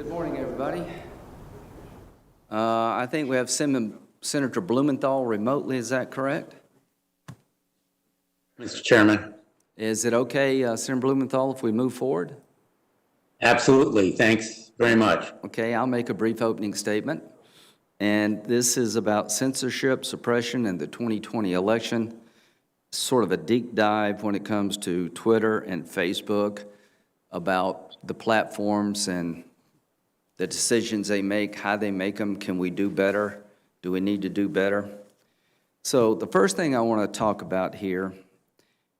Good morning, everybody. I think we have Senator Blumenthal remotely, is that correct? Mr. Chairman. Is it okay, Senator Blumenthal, if we move forward? Absolutely. Thanks very much. Okay, I'll make a brief opening statement. And this is about censorship, suppression, and the 2020 election. Sort of a deep dive when it comes to Twitter and Facebook about the platforms and the decisions they make, how they make them. Can we do better? Do we need to do better? So the first thing I want to talk about here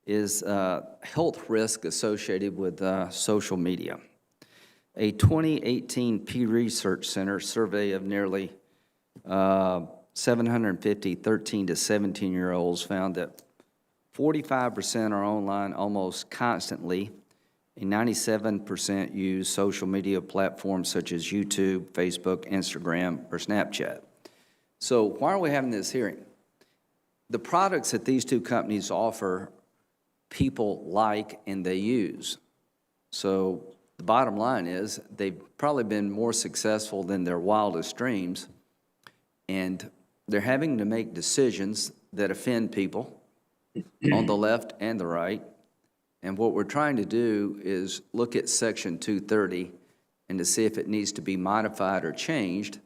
is health risk associated with social media. A 2018 Pew Research Center survey of nearly 750 13 to 17-year-olds found that 45% are online almost constantly, and 97% use social media platforms such as YouTube, Facebook, Instagram, or Snapchat. So why are we having this hearing? The products that these two companies offer, people like and they use. So the bottom line is they've probably been more successful than their wildest dreams, and they're having to make decisions that offend people on the left and the right. And what we're trying to do is look at Section 230 and to see if it needs to be modified or changed,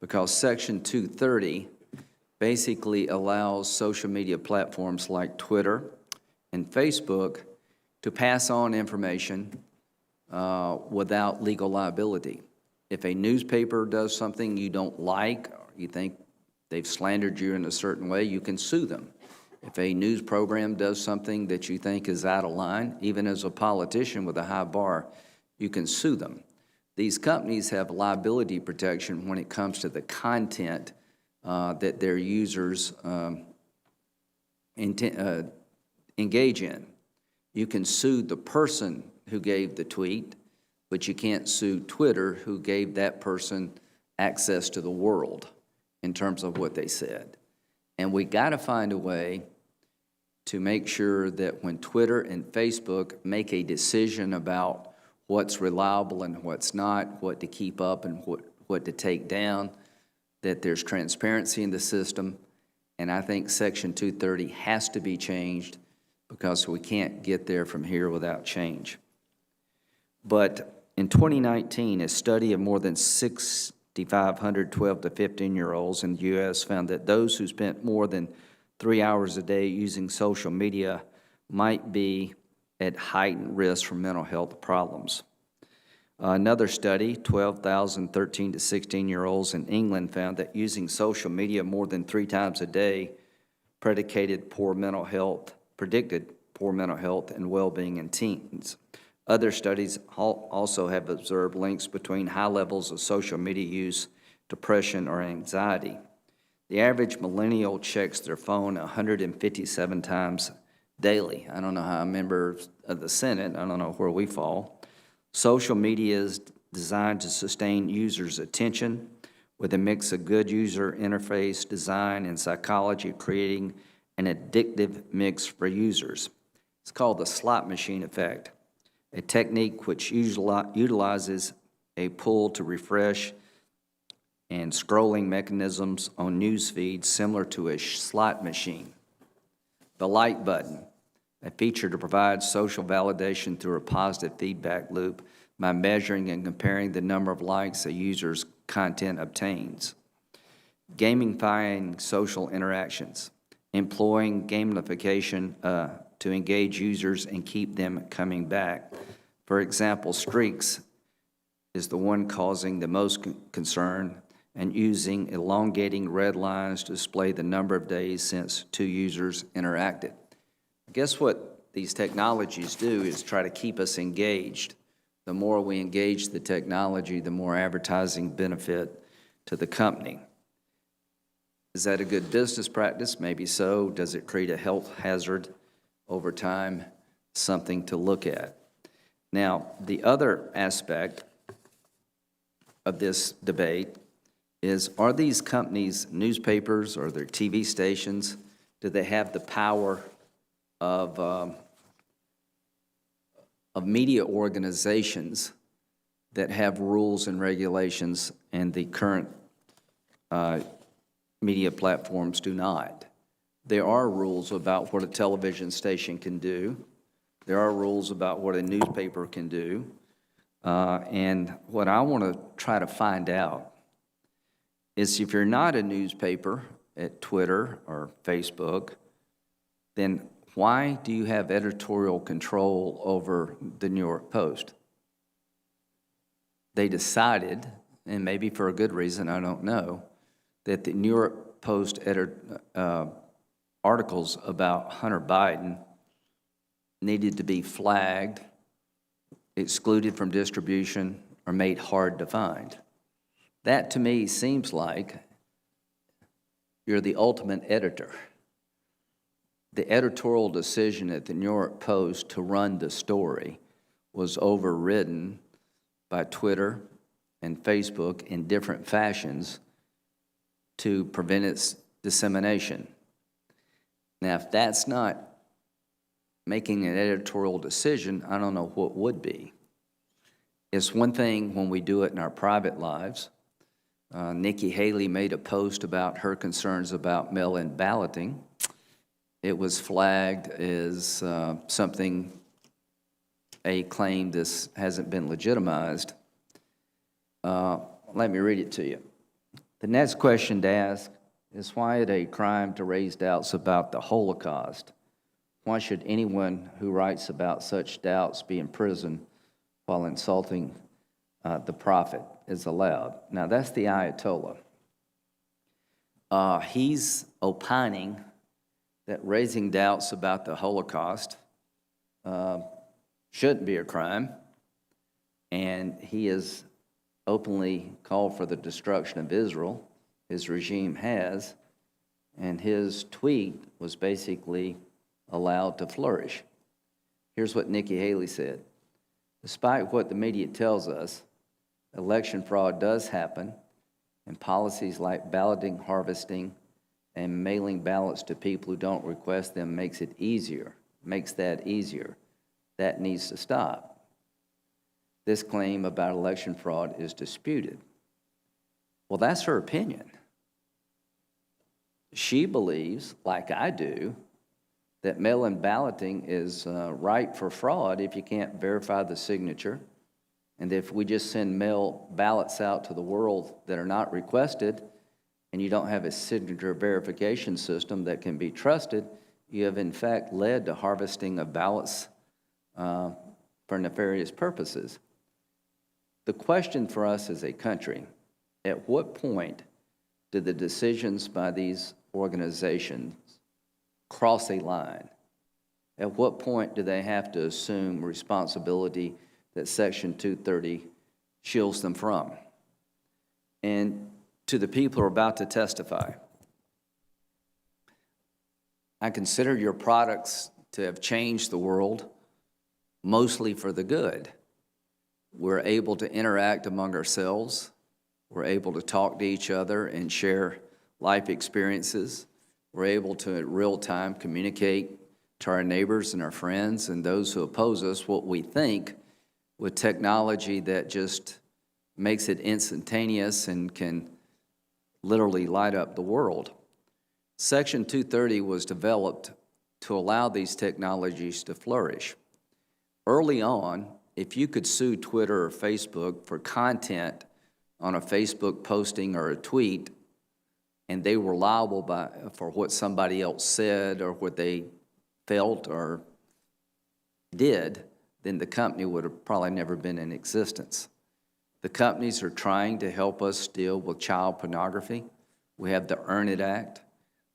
because Section 230 basically allows social media platforms like Twitter and Facebook to pass on information without legal liability. If a newspaper does something you don't like, or you think they've slandered you in a certain way, you can sue them. If a news program does something that you think is out of line, even as a politician with a high bar, you can sue them. These companies have liability protection when it comes to the content that their users engage in. You can sue the person who gave the tweet, but you can't sue Twitter, who gave that person access to the world in terms of what they said. And we got to find a way to make sure that when Twitter and Facebook make a decision about what's reliable and what's not, what to keep up and what to take down, that there's transparency in the system. And I think Section 230 has to be changed, because we can't get there from here without change. But in 2019, a study of more than 6,500 12 to 15-year-olds in the U.S. found that those who spent more than 3 hours a day using social media might be at heightened risk for mental health problems. Another study, 12,000 13 to 16-year-olds in England, found that using social media more than 3 times a day predicted poor mental health and well-being in teens. Other studies also have observed links between high levels of social media use, depression, or anxiety. The average millennial checks their phone 157 times daily. I don't know how a member of the Senate, I don't know where we fall. Social media is designed to sustain users' attention with a mix of good user interface design and psychology, creating an addictive mix for users. It's called the slot machine effect, a technique which utilizes a pull to refresh and scrolling mechanisms on news feeds similar to a slot machine. The like button, a feature to provide social validation through a positive feedback loop by measuring and comparing the number of likes a user's content obtains. Gamifying social interactions, employing gamification to engage users and keep them coming back. For example, streaks is the one causing the most concern, and using elongating red lines to display the number of days since 2 users interacted. I guess what these technologies do is try to keep us engaged. The more we engage the technology, the more advertising benefit to the company. Is that a good business practice? Maybe so. Does it create a health hazard over time? Something to look at. Now, the other aspect of this debate is, are these companies newspapers or their TV stations? Do they have the power of media organizations that have rules and regulations, and the current media platforms do not. There are rules about what a television station can do. There are rules about what a newspaper can do. And what I want to try to find out is if you're not a newspaper at Twitter or Facebook, then why do you have editorial control over the New York Post? They decided, and maybe for a good reason, I don't know, that the New York Post articles about Hunter Biden needed to be flagged, excluded from distribution, or made hard to find. That, to me, seems like you're the ultimate editor. The editorial decision at the New York Post to run the story was overridden by Twitter and Facebook in different fashions to prevent its dissemination. Now, if that's not making an editorial decision, I don't know what would be. It's one thing when we do it in our private lives. Nikki Haley made a post about her concerns about mail-in balloting. It was flagged as something, a claim this hasn't been legitimized. Let me read it to you. The next question to ask is, why is it a crime to raise doubts about the Holocaust? Why should anyone who writes about such doubts be imprisoned while insulting the prophet is allowed? Now, that's the Ayatollah. He's opining that raising doubts about the Holocaust shouldn't be a crime, and he has openly called for the destruction of Israel. His regime has, and his tweet was basically allowed to flourish. Here's what Nikki Haley said. Despite what the media tells us, election fraud does happen, and policies like balloting, harvesting, and mailing ballots to people who don't request them makes that easier. That needs to stop. This claim about election fraud is disputed. Well, that's her opinion. She believes, like I do, that mail-in balloting is ripe for fraud if you can't verify the signature, and if we just send mail ballots out to the world that are not requested, and you don't have a signature verification system that can be trusted, you have in fact led to harvesting of ballots for nefarious purposes. The question for us as a country, at what point do the decisions by these organizations cross a line? At what point do they have to assume responsibility that Section 230 shields them from? And to the people who are about to testify, I consider your products to have changed the world mostly for the good. We're able to interact among ourselves. We're able to talk to each other and share life experiences. We're able to, in real time, communicate to our neighbors and our friends and those who oppose us what we think with technology that just makes it instantaneous and can literally light up the world. Section 230 was developed to allow these technologies to flourish. Early on, if you could sue Twitter or Facebook for content on a Facebook posting or a tweet, and they were liable for what somebody else said or what they felt or did, then the company would have probably never been in existence. The companies are trying to help us deal with child pornography. We have the Earn It Act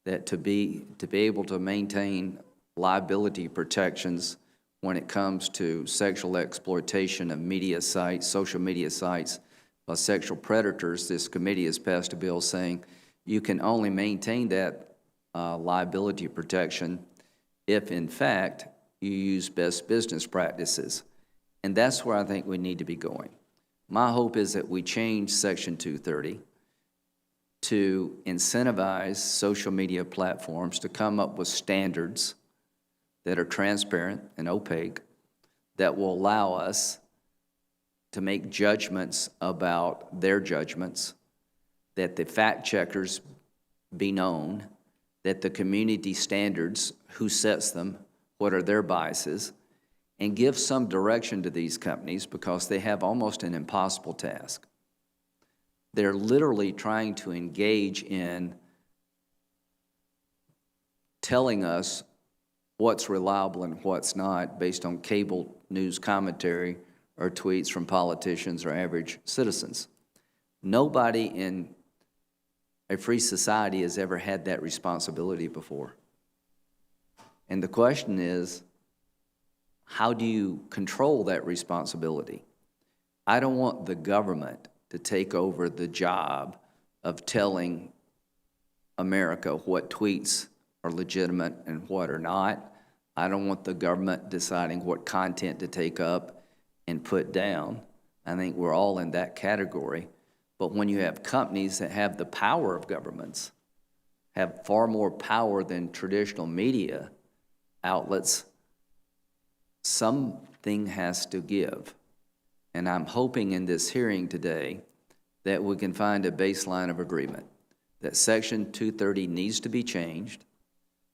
that to be able to maintain liability protections when it comes to sexual exploitation of media sites, social media sites, by sexual predators. This committee has passed a bill saying you can only maintain that liability protection if, in fact, you use best business practices. And that's where I think we need to be going. My hope is that we change Section 230 to incentivize social media platforms to come up with standards that are transparent and opaque that will allow us to make judgments about their judgments, that the fact checkers be known, that the community standards, who sets them, what are their biases, and give some direction to these companies because they have almost an impossible task. They're literally trying to engage in telling us what's reliable and what's not based on cable news commentary or tweets from politicians or average citizens. Nobody in a free society has ever had that responsibility before. And the question is, how do you control that responsibility? I don't want the government to take over the job of telling America what tweets are legitimate and what are not. I don't want the government deciding what content to take up and put down. I think we're all in that category. But when you have companies that have the power of governments, have far more power than traditional media outlets, something has to give. And I'm hoping in this hearing today that we can find a baseline of agreement, that Section 230 needs to be changed,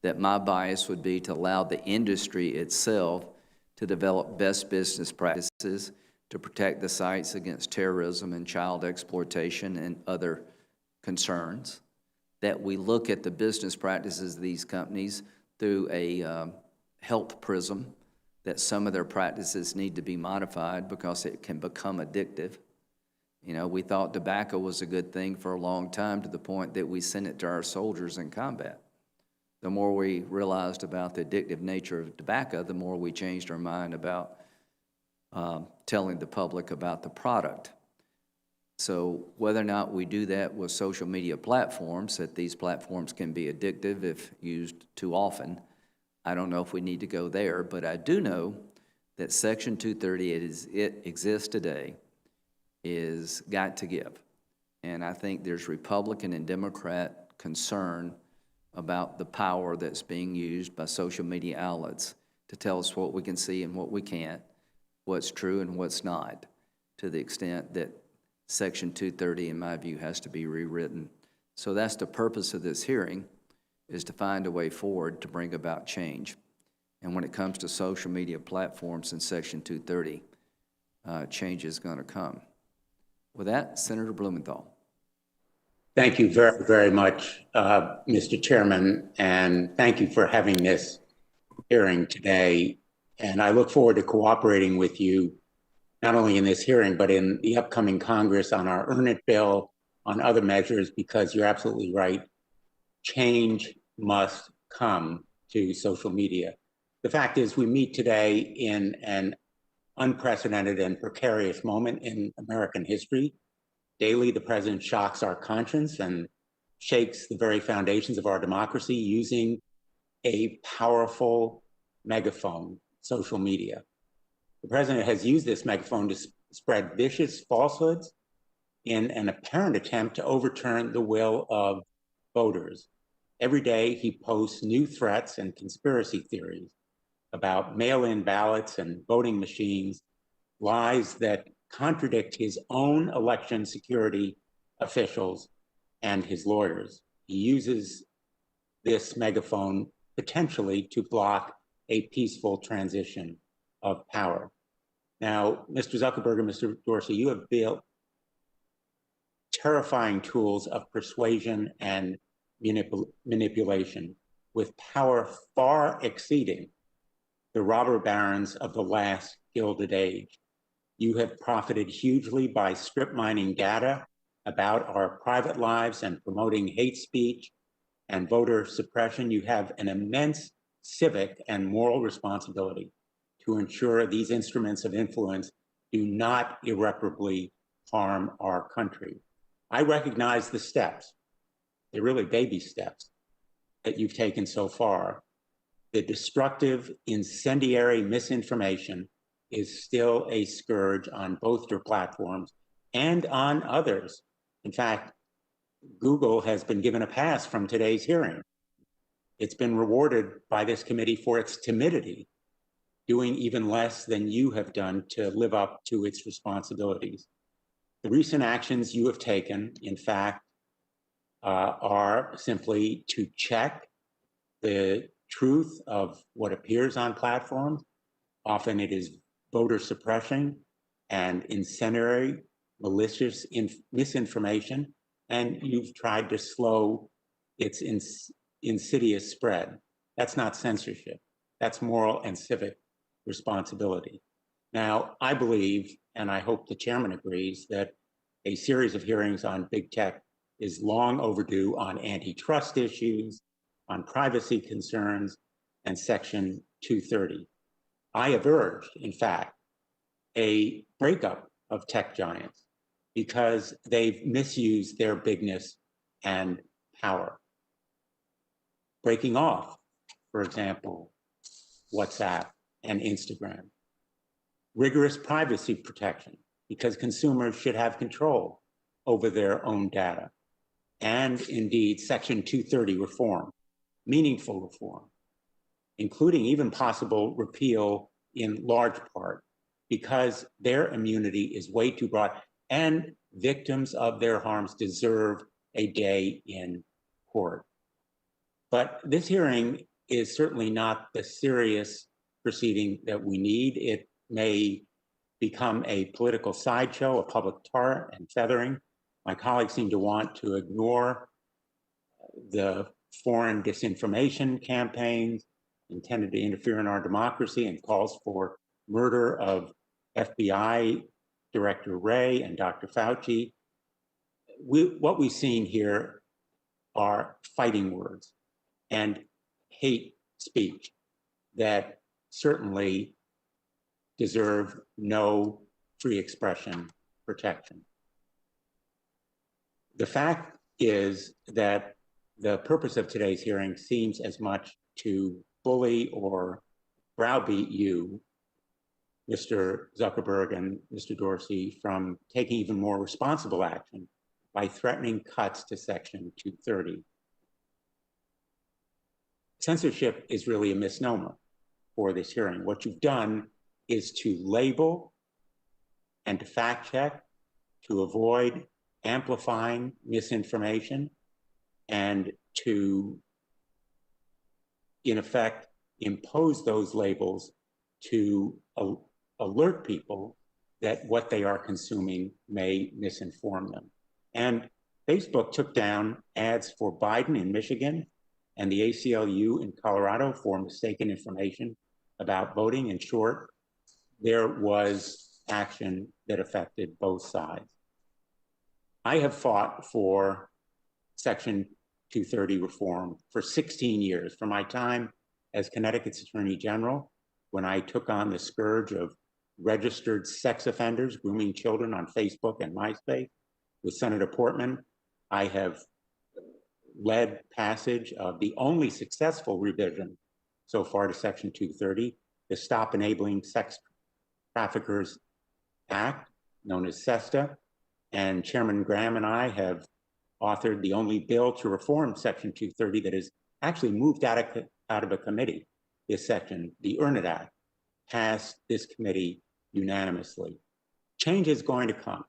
that my bias would be to allow the industry itself to develop best business practices to protect the sites against terrorism and child exploitation and other concerns, that we look at the business practices of these companies through a health prism, that some of their practices need to be modified because it can become addictive. You know, we thought tobacco was a good thing for a long time to the point that we sent it to our soldiers in combat. The more we realized about the addictive nature of tobacco, the more we changed our mind about telling the public about the product. So whether or not we do that with social media platforms, that these platforms can be addictive if used too often, I don't know if we need to go there, but I do know that Section 230, it exists today, is got to give. And I think there's Republican and Democrat concern about the power that's being used by social media outlets to tell us what we can see and what we can't, what's true and what's not, to the extent that Section 230, in my view, has to be rewritten. So that's the purpose of this hearing, is to find a way forward to bring about change. And when it comes to social media platforms in Section 230, change is going to come. With that, Senator Blumenthal. Thank you very, very much, Mr. Chairman, and thank you for having this hearing today. And I look forward to cooperating with you, not only in this hearing, but in the upcoming Congress on our Earn It bill, on other measures, because you're absolutely right. Change must come to social media. The fact is, we meet today in an unprecedented and precarious moment in American history. Daily, the president shocks our conscience and shakes the very foundations of our democracy using a powerful megaphone, social media. The president has used this megaphone to spread vicious falsehoods in an apparent attempt to overturn the will of voters. Every day, he posts new threats and conspiracy theories about mail-in ballots and voting machines, lies that contradict his own election security officials and his lawyers. He uses this megaphone potentially to block a peaceful transition of power. Now, Mr. Zuckerberg and Mr. Dorsey, you have built terrifying tools of persuasion and manipulation with power far exceeding the robber barons of the last Gilded Age. You have profited hugely by strip mining data about our private lives and promoting hate speech and voter suppression. You have an immense civic and moral responsibility to ensure these instruments of influence do not irreparably harm our country. I recognize the steps, they're really baby steps, that you've taken so far. The destructive, incendiary misinformation is still a scourge on both your platforms and on others. In fact, Google has been given a pass from today's hearing. It's been rewarded by this committee for its timidity doing even less than you have done to live up to its responsibilities. The recent actions you have taken, in fact, are simply to check the truth of what appears on platforms. Often it is voter suppression and incendiary, malicious misinformation, and you've tried to slow its insidious spread. That's not censorship. That's moral and civic responsibility. Now, I believe, and I hope the chairman agrees, that a series of hearings on big tech is long overdue on antitrust issues, on privacy concerns, and Section 230. I have urged, in fact, a breakup of tech giants because they've misused their bigness and power. Breaking off, for example, WhatsApp and Instagram. Rigorous privacy protection because consumers should have control over their own data. And indeed, Section 230 reform, meaningful reform, including even possible repeal in large part because their immunity is way too broad and victims of their harms deserve a day in court. But this hearing is certainly not the serious proceeding that we need. It may become a political sideshow, a public tar and feathering. My colleagues seem to want to ignore the foreign disinformation campaigns intended to interfere in our democracy and calls for murder of FBI Director Wray and Dr. Fauci. What we've seen here are fighting words and hate speech that certainly deserve no free expression protection. The fact is that the purpose of today's hearing seems as much to bully or browbeat you, Mr. Zuckerberg and Mr. Dorsey, from taking even more responsible action by threatening cuts to Section 230. Censorship is really a misnomer for this hearing. What you've done is to label and to fact check, to avoid amplifying misinformation, and to, in effect, impose those labels to alert people that what they are consuming may misinform them. And Facebook took down ads for Biden in Michigan and the ACLU in Colorado for mistaken information about voting. In short, there was action that affected both sides. I have fought for Section 230 reform for 16 years, from my time as Connecticut's Attorney General, when I took on the scourge of registered sex offenders grooming children on Facebook and MySpace. With Senator Portman, I have led passage of the only successful revision so far to Section 230, the Stop Enabling Sex Traffickers Act, known as SESTA. And Chairman Graham and I have authored the only bill to reform Section 230 that is actually moved out of a committee. This section, the Earn It Act, passed this committee unanimously. Change is going to come,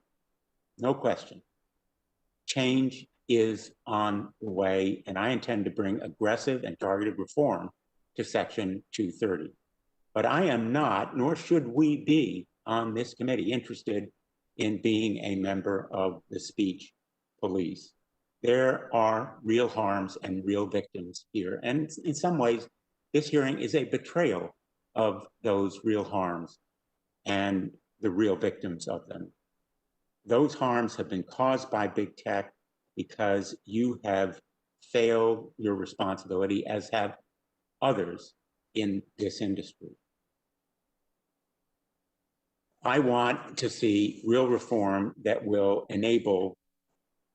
no question. Change is on the way, and I intend to bring aggressive and targeted reform to Section 230. But I am not, nor should we be on this committee, interested in being a member of the speech police. There are real harms and real victims here. And in some ways, this hearing is a betrayal of those real harms and the real victims of them. Those harms have been caused by big tech because you have failed your responsibility, as have others in this industry. I want to see real reform that will enable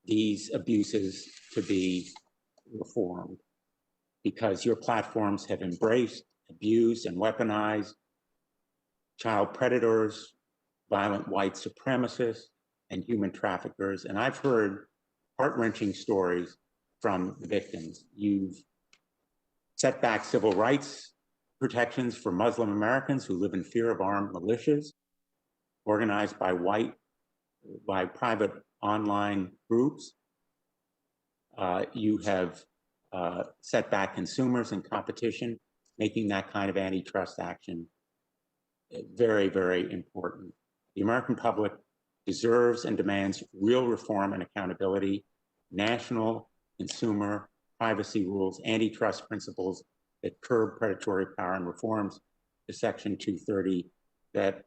these abuses to be reformed, because your platforms have embraced, abused, and weaponized child predators, violent white supremacists, and human traffickers. And I've heard heart-wrenching stories from the victims. You've set back civil rights protections for Muslim Americans who live in fear of armed militias, organized by private online groups. You have set back consumers and competition, making that kind of antitrust action very, very important. The American public deserves and demands real reform and accountability, national consumer privacy rules, antitrust principles that curb predatory power, and reforms to Section 230 that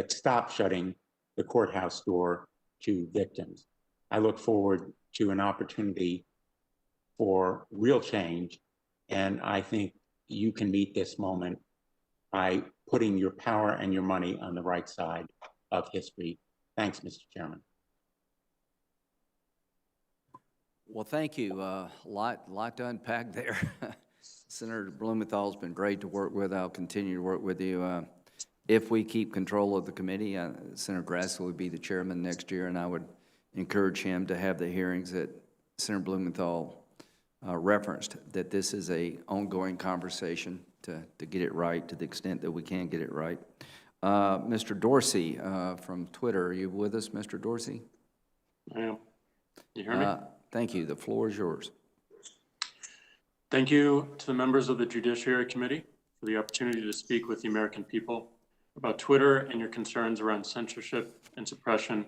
stop shutting the courthouse door to victims. I look forward to an opportunity for real change, and I think you can meet this moment by putting your power and your money on the right side of history. Thanks, Mr. Chairman. Well, thank you. Lot to unpack there. Senator Blumenthal's been great to work with. I'll continue to work with you. If we keep control of the committee, Senator Grassley would be the chairman next year, and I would encourage him to have the hearings that Senator Blumenthal referenced, that this is an ongoing conversation to get it right to the extent that we can get it right. Mr. Dorsey from Twitter, are you with us, Mr. Dorsey? I am. You hear me? Thank you. The floor is yours. Thank you to the members of the Judiciary Committee for the opportunity to speak with the American people about Twitter and your concerns around censorship and suppression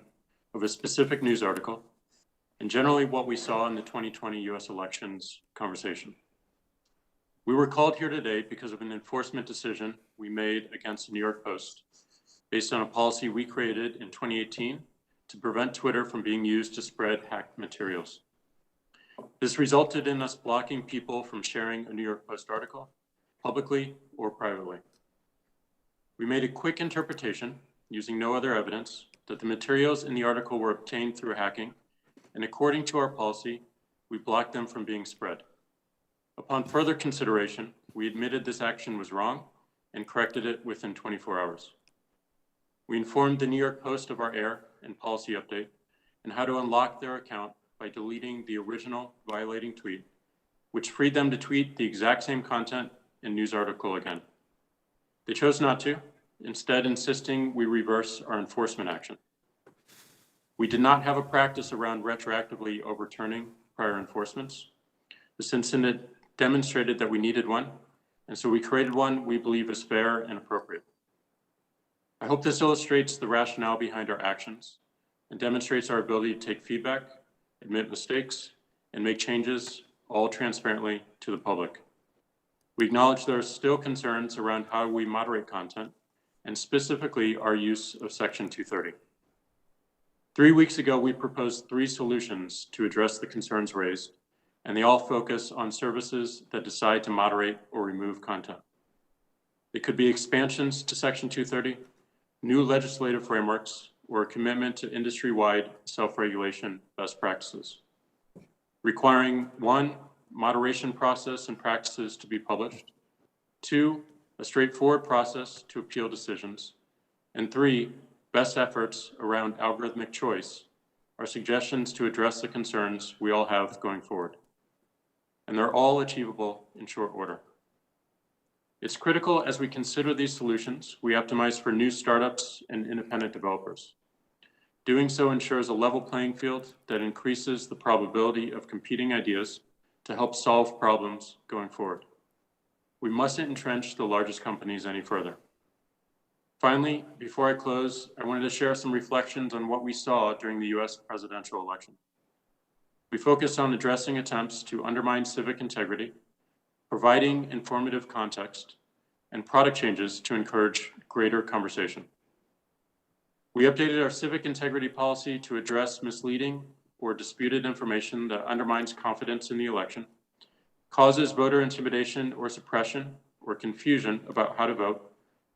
of a specific news article, and generally what we saw in the 2020 U.S. elections conversation. We were called here today because of an enforcement decision we made against the New York Post based on a policy we created in 2018 to prevent Twitter from being used to spread hacked materials. This resulted in us blocking people from sharing a New York Post article, publicly or privately. We made a quick interpretation, using no other evidence, that the materials in the article were obtained through hacking, and according to our policy, we blocked them from being spread. Upon further consideration, we admitted this action was wrong and corrected it within 24 hours. We informed the New York Post of our error and policy update and how to unlock their account by deleting the original violating tweet, which freed them to tweet the exact same content and news article again. They chose not to, instead insisting we reverse our enforcement action. We did not have a practice around retroactively overturning prior enforcements. This incident demonstrated that we needed one, and so we created one we believe is fair and appropriate. I hope this illustrates the rationale behind our actions and demonstrates our ability to take feedback, admit mistakes, and make changes, all transparently to the public. We acknowledge there are still concerns around how we moderate content, and specifically our use of Section 230. 3 weeks ago, we proposed 3 solutions to address the concerns raised, and they all focus on services that decide to moderate or remove content. They could be expansions to Section 230, new legislative frameworks, or a commitment to industry-wide self-regulation best practices, requiring 1, moderation process and practices to be published, 2, a straightforward process to appeal decisions, and 3, best efforts around algorithmic choice are suggestions to address the concerns we all have going forward. And they're all achievable in short order. It's critical as we consider these solutions, we optimize for new startups and independent developers. Doing so ensures a level playing field that increases the probability of competing ideas to help solve problems going forward. We mustn't entrench the largest companies any further. Finally, before I close, I wanted to share some reflections on what we saw during the US presidential election. We focused on addressing attempts to undermine civic integrity, providing informative context, and product changes to encourage greater conversation. We updated our civic integrity policy to address misleading or disputed information that undermines confidence in the election, causes voter intimidation or suppression or confusion about how to vote,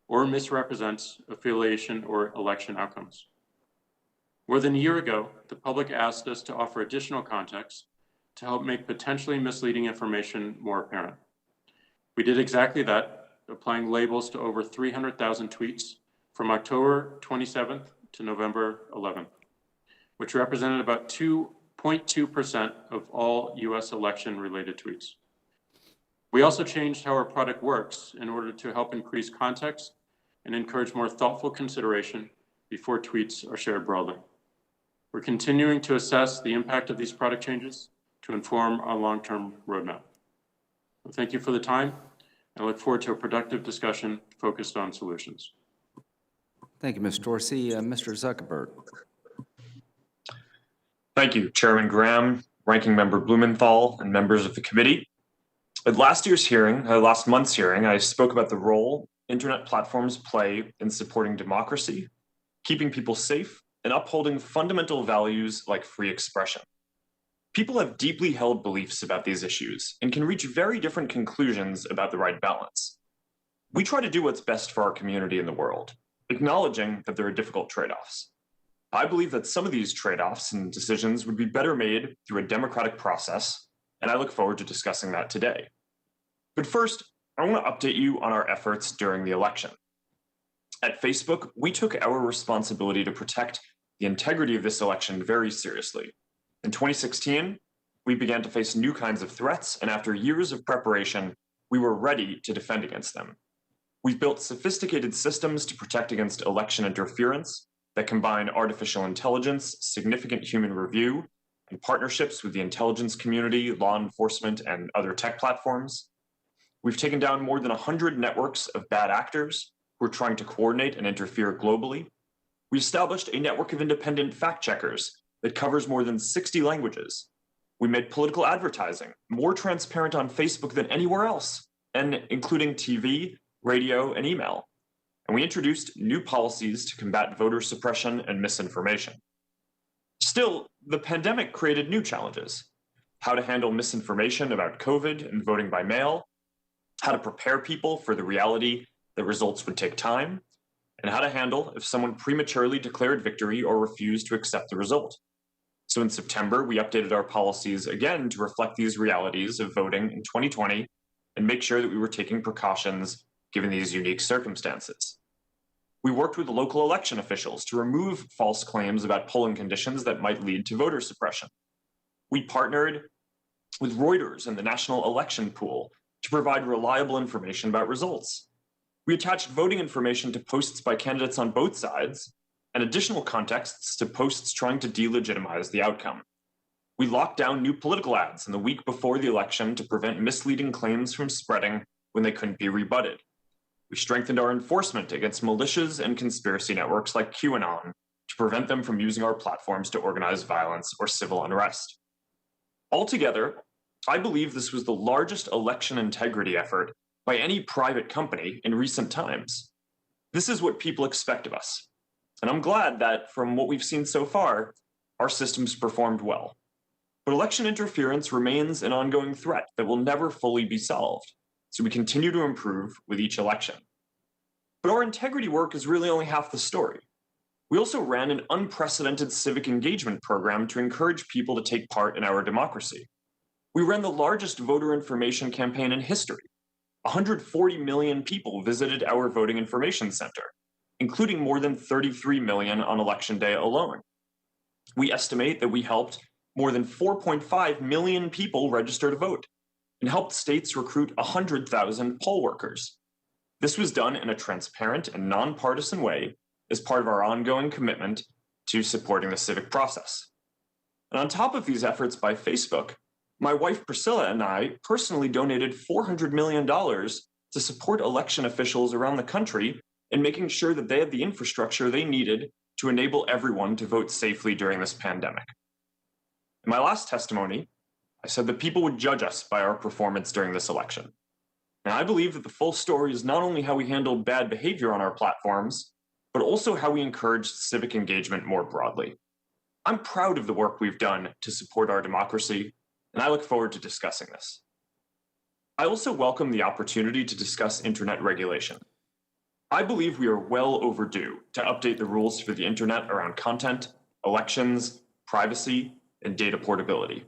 or misrepresents affiliation or election outcomes. More than a year ago, the public asked us to offer additional context to help make potentially misleading information more apparent. We did exactly that, applying labels to over 300,000 tweets from October 27th to November 11th, which represented about 2.2% of all US election-related tweets. We also changed how our product works in order to help increase context and encourage more thoughtful consideration before tweets are shared broadly. We're continuing to assess the impact of these product changes to inform our long-term roadmap. So thank you for the time. I look forward to a productive discussion focused on solutions. Thank you, Ms. Dorsey. Mr. Zuckerberg. Thank you, Chairman Graham, Ranking Member Blumenthal, and members of the committee. At last month's hearing, I spoke about the role internet platforms play in supporting democracy, keeping people safe, and upholding fundamental values like free expression. People have deeply held beliefs about these issues and can reach very different conclusions about the right balance. We try to do what's best for our community and the world, acknowledging that there are difficult trade-offs. I believe that some of these trade-offs and decisions would be better made through a democratic process, and I look forward to discussing that today. But first, I want to update you on our efforts during the election. At Facebook, we took our responsibility to protect the integrity of this election very seriously. In 2016, we began to face new kinds of threats, and after years of preparation, we were ready to defend against them. We've built sophisticated systems to protect against election interference that combine artificial intelligence, significant human review, and partnerships with the intelligence community, law enforcement, and other tech platforms. We've taken down more than 100 networks of bad actors who are trying to coordinate and interfere globally. We established a network of independent fact-checkers that covers more than 60 languages. We made political advertising more transparent on Facebook than anywhere else, and including TV, radio, and email. And we introduced new policies to combat voter suppression and misinformation. Still, the pandemic created new challenges: how to handle misinformation about COVID and voting by mail, how to prepare people for the reality that results would take time, and how to handle if someone prematurely declared victory or refused to accept the result. So in September, we updated our policies again to reflect these realities of voting in 2020 and make sure that we were taking precautions given these unique circumstances. We worked with local election officials to remove false claims about polling conditions that might lead to voter suppression. We partnered with Reuters and the National Election Pool to provide reliable information about results. We attached voting information to posts by candidates on both sides and additional contexts to posts trying to delegitimize the outcome. We locked down new political ads in the week before the election to prevent misleading claims from spreading when they couldn't be rebutted. We strengthened our enforcement against militias and conspiracy networks like QAnon to prevent them from using our platforms to organize violence or civil unrest. Altogether, I believe this was the largest election integrity effort by any private company in recent times. This is what people expect of us. And I'm glad that from what we've seen so far, our systems performed well. But election interference remains an ongoing threat that will never fully be solved, so we continue to improve with each election. But our integrity work is really only half the story. We also ran an unprecedented civic engagement program to encourage people to take part in our democracy. We ran the largest voter information campaign in history. 140 million people visited our voting information center, including more than 33 million on election day alone. We estimate that we helped more than 4.5 million people register to vote and helped states recruit 100,000 poll workers. This was done in a transparent and nonpartisan way as part of our ongoing commitment to supporting the civic process. And on top of these efforts by Facebook, my wife Priscilla and I personally donated $400 million to support election officials around the country in making sure that they had the infrastructure they needed to enable everyone to vote safely during this pandemic. In my last testimony, I said that people would judge us by our performance during this election. And I believe that the full story is not only how we handled bad behavior on our platforms, but also how we encouraged civic engagement more broadly. I'm proud of the work we've done to support our democracy, and I look forward to discussing this. I also welcome the opportunity to discuss internet regulation. I believe we are well overdue to update the rules for the internet around content, elections, privacy, and data portability.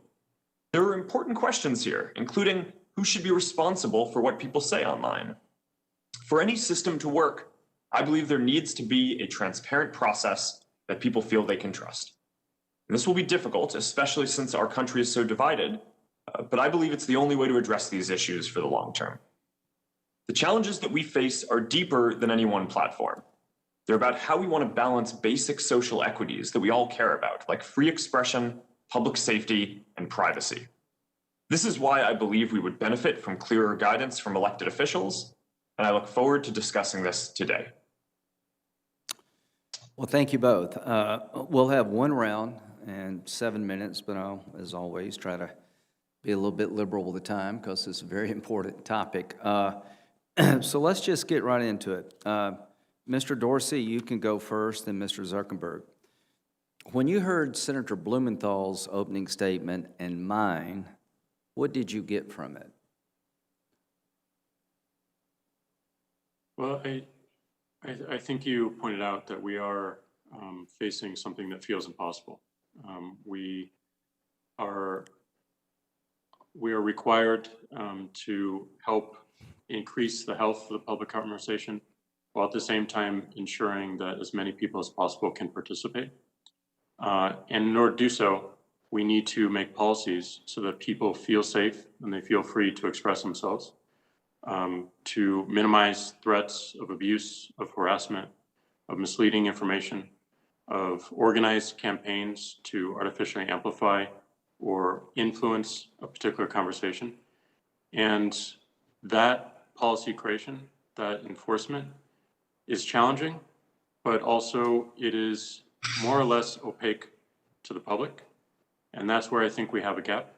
There are important questions here, including who should be responsible for what people say online. For any system to work, I believe there needs to be a transparent process that people feel they can trust. And this will be difficult, especially since our country is so divided, but I believe it's the only way to address these issues for the long term. The challenges that we face are deeper than any one platform. They're about how we want to balance basic social equities that we all care about, like free expression, public safety, and privacy. This is why I believe we would benefit from clearer guidance from elected officials, and I look forward to discussing this today. Well, thank you both. We'll have one round and 7 minutes, but I'll, as always, try to be a little bit liberal with the time because it's a very important topic. So let's just get right into it. Mr. Dorsey, you can go first, then Mr. Zuckerberg. When you heard Senator Blumenthal's opening statement and mine, what did you get from it? Well, I think you pointed out that we are facing something that feels impossible. We are required to help increase the health of the public conversation, while at the same time ensuring that as many people as possible can participate. And in order to do so, we need to make policies so that people feel safe and they feel free to express themselves, to minimize threats of abuse, of harassment, of misleading information, of organized campaigns to artificially amplify or influence a particular conversation. And that policy creation, that enforcement is challenging, but also it is more or less opaque to the public. And that's where I think we have a gap.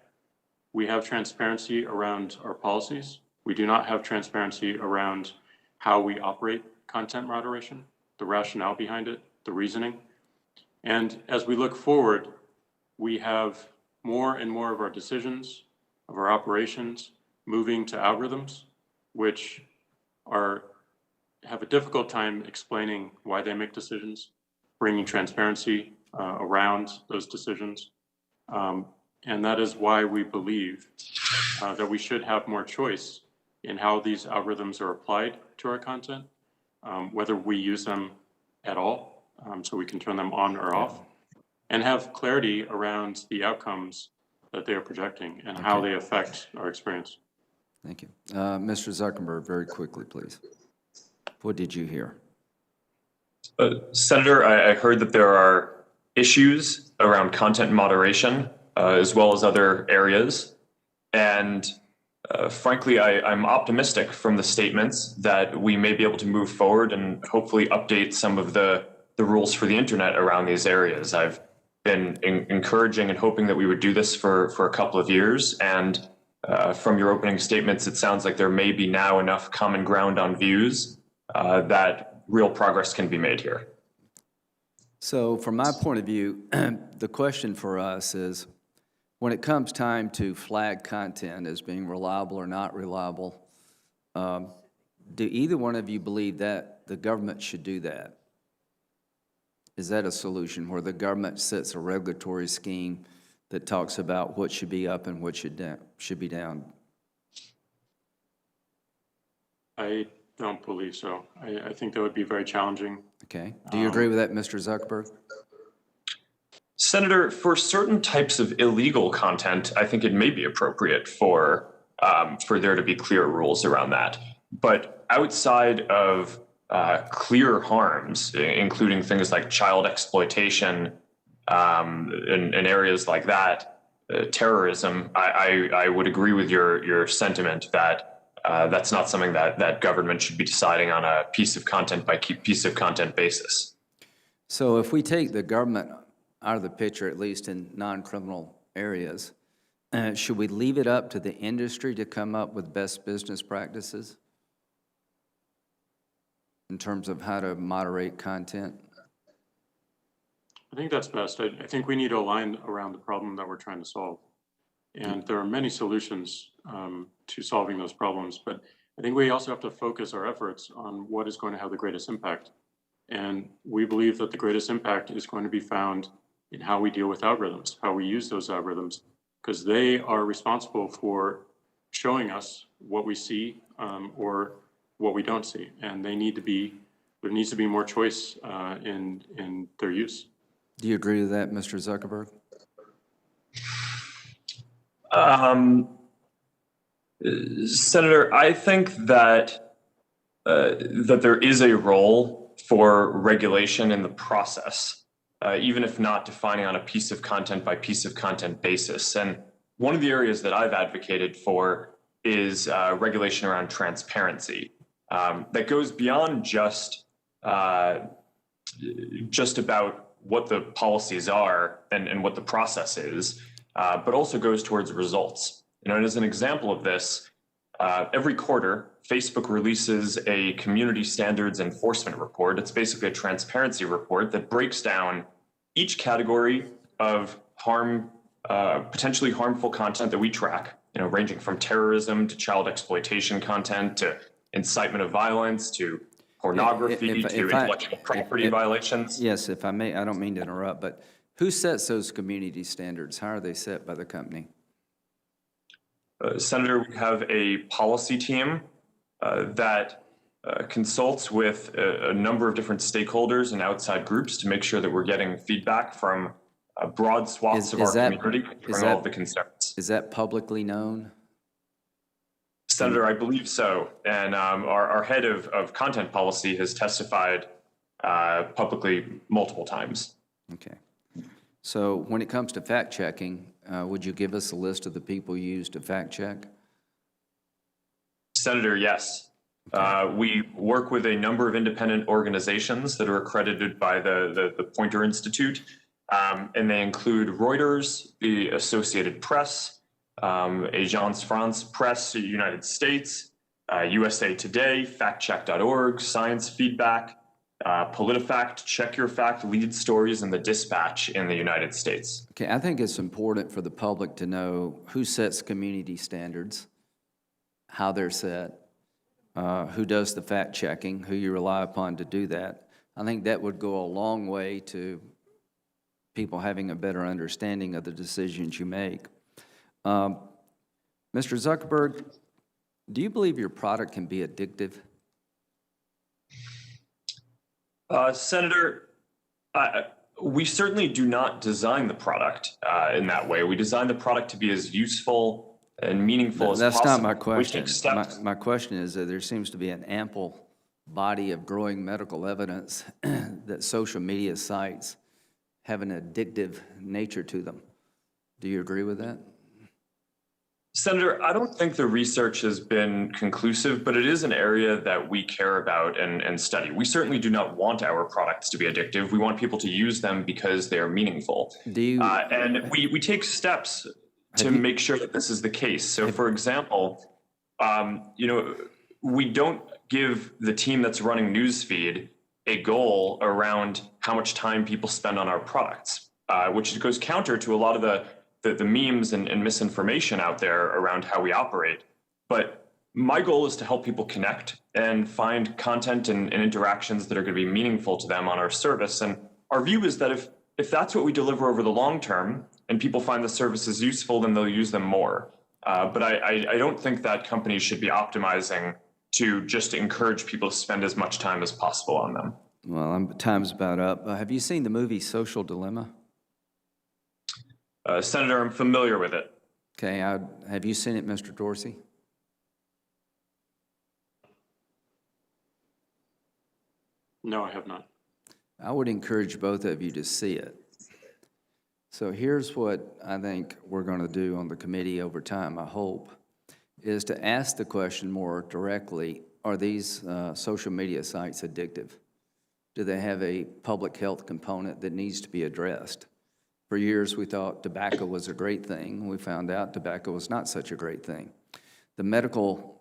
We have transparency around our policies. We do not have transparency around how we operate content moderation, the rationale behind it, the reasoning. And as we look forward, we have more and more of our decisions, of our operations, moving to algorithms, which have a difficult time explaining why they make decisions, bringing transparency around those decisions. And that is why we believe that we should have more choice in how these algorithms are applied to our content, whether we use them at all, so we can turn them on or off, and have clarity around the outcomes that they are projecting and how they affect our experience. Thank you. Mr. Zuckerberg, very quickly, please. What did you hear? Senator, I heard that there are issues around content moderation, as well as other areas. And frankly, I'm optimistic from the statements that we may be able to move forward and hopefully update some of the rules for the internet around these areas. I've been encouraging and hoping that we would do this for a couple of years. And from your opening statements, it sounds like there may be now enough common ground on views that real progress can be made here. So from my point of view, the question for us is, when it comes time to flag content as being reliable or not reliable, do either one of you believe that the government should do that? Is that a solution where the government sets a regulatory scheme that talks about what should be up and what should be down? I don't believe so. I think that would be very challenging. Okay. Do you agree with that, Mr. Zuckerberg? Senator, for certain types of illegal content, I think it may be appropriate for there to be clear rules around that. But outside of clear harms, including things like child exploitation in areas like that, terrorism, I would agree with your sentiment that that's not something that government should be deciding on a piece of content by piece of content basis. So if we take the government out of the picture, at least in non-criminal areas, should we leave it up to the industry to come up with best business practices in terms of how to moderate content? I think that's best. I think we need to align around the problem that we're trying to solve. And there are many solutions to solving those problems, but I think we also have to focus our efforts on what is going to have the greatest impact. And we believe that the greatest impact is going to be found in how we deal with algorithms, how we use those algorithms, because they are responsible for showing us what we see or what we don't see. And there needs to be more choice in their use. Do you agree with that, Mr. Zuckerberg? Senator, I think that that there is a role for regulation in the process, even if not defining on a piece of content by piece of content basis. And one of the areas that I've advocated for is regulation around transparency that goes beyond just about what the policies are and what the process is, but also goes towards results. And as an example of this, every quarter, Facebook releases a community standards enforcement report. It's basically a transparency report that breaks down each category of potentially harmful content that we track, ranging from terrorism to child exploitation content to incitement of violence to pornography to intellectual property violations. Yes, if I may, I don't mean to interrupt, but who sets those community standards? How are they set by the company? Senator, we have a policy team that consults with a number of different stakeholders and outside groups to make sure that we're getting feedback from broad swaths of our community on all of the concerns. Is that publicly known? Senator, I believe so. And our head of content policy has testified publicly multiple times. Okay. So when it comes to fact checking, would you give us a list of the people you use to fact check? Senator, yes. We work with a number of independent organizations that are accredited by the Poynter Institute, and they include Reuters, the Associated Press, Agence France Presse United States, USA Today, factcheck.org, Science Feedback, PolitiFact, Check Your Fact, Lead Stories, and The Dispatch in the United States. Okay, I think it's important for the public to know who sets community standards, how they're set, who does the fact checking, who you rely upon to do that. I think that would go a long way to people having a better understanding of the decisions you make. Mr. Zuckerberg, do you believe your product can be addictive? Senator, we certainly do not design the product in that way. We design the product to be as useful and meaningful as possible. That's not my question. We take steps. My question is that there seems to be an ample body of growing medical evidence that social media sites have an addictive nature to them. Do you agree with that? Senator, I don't think the research has been conclusive, but it is an area that we care about and study. We certainly do not want our products to be addictive. We want people to use them because they are meaningful. Do you? And we take steps to make sure that this is the case. So, for example, we don't give the team that's running Newsfeed a goal around how much time people spend on our products, which goes counter to a lot of the memes and misinformation out there around how we operate. But my goal is to help people connect and find content and interactions that are going to be meaningful to them on our service. And our view is that if that's what we deliver over the long term and people find the services useful, then they'll use them more. But I don't think that companies should be optimizing to just encourage people to spend as much time as possible on them. Well, time's about up. Have you seen the movie Social Dilemma? Senator, I'm familiar with it. Okay, have you seen it, Mr. Dorsey? No, I have not. I would encourage both of you to see it. So here's what I think we're going to do on the committee over time, I hope, is to ask the question more directly, are these social media sites addictive? Do they have a public health component that needs to be addressed? For years, we thought tobacco was a great thing. We found out tobacco was not such a great thing. The medical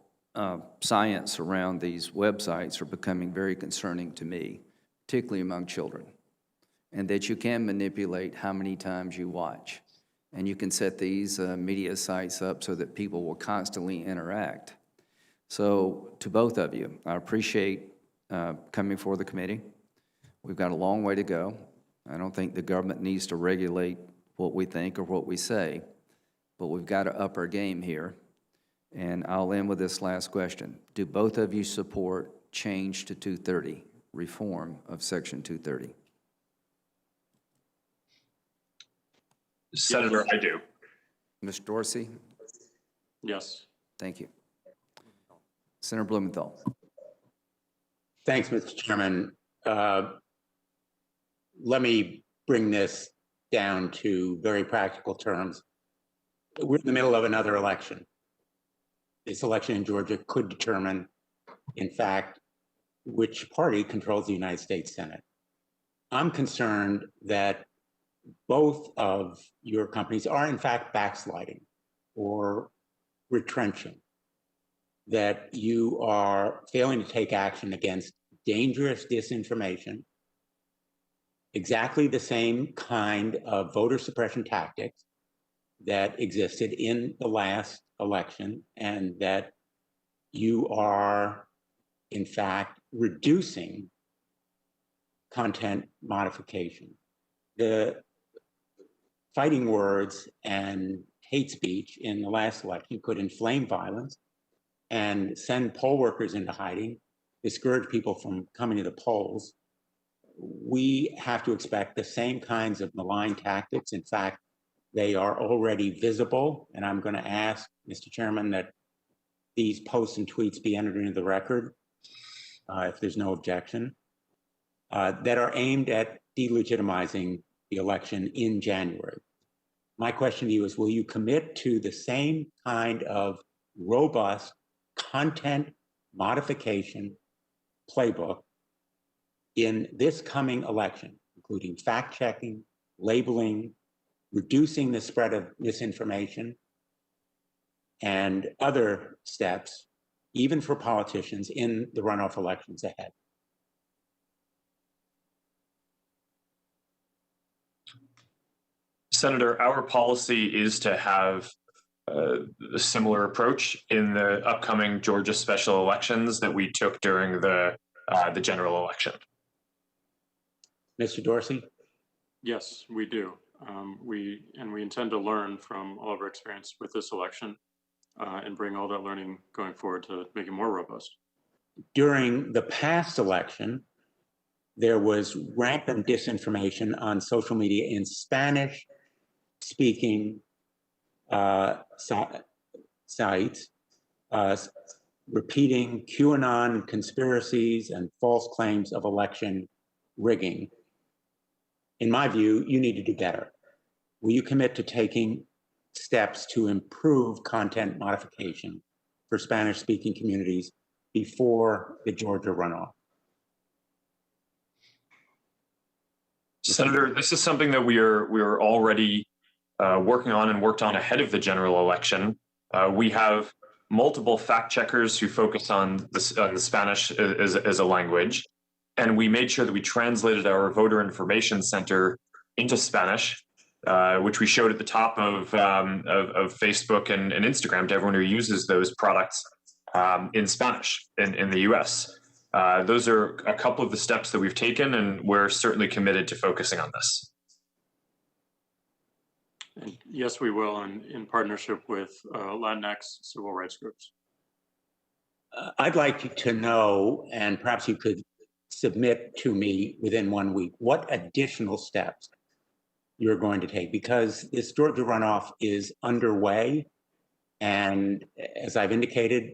science around these websites are becoming very concerning to me, particularly among children, and that you can manipulate how many times you watch. And you can set these media sites up so that people will constantly interact. So to both of you, I appreciate coming before the committee. We've got a long way to go. I don't think the government needs to regulate what we think or what we say, but we've got to up our game here. And I'll end with this last question. Do both of you support change to 230, reform of Section 230? Senator, I do. Mr. Dorsey? Yes. Thank you. Senator Blumenthal? Thanks, Mr. Chairman. Let me bring this down to very practical terms. We're in the middle of another election. This election in Georgia could determine, in fact, which party controls the United States Senate. I'm concerned that both of your companies are, in fact, backsliding or retrenching, that you are failing to take action against dangerous disinformation, exactly the same kind of voter suppression tactics that existed in the last election, and that you are, in fact, reducing content modification. The fighting words and hate speech in the last election could inflame violence and send poll workers into hiding, discourage people from coming to the polls. We have to expect the same kinds of malign tactics. In fact, they are already visible, and I'm going to ask, Mr. Chairman, that these posts and tweets be entered into the record, if there's no objection, that are aimed at delegitimizing the election in January. My question to you is, will you commit to the same kind of robust content modification playbook in this coming election, including fact-checking, labeling, reducing the spread of misinformation, and other steps, even for politicians in the runoff elections ahead? Senator, our policy is to have a similar approach in the upcoming Georgia special elections that we took during the general election. Mr. Dorsey? Yes, we do. We intend to learn from all of our experience with this election and bring all that learning going forward to make it more robust. During the past election, there was rampant disinformation on social media in Spanish-speaking sites, repeating QAnon conspiracies and false claims of election rigging. In my view, you need to do better. Will you commit to taking steps to improve content modification for Spanish-speaking communities before the Georgia runoff? Senator, this is something that we are already working on and worked on ahead of the general election. We have multiple fact checkers who focus on the Spanish as a language, and we made sure that we translated our voter information center into Spanish, which we showed at the top of Facebook and Instagram to everyone who uses those products in Spanish in the U.S. Those are a couple of the steps that we've taken, and we're certainly committed to focusing on this. And yes, we will, in partnership with Latinx civil rights groups. I'd like you to know, and perhaps you could submit to me within 1 week, what additional steps you're going to take, because this Georgia runoff is underway. And as I've indicated,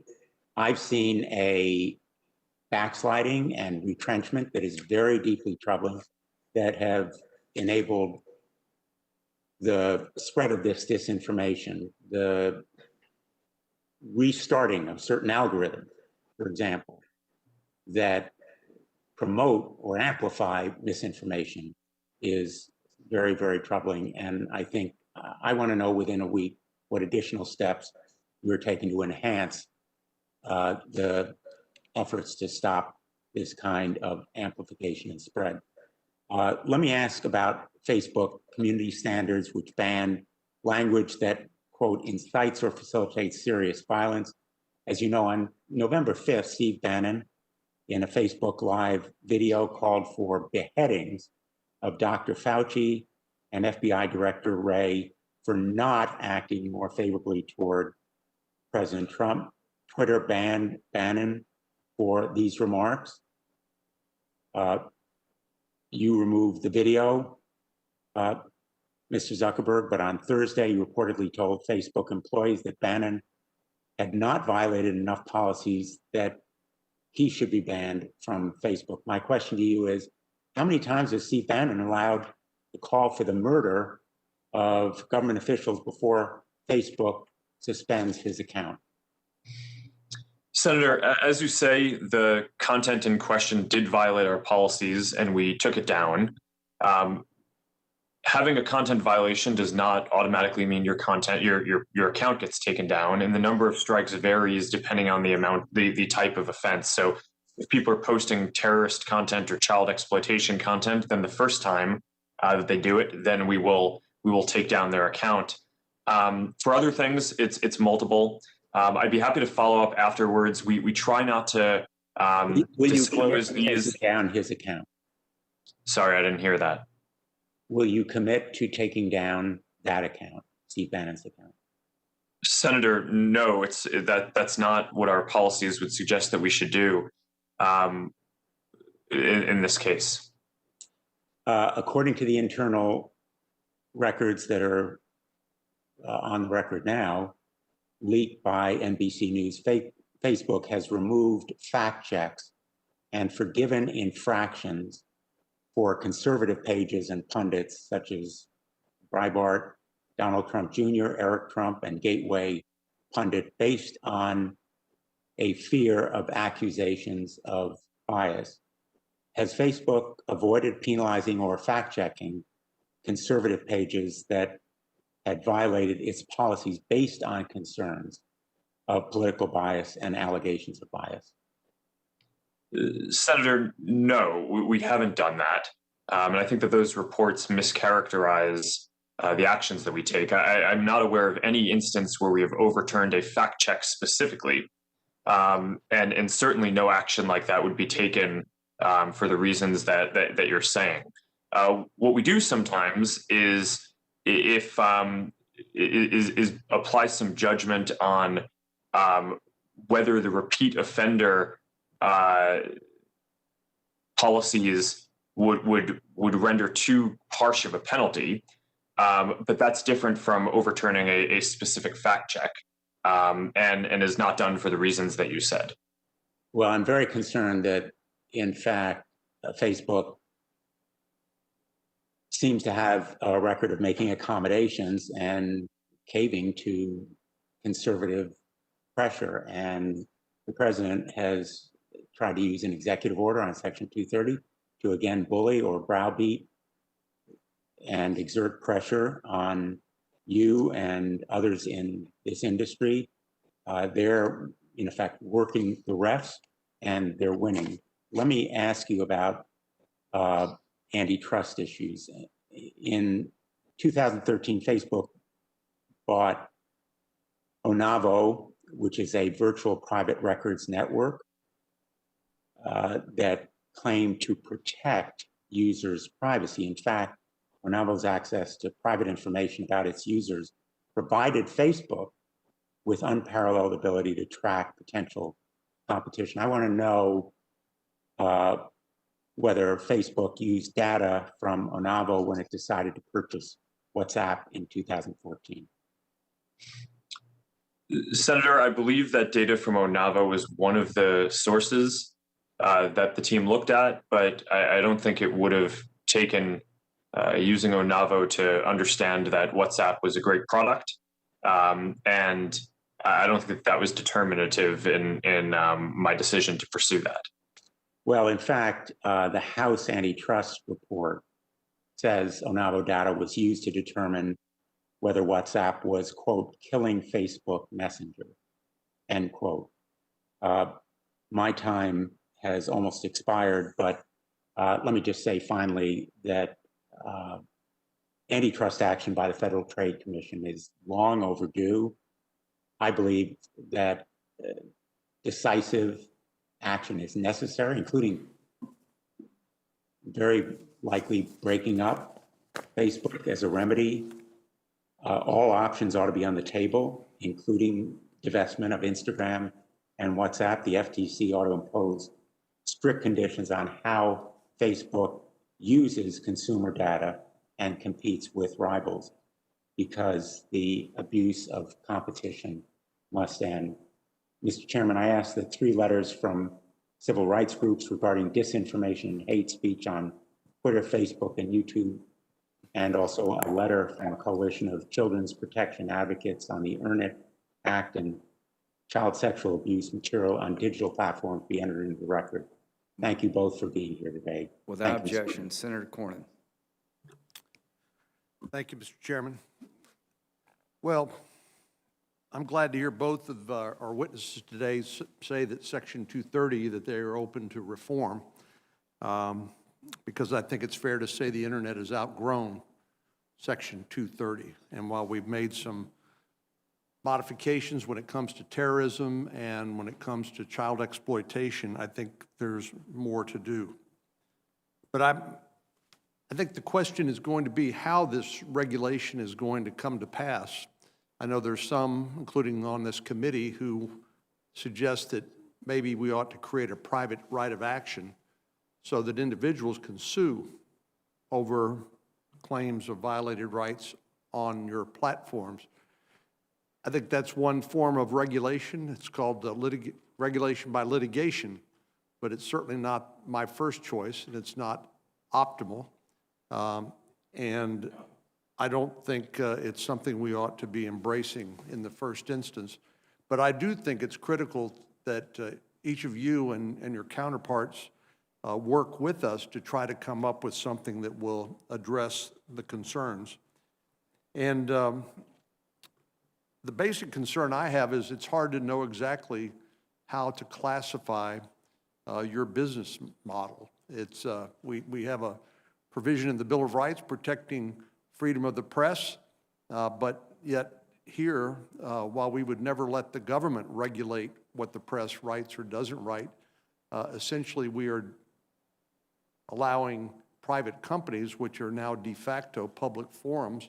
I've seen a backsliding and retrenchment that is very deeply troubling, that have enabled the spread of this disinformation, the restarting of certain algorithms, for example, that promote or amplify misinformation is very, very troubling. And I think I want to know within a week what additional steps we're taking to enhance the efforts to stop this kind of amplification and spread. Let me ask about Facebook community standards, which ban language that, quote, incites or facilitates serious violence. As you know, on November 5th, Steve Bannon, in a Facebook Live video, called for beheadings of Dr. Fauci and FBI Director Wray for not acting more favorably toward President Trump. Twitter banned Bannon for these remarks. You removed the video. Mr. Zuckerberg, but on Thursday, you reportedly told Facebook employees that Bannon had not violated enough policies that he should be banned from Facebook. My question to you is, how many times has Steve Bannon allowed the call for the murder of government officials before Facebook suspends his account? Senator, as you say, the content in question did violate our policies and we took it down. Having a content violation does not automatically mean your account gets taken down, and the number of strikes varies depending on the type of offense. So if people are posting terrorist content or child exploitation content, then the first time that they do it, then we will take down their account. For other things, it's multiple. I'd be happy to follow up afterwards. We try not to disclose these. Down his account. Sorry, I didn't hear that. Will you commit to taking down that account, Steve Bannon's account? Senator, no, that's not what our policies would suggest that we should do in this case. According to the internal records that are on the record now, leaked by NBC News, Facebook has removed fact checks and forgiven infractions for conservative pages and pundits such as Breitbart, Donald Trump Jr., Eric Trump, and Gateway Pundit, based on a fear of accusations of bias. Has Facebook avoided penalizing or fact-checking conservative pages that had violated its policies based on concerns of political bias and allegations of bias? Senator, no, we haven't done that. And I think that those reports mischaracterize the actions that we take. I'm not aware of any instance where we have overturned a fact check specifically. And certainly no action like that would be taken for the reasons that you're saying. What we do sometimes is apply some judgment on whether the repeat offender policies would render too harsh of a penalty, but that's different from overturning a specific fact check, and is not done for the reasons that you said. Well, I'm very concerned that, in fact, Facebook seems to have a record of making accommodations and caving to conservative pressure, and the president has tried to use an executive order on Section 230 to again bully or browbeat and exert pressure on you and others in this industry. They're, in effect, working the refs and they're winning. Let me ask you about antitrust issues. In 2013, Facebook bought Onavo, which is a virtual private records network that claimed to protect users' privacy. In fact, Onavo's access to private information about its users provided Facebook with unparalleled ability to track potential competition. I want to know whether Facebook used data from Onavo when it decided to purchase WhatsApp in 2014. Senator, I believe that data from Onavo was one of the sources that the team looked at, but I don't think it would have taken using Onavo to understand that WhatsApp was a great product. And I don't think that was determinative in my decision to pursue that. Well, in fact, the House antitrust report says Onavo data was used to determine whether WhatsApp was, quote, killing Facebook Messenger, end quote. My time has almost expired, but let me just say finally that antitrust action by the Federal Trade Commission is long overdue. I believe that decisive action is necessary, including very likely breaking up Facebook as a remedy. All options ought to be on the table, including divestment of Instagram and WhatsApp. The FTC ought to impose strict conditions on how Facebook uses consumer data and competes with rivals, because the abuse of competition must end. Mr. Chairman, I ask that 3 letters from civil rights groups regarding disinformation and hate speech on Twitter, Facebook, and YouTube, and also a letter from a coalition of children's protection advocates on the Earn It Act and child sexual abuse material on digital platforms be entered into the record. Thank you both for being here today. Without Thank you, Mr. objection, Senator Cornyn. Thank you, Mr. Chairman. Well, I'm glad to hear both of our witnesses today say that Section 230, that they are open to reform, because I think it's fair to say the internet has outgrown Section 230. And while we've made some modifications when it comes to terrorism and when it comes to child exploitation, I think there's more to do. But I think the question is going to be how this regulation is going to come to pass. I know there's some, including on this committee, who suggest that maybe we ought to create a private right of action so that individuals can sue over claims of violated rights on your platforms. I think that's one form of regulation. It's called regulation by litigation, but it's certainly not my first choice, and it's not optimal. And I don't think it's something we ought to be embracing in the first instance. But I do think it's critical that each of you and your counterparts work with us to try to come up with something that will address the concerns. And the basic concern I have is it's hard to know exactly how to classify your business model. It's we have a provision in the Bill of Rights protecting freedom of the press, but yet here, while we would never let the government regulate what the press writes or doesn't write, essentially we are allowing private companies, which are now de facto public forums,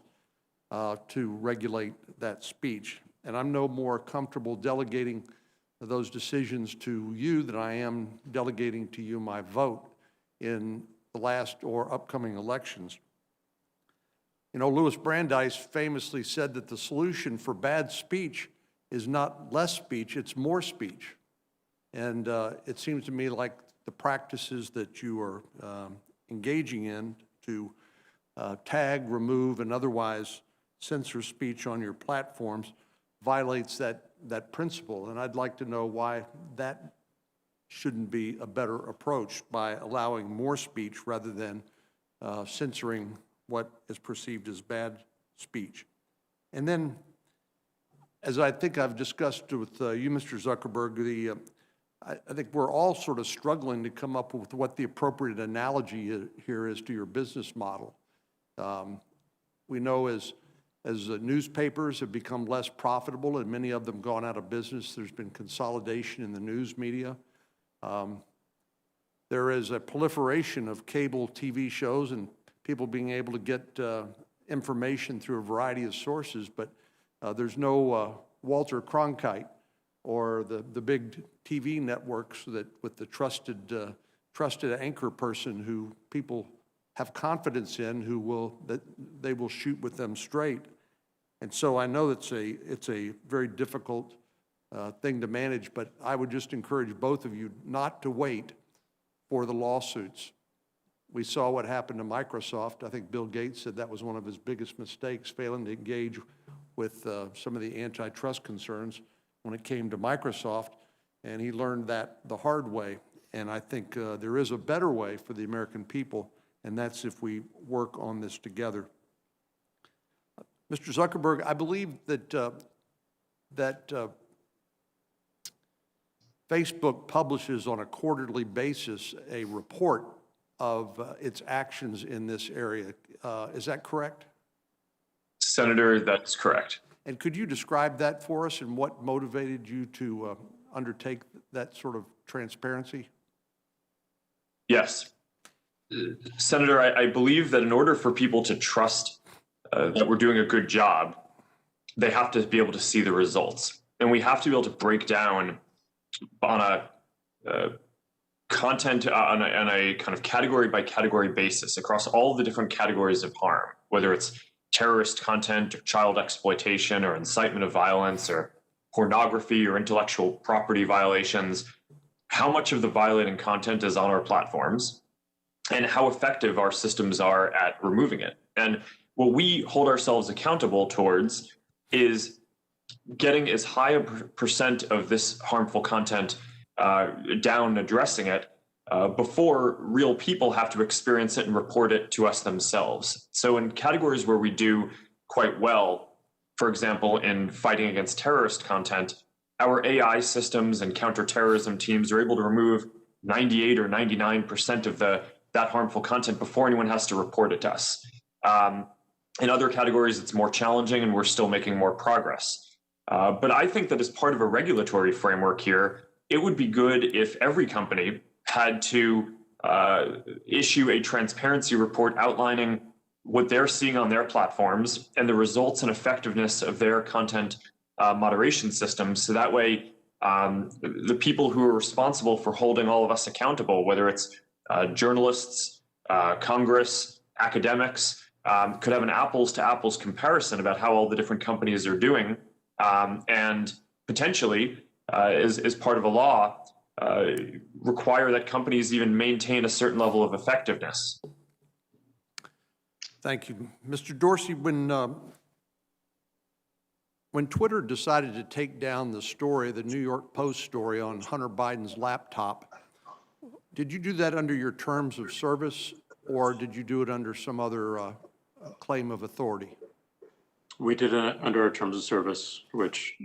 to regulate that speech. And I'm no more comfortable delegating those decisions to you than I am delegating to you my vote in the last or upcoming elections. You know, Louis Brandeis famously said that the solution for bad speech is not less speech, it's more speech. And it seems to me like the practices that you are engaging in to tag, remove, and otherwise censor speech on your platforms violates that principle. And I'd like to know why that shouldn't be a better approach by allowing more speech rather than censoring what is perceived as bad speech. And then, as I think I've discussed with you, Mr. Zuckerberg, I think we're all sort of struggling to come up with what the appropriate analogy here is to your business model. We know as newspapers have become less profitable and many of them gone out of business, there's been consolidation in the news media. There is a proliferation of cable TV shows and people being able to get information through a variety of sources, but there's no Walter Cronkite or the big TV networks that with the trusted anchor person who people have confidence in, that they will shoot with them straight. And so I know it's a very difficult thing to manage, but I would just encourage both of you not to wait for the lawsuits. We saw what happened to Microsoft. I think Bill Gates said that was one of his biggest mistakes, failing to engage with some of the antitrust concerns when it came to Microsoft, and he learned that the hard way. And I think there is a better way for the American people, and that's if we work on this together. Mr. Zuckerberg, I believe that Facebook publishes on a quarterly basis a report of its actions in this area. Is that correct? Senator, that's correct. And could you describe that for us and what motivated you to undertake that sort of transparency? Yes. Senator, I believe that in order for people to trust that we're doing a good job, they have to be able to see the results. And we have to be able to break down on a content on a kind of category by category basis across all the different categories of harm, whether it's terrorist content or child exploitation or incitement of violence or pornography or intellectual property violations, how much of the violating content is on our platforms and how effective our systems are at removing it. And what we hold ourselves accountable towards is getting as high a percent of this harmful content down, addressing it before real people have to experience it and report it to us themselves. So in categories where we do quite well, for example, in fighting against terrorist content, our AI systems and counterterrorism teams are able to remove 98 or 99% of that harmful content before anyone has to report it to us. In other categories, it's more challenging and we're still making more progress. But I think that as part of a regulatory framework here, it would be good if every company had to issue a transparency report outlining what they're seeing on their platforms and the results and effectiveness of their content moderation systems. So that way, the people who are responsible for holding all of us accountable, whether it's journalists, Congress, academics, could have an apples to apples comparison about how all the different companies are doing, and potentially, as part of a law, require that companies even maintain a certain level of effectiveness. Thank you. Mr. Dorsey, when Twitter decided to take down the story, the New York Post story on Hunter Biden's laptop, did you do that under your terms of service, or did you do it under some other claim of authority? We did it under our terms of service, which,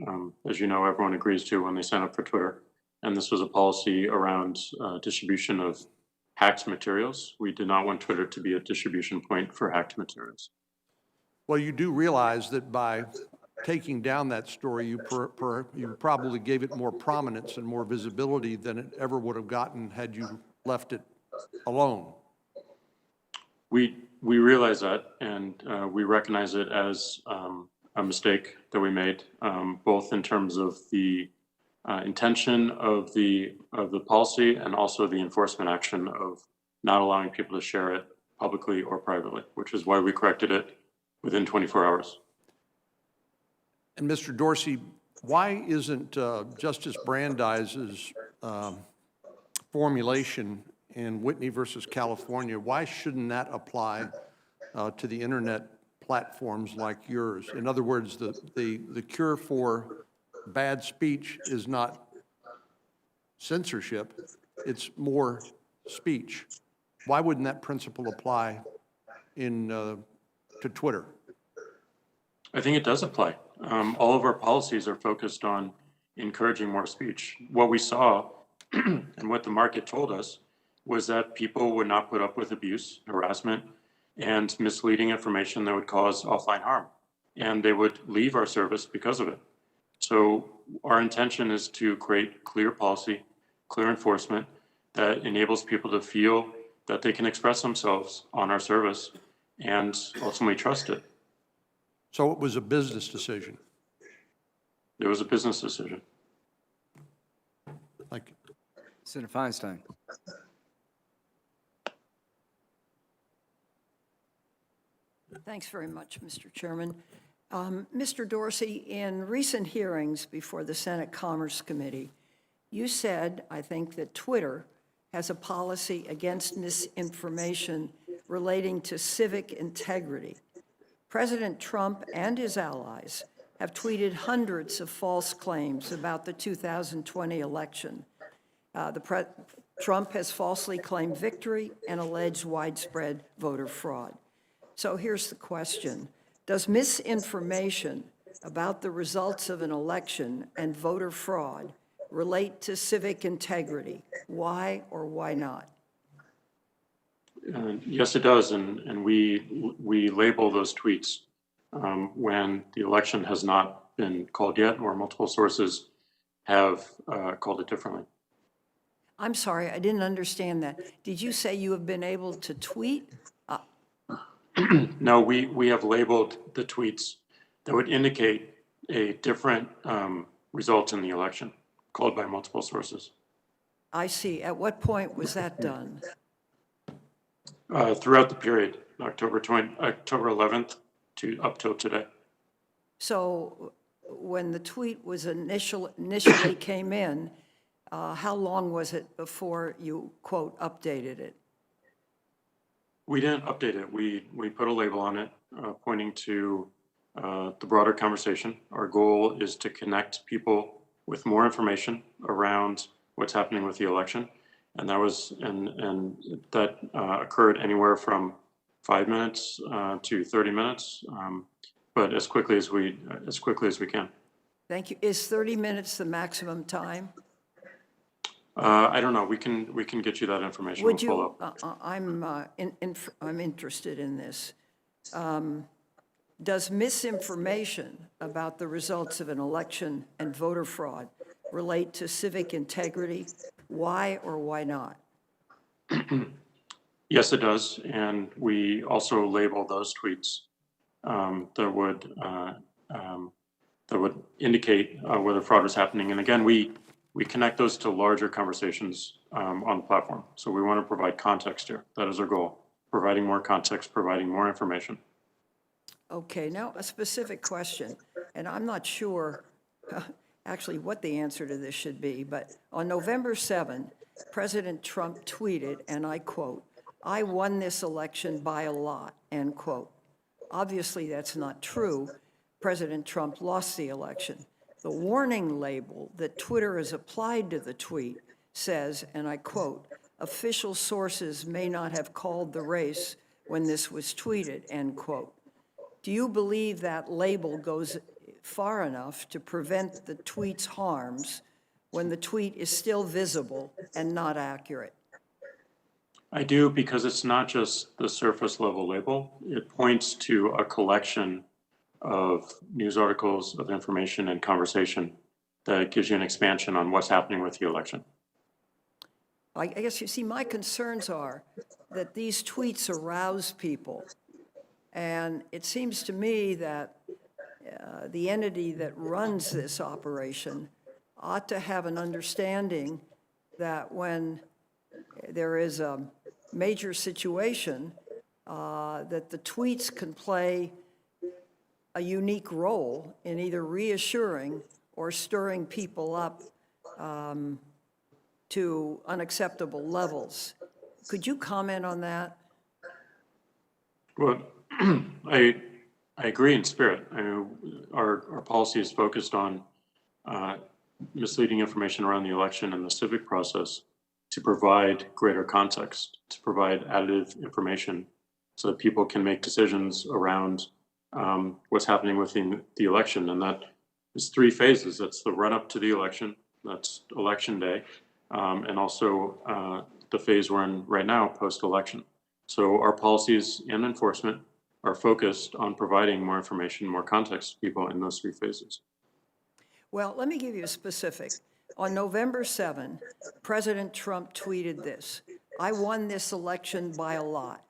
as you know, everyone agrees to when they sign up for Twitter. And this was a policy around distribution of hacked materials. We did not want Twitter to be a distribution point for hacked materials. Well, you do realize that by taking down that story, you probably gave it more prominence and more visibility than it ever would have gotten had you left it alone. We realize that, and we recognize it as a mistake that we made, both in terms of the intention of the policy and also the enforcement action of not allowing people to share it publicly or privately, which is why we corrected it within 24 hours. And Mr. Dorsey, why isn't Justice Brandeis's formulation in Whitney versus California, why shouldn't that apply to the internet platforms like yours? In other words, the cure for bad speech is not censorship, it's more speech. Why wouldn't that principle apply to Twitter? I think it does apply. All of our policies are focused on encouraging more speech. What we saw and what the market told us was that people would not put up with abuse, harassment, and misleading information that would cause offline harm. And they would leave our service because of it. So our intention is to create clear policy, clear enforcement that enables people to feel that they can express themselves on our service and ultimately trust it. So it was a business decision. It was a business decision. Thank you. Senator Feinstein. Thanks very much, Mr. Chairman. Mr. Dorsey, in recent hearings before the Senate Commerce Committee, you said, I think, that Twitter has a policy against misinformation relating to civic integrity. President Trump and his allies have tweeted hundreds of false claims about the 2020 election. Trump has falsely claimed victory and alleged widespread voter fraud. So here's the question. Does misinformation about the results of an election and voter fraud relate to civic integrity? Why or why not? Yes, it does, and we label those tweets when the election has not been called yet, or multiple sources have called it differently. I'm sorry, I didn't understand that. Did you say you have been able to tweet? No, we have labeled the tweets that would indicate a different result in the election, called by multiple sources. I see. At what point was that done? Throughout the period, October 11th to up till today. So when the tweet was initially came in, how long was it before you, quote, updated it? We didn't update it. We put a label on it, pointing to the broader conversation. Our goal is to connect people with more information around what's happening with the election. And that was, and that occurred anywhere from 5 minutes to 30 minutes, but as quickly as we can. Thank you. Is 30 minutes the maximum time? I don't know. We can get you that information. Would We'll follow you, up. I'm interested in this. Does misinformation about the results of an election and voter fraud relate to civic integrity? Why or why not? Yes, it does. And we also label those tweets that would indicate whether fraud was happening. And again, we connect those to larger conversations on the platform. So we want to provide context here. That is our goal, providing more context, providing more information. Okay, now a specific question, and I'm not sure actually what the answer to this should be, but on November 7, President Trump tweeted, and I quote, "I won this election by a lot," end quote. Obviously, that's not true. President Trump lost the election. The warning label that Twitter has applied to the tweet says, and I quote, "Official sources may not have called the race when this was tweeted," end quote. Do you believe that label goes far enough to prevent the tweet's harms when the tweet is still visible and not accurate? I do, because it's not just the surface level label. It points to a collection of news articles, of information and conversation that gives you an expansion on what's happening with the election. I guess, you see, my concerns are that these tweets arouse people. And it seems to me that the entity that runs this operation ought to have an understanding that when there is a major situation, that the tweets can play a unique role in either reassuring or stirring people up to unacceptable levels. Could you comment on that? Well, I agree in spirit. I mean, our policy is focused on misleading information around the election and the civic process to provide greater context, to provide additive information so that people can make decisions around what's happening within the election. And that is 3 phases. That's the run up to the election, that's election day, and also the phase we're in right now, post-election. So our policies and enforcement are focused on providing more information, more context to people in those 3 phases. Well, let me give you a specific. On November 7, President Trump tweeted this, "I won this election by a lot,"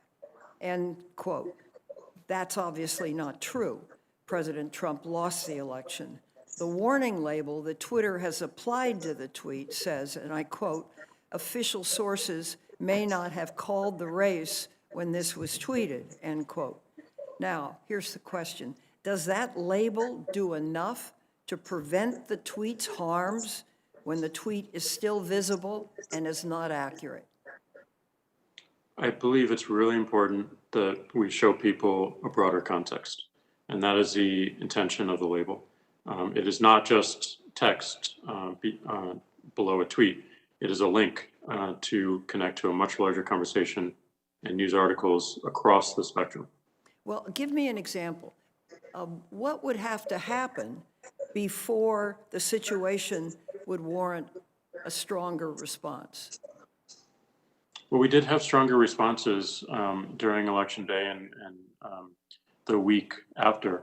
end quote. That's obviously not true. President Trump lost the election. The warning label that Twitter has applied to the tweet says, and I quote, "Official sources may not have called the race when this was tweeted," end quote. Now, here's the question. Does that label do enough to prevent the tweet's harms when the tweet is still visible and is not accurate? I believe it's really important that we show people a broader context, and that is the intention of the label. It is not just text below a tweet. It is a link to connect to a much larger conversation and news articles across the spectrum. Well, give me an example of what would have to happen before the situation would warrant a stronger response. Well, we did have stronger responses during Election Day and the week after,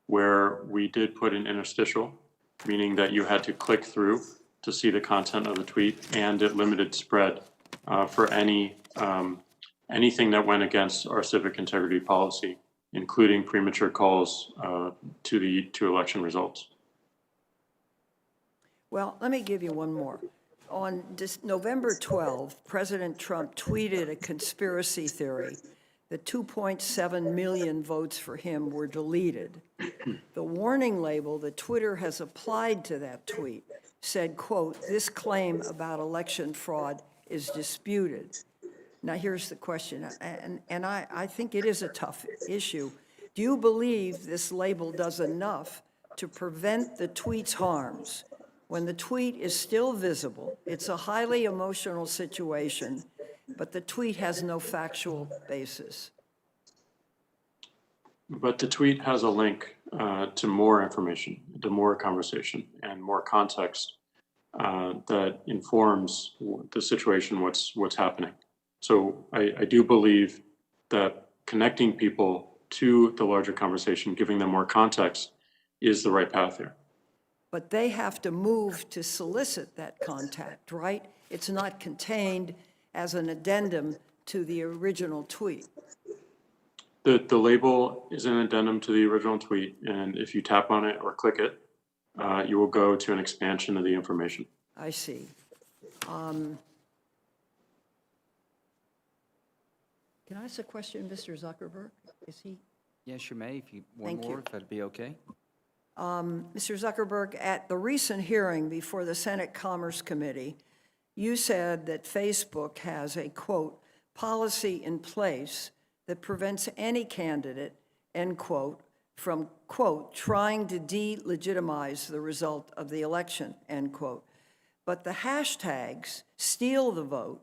where we did put an interstitial, meaning that you had to click through to see the content of the tweet, and it limited spread for anything that went against our civic integrity policy, including premature calls to election results. Well, let me give you one more. November 12, President Trump tweeted a conspiracy theory that 2.7 million votes for him were deleted. The warning label that Twitter has applied to that tweet said, quote, "This claim about election fraud is disputed." Now, here's the question, and I think it is a tough issue. Do you believe this label does enough to prevent the tweet's harms? When the tweet is still visible, it's a highly emotional situation, but the tweet has no factual basis. But the tweet has a link to more information, to more conversation and more context that informs the situation, what's happening. So I do believe that connecting people to the larger conversation, giving them more context, is the right path here. But they have to move to solicit that contact, right? It's not contained as an addendum to the original tweet. The label is an addendum to the original tweet, and if you tap on it or click it, you will go to an expansion of the information. I see. Can I ask a question, Mr. Zuckerberg? Is he? Yes, you may, if you, one Thank you. more, if that'd be okay. Mr. Zuckerberg, at the recent hearing before the Senate Commerce Committee, you said that Facebook has a, quote, "policy in place that prevents any candidate," end quote, from, quote, "trying to delegitimize the result of the election," end quote. But the hashtags "steal the vote"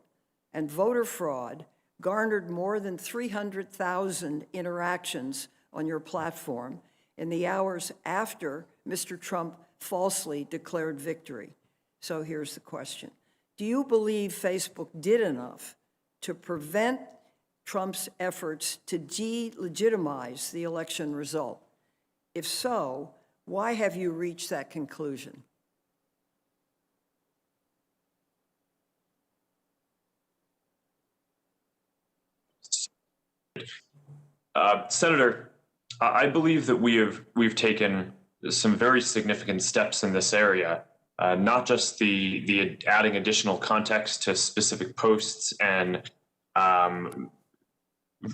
and "voter fraud" garnered more than 300,000 interactions on your platform in the hours after Mr. Trump falsely declared victory. So here's the question. Do you believe Facebook did enough to prevent Trump's efforts to delegitimize the election result? If so, why have you reached that conclusion? Senator, I believe that we've taken some very significant steps in this area, not just the adding additional context to specific posts and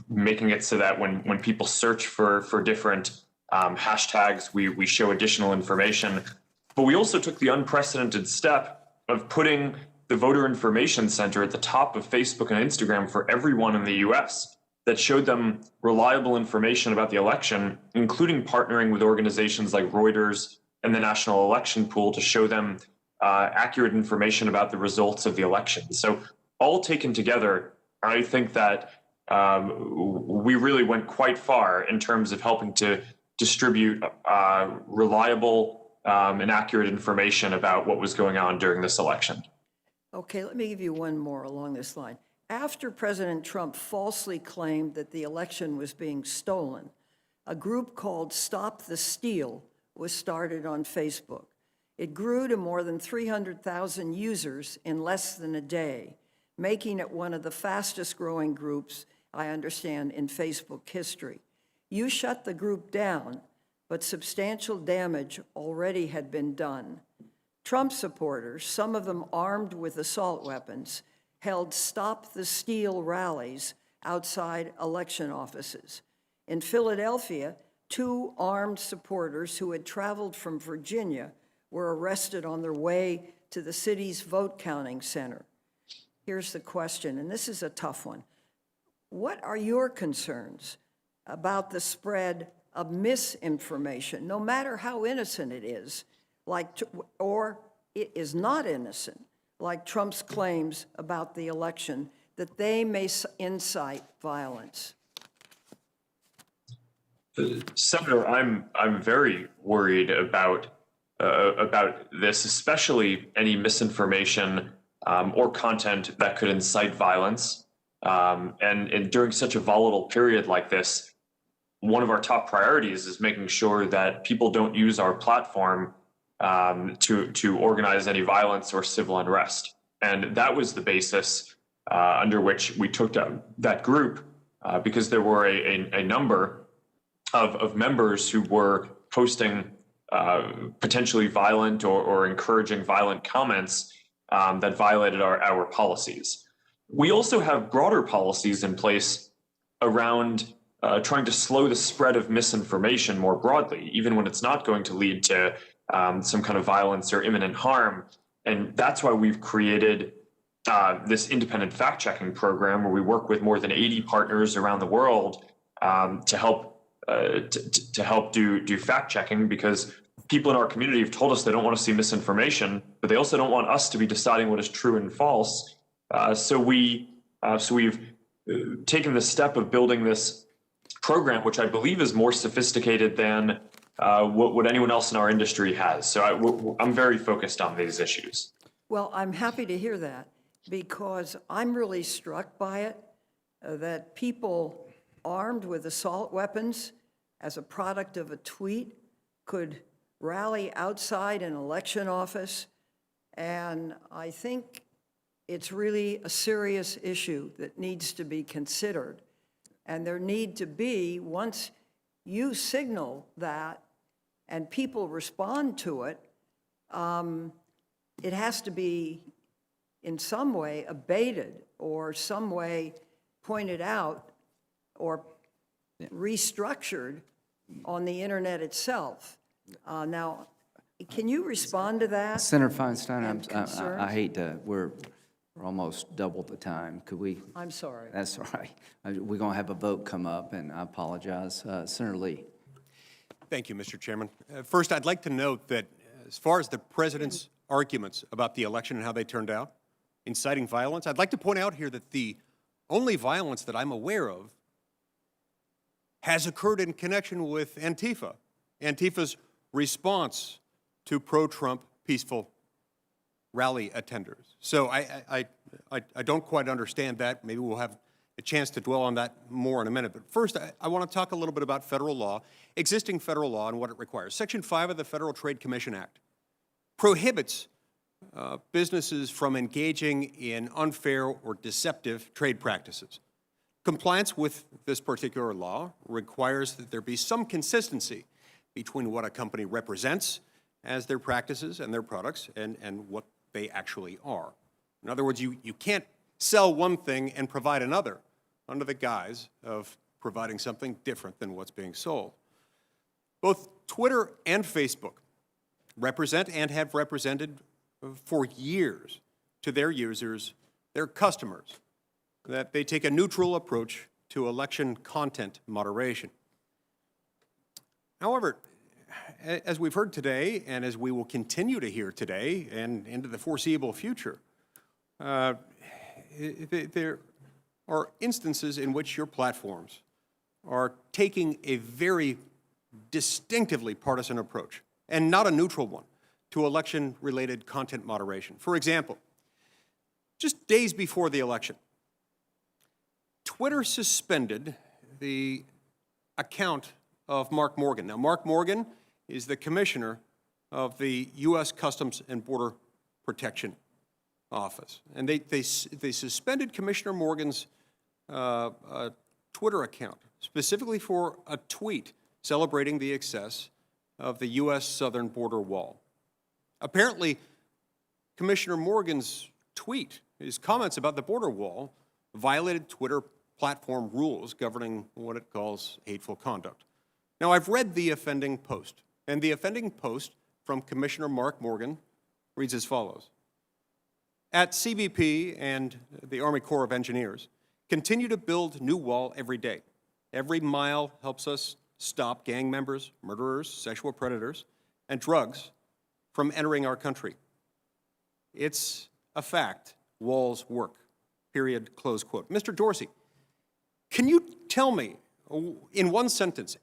making it so that when people search for different hashtags, we show additional information. But we also took the unprecedented step of putting the Voter Information Center at the top of Facebook and Instagram for everyone in the US that showed them reliable information about the election, including partnering with organizations like Reuters and the National Election Pool to show them accurate information about the results of the election. So all taken together, I think that we really went quite far in terms of helping to distribute reliable and accurate information about what was going on during this election. Okay, let me give you one more along this line. After President Trump falsely claimed that the election was being stolen, a group called Stop the Steal was started on Facebook. It grew to more than 300,000 users in less than a day, making it one of the fastest growing groups, I understand, in Facebook history. You shut the group down, but substantial damage already had been done. Trump supporters, some of them armed with assault weapons, held Stop the Steal rallies outside election offices. In Philadelphia, 2 armed supporters who had traveled from Virginia were arrested on their way to the city's vote counting center. Here's the question, and this is a tough one. What are your concerns about the spread of misinformation, no matter how innocent it is, or it is not innocent, like Trump's claims about the election, that they may incite violence? Senator, I'm very worried about this, especially any misinformation or content that could incite violence. And during such a volatile period like this, one of our top priorities is making sure that people don't use our platform to organize any violence or civil unrest. And that was the basis under which we took that group, because there were a number of members who were posting potentially violent or encouraging violent comments that violated our policies. We also have broader policies in place around trying to slow the spread of misinformation more broadly, even when it's not going to lead to some kind of violence or imminent harm. And that's why we've created this independent fact-checking program where we work with more than 80 partners around the world to help do fact-checking, because people in our community have told us they don't want to see misinformation, but they also don't want us to be deciding what is true and false. So we've taken the step of building this program, which I believe is more sophisticated than what anyone else in our industry has. So I'm very focused on these issues. Well, I'm happy to hear that, because I'm really struck by it, that people armed with assault weapons as a product of a tweet could rally outside an election office. And I think it's really a serious issue that needs to be considered. And there need to be, once you signal that and people respond to it, it has to be in some way abated or some way pointed out or restructured on the internet itself. Now, can you respond to that? Senator Feinstein, And concerns? I hate to, we're almost double the time. Could we? I'm sorry. That's all right. We're going to have a vote come up, and I apologize. Senator Lee. Thank you, Mr. Chairman. First, I'd like to note that as far as the president's arguments about the election and how they turned out, inciting violence, I'd like to point out here that the only violence that I'm aware of has occurred in connection with Antifa. Antifa's response to pro-Trump peaceful rally attenders. So I don't quite understand that. Maybe we'll have a chance to dwell on that more in a minute. But first, I want to talk a little bit about federal law, existing federal law, and what it requires. Section 5 of the Federal Trade Commission Act prohibits businesses from engaging in unfair or deceptive trade practices. Compliance with this particular law requires that there be some consistency between what a company represents as their practices and their products and what they actually are. In other words, you can't sell one thing and provide another under the guise of providing something different than what's being sold. Both Twitter and Facebook represent and have represented for years to their users, their customers, that they take a neutral approach to election content moderation. However, as we've heard today, and as we will continue to hear today and into the foreseeable future, there are instances in which your platforms are taking a very distinctively partisan approach, and not a neutral one, to election-related content moderation. For example, just days before the election, Twitter suspended the account of Mark Morgan. Now, Mark Morgan is the commissioner of the U.S. Customs and Border Protection Office. And they suspended Commissioner Morgan's Twitter account, specifically for a tweet celebrating the success of the U.S. southern border wall. Apparently, Commissioner Morgan's tweet, his comments about the border wall, violated Twitter platform rules governing what it calls hateful conduct. Now, I've read the offending post, and the offending post from Commissioner Mark Morgan reads as follows. At CBP and the Army Corps of Engineers, continue to build new wall every day. Every mile helps us stop gang members, murderers, sexual predators, and drugs from entering our country. It's a fact. Walls work. Period. Close quote. Mr. Dorsey, can you tell me, in one sentence,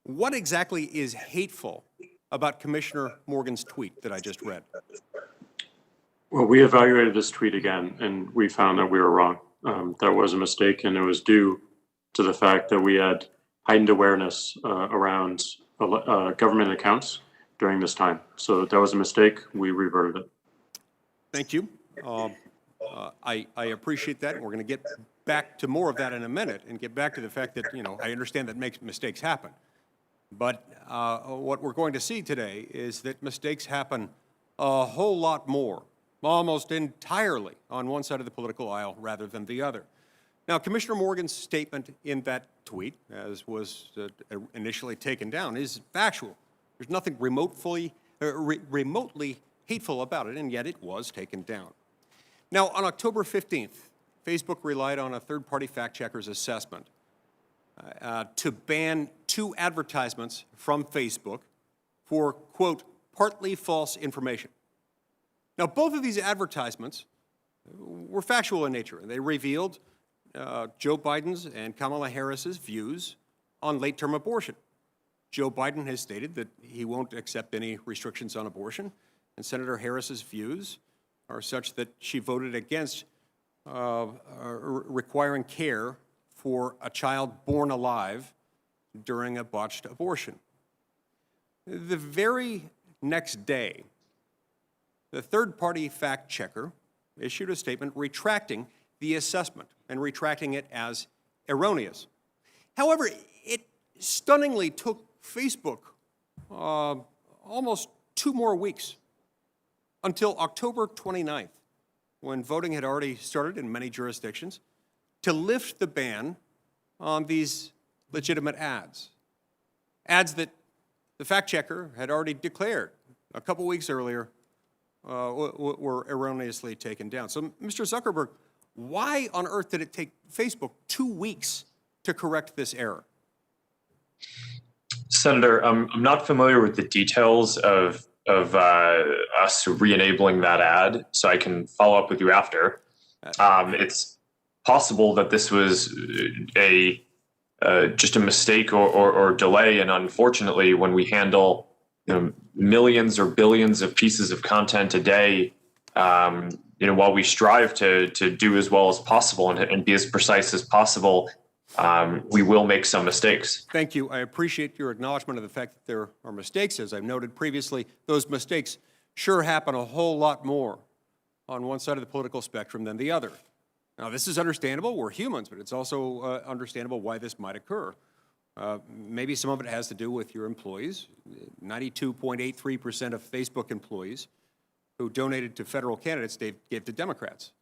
what exactly is hateful about Commissioner Morgan's tweet that I just read? Well, we evaluated this tweet again, and we found that we were wrong. That was a mistake, and it was due to the fact that we had heightened awareness around government accounts during this time. So that was a mistake. We reverted it. Thank you. I appreciate that. We're going to get back to more of that in a minute and get back to the fact that, I understand that mistakes happen. But what we're going to see today is that mistakes happen a whole lot more almost entirely on one side of the political aisle rather than the other. Now, Commissioner Morgan's statement in that tweet, as was initially taken down, is factual. There's nothing remotely hateful about it, and yet it was taken down. Now, on October 15th, Facebook relied on a third-party fact-checker's assessment to ban 2 advertisements from Facebook for, quote, partly false information. Now, both of these advertisements were factual in nature, and they revealed Joe Biden's and Kamala Harris's views on late-term abortion. Joe Biden has stated that he won't accept any restrictions on abortion, and Senator Harris's views are such that she voted against requiring care for a child born alive during a botched abortion. The very next day, the third-party fact-checker issued a statement retracting the assessment and retracting it as erroneous. However, it stunningly took Facebook almost 2 more weeks until October 29th, when voting had already started in many jurisdictions, to lift the ban on these legitimate ads. Ads that the fact-checker had already declared a couple weeks earlier were erroneously taken down. So, Mr. Zuckerberg, why on earth did it take Facebook 2 weeks to correct this error? Senator, I'm not familiar with the details of us re-enabling that ad, so I can follow up with you after. It's possible that this was just a mistake or delay, and unfortunately, when we handle millions or billions of pieces of content a day, while we strive to do as well as possible and be as precise as possible, we will make some mistakes. Thank you. I appreciate your acknowledgement of the fact that there are mistakes. As I've noted previously, those mistakes sure happen a whole lot more on one side of the political spectrum than the other. Now, this is understandable. We're humans, but it's also understandable why this might occur. Maybe some of it has to do with your employees. 92.83% of Facebook employees who donated to federal candidates gave to Democrats.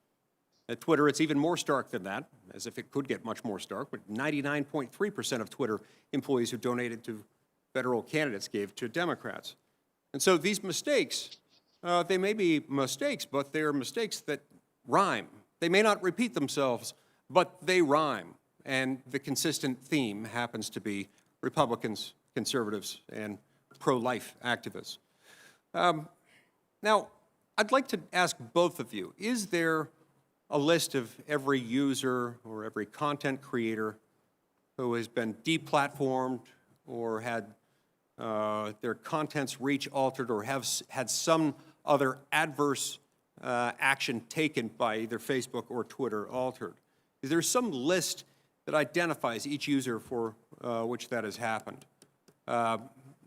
At Twitter, it's even more stark than that, as if it could get much more stark, but 99.3% of Twitter employees who donated to federal candidates gave to Democrats. And so these mistakes, they may be mistakes, but they're mistakes that rhyme. They may not repeat themselves, but they rhyme. And the consistent theme happens to be Republicans, conservatives, and pro-life activists. Now, I'd like to ask both of you, is there a list of every user or every content creator who has been deplatformed or had their content's reach altered or have had some other adverse action taken by either Facebook or Twitter altered? Is there some list that identifies each user for which that has happened? Mr.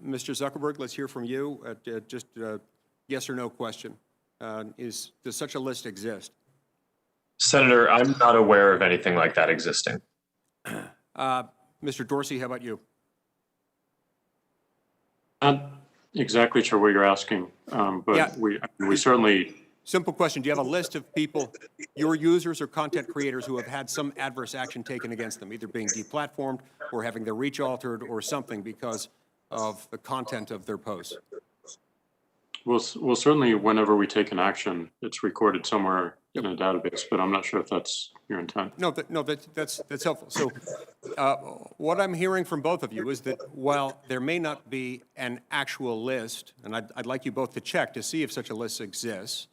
Zuckerberg, let's hear from you. Just a yes or no question. Does such a list exist? Senator, I'm not aware of anything like that existing. Mr. Dorsey, how about you? Not exactly sure what you're asking, but Yeah. we certainly. Simple question. Do you have a list of people, your users or content creators, who have had some adverse action taken against them, either being deplatformed or having their reach altered or something because of the content of their posts? Well, certainly whenever we take an action, it's recorded somewhere in a database, but I'm not sure if that's your intent. No, that's helpful. So what I'm hearing from both of you is that while there may not be an actual list, and I'd like you both to check to see if such a list exists,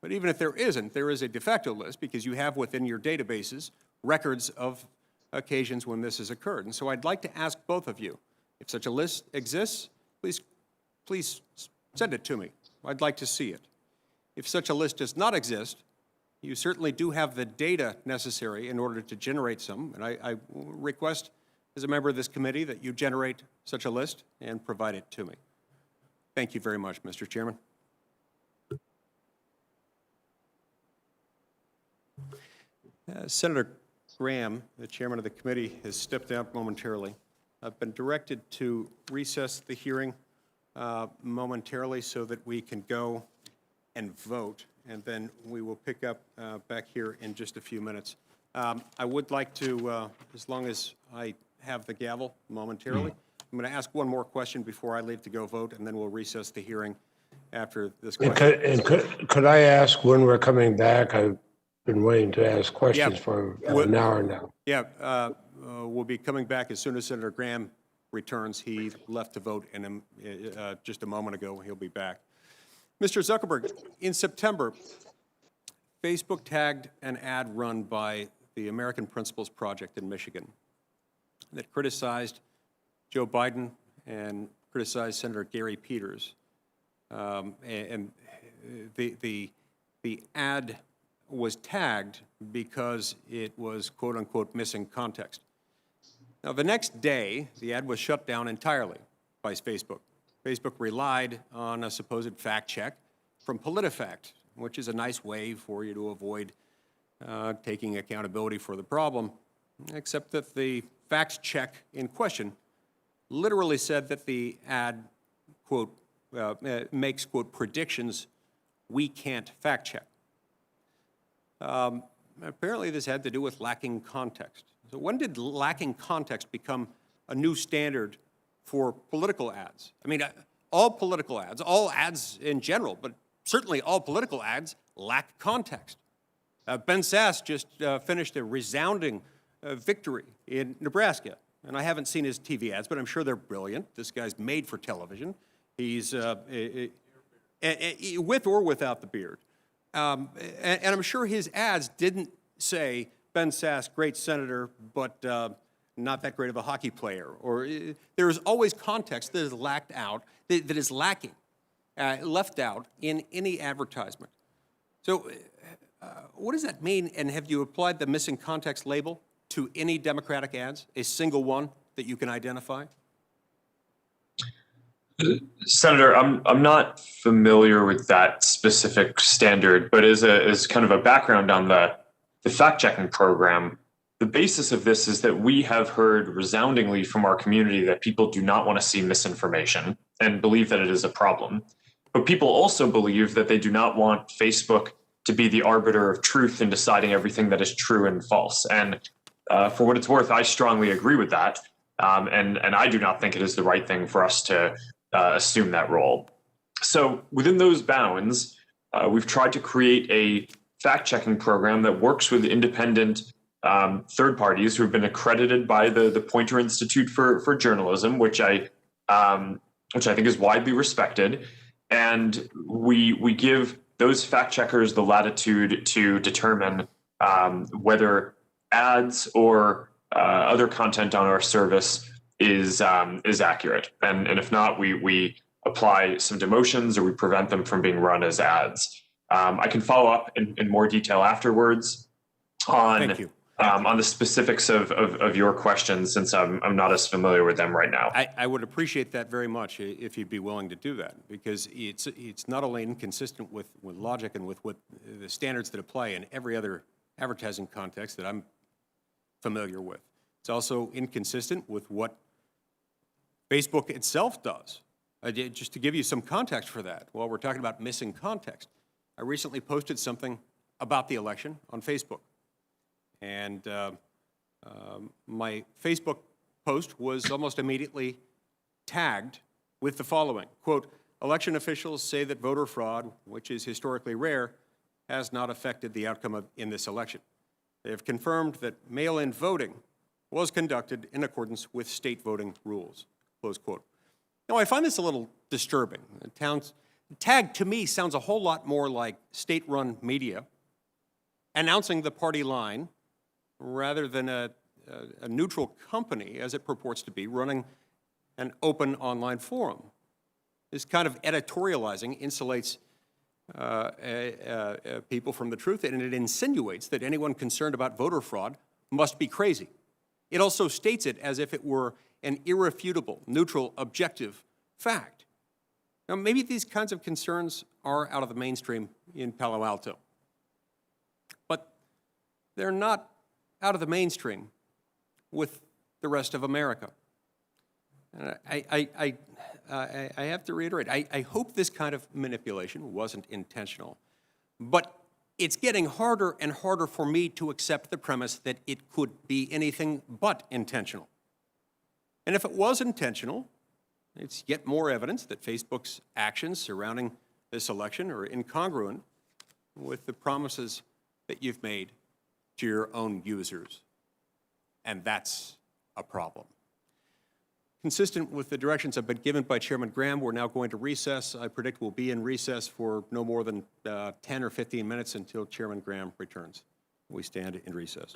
but even if there isn't, there is a de facto list because you have within your databases records of occasions when this has occurred. And so I'd like to ask both of you, if such a list exists, please send it to me. I'd like to see it. If such a list does not exist, you certainly do have the data necessary in order to generate some, and I request as a member of this committee that you generate such a list and provide it to me. Thank you very much, Mr. Chairman. Senator Graham, the chairman of the committee, has stepped out momentarily. I've been directed to recess the hearing momentarily so that we can go and vote. and then we will pick up back here in just a few minutes. I would like to, as long as I have the gavel momentarily, I'm going to ask one more question before I leave to go vote, and then we'll recess the hearing after this question. And could I ask when we're coming back? I've been waiting to ask questions Yeah. for an hour now. Yeah, we'll be coming back as soon as Senator Graham returns. He left to vote in just a moment ago. He'll be back. Mr. Zuckerberg, in September, Facebook tagged an ad run by the American Principles Project in Michigan that criticized Joe Biden and criticized Senator Gary Peters. And the ad was tagged because it was quote unquote missing context. Now, the next day, the ad was shut down entirely by Facebook. Facebook relied on a supposed fact check from PolitiFact, which is a nice way for you to avoid taking accountability for the problem, except that the fact check in question literally said that the ad, quote, makes, quote, predictions we can't fact check. Apparently, this had to do with lacking context. So when did lacking context become a new standard for political ads? I mean, all political ads, all ads in general, but certainly all political ads lack context. Ben Sasse just finished a resounding victory in Nebraska. And I haven't seen his TV ads, but I'm sure they're brilliant. This guy's made for television. He's with or without the beard. And I'm sure his ads didn't say, Ben Sasse, great senator, but not that great of a hockey player. Or there is always context that is lacked out, that is lacking, left out in any advertisement. So what does that mean? And have you applied the missing context label to any Democratic ads, a single one that you can identify? Senator, I'm not familiar with that specific standard, but as kind of a background on the fact-checking program, the basis of this is that we have heard resoundingly from our community that people do not want to see misinformation and believe that it is a problem. But people also believe that they do not want Facebook to be the arbiter of truth in deciding everything that is true and false. And for what it's worth, I strongly agree with that. And I do not think it is the right thing for us to assume that role. So within those bounds, we've tried to create a fact-checking program that works with independent third parties who have been accredited by the Poynter Institute for Journalism, which I think is widely respected. And we give those fact checkers the latitude to determine whether ads or other content on our service is accurate. And if not, we apply some demotions or we prevent them from being run as ads. I can follow up in more detail afterwards on the specifics of your questions, since I'm not as familiar with them right now. I would appreciate that very much if you'd be willing to do that, because it's not only inconsistent with logic and with what the standards that apply in every other advertising context that I'm familiar with. It's also inconsistent with what Facebook itself does. Just to give you some context for that, while we're talking about missing context, I recently posted something about the election on Facebook. And my Facebook post was almost immediately tagged with the following, quote, election officials say that voter fraud, which is historically rare, has not affected the outcome in this election. They have confirmed that mail-in voting was conducted in accordance with state voting rules, close quote. Now, I find this a little disturbing. Tag, to me, sounds a whole lot more like state-run media announcing the party line rather than a neutral company, as it purports to be, running an open online forum. This kind of editorializing insulates people from the truth, and it insinuates that anyone concerned about voter fraud must be crazy. It also states it as if it were an irrefutable, neutral, objective fact. Now, maybe these kinds of concerns are out of the mainstream in Palo Alto, but they're not out of the mainstream with the rest of America. And I have to reiterate, I hope this kind of manipulation wasn't intentional, But it's getting harder and harder for me to accept the premise that it could be anything but intentional. And if it was intentional, it's yet more evidence that Facebook's actions surrounding this election are incongruent with the promises that you've made to your own users. And that's a problem. Consistent with the directions I've been given by Chairman Graham, we're now going to recess. I predict we'll be in recess for no more than 10 or 15 minutes until Chairman Graham returns. We stand in recess.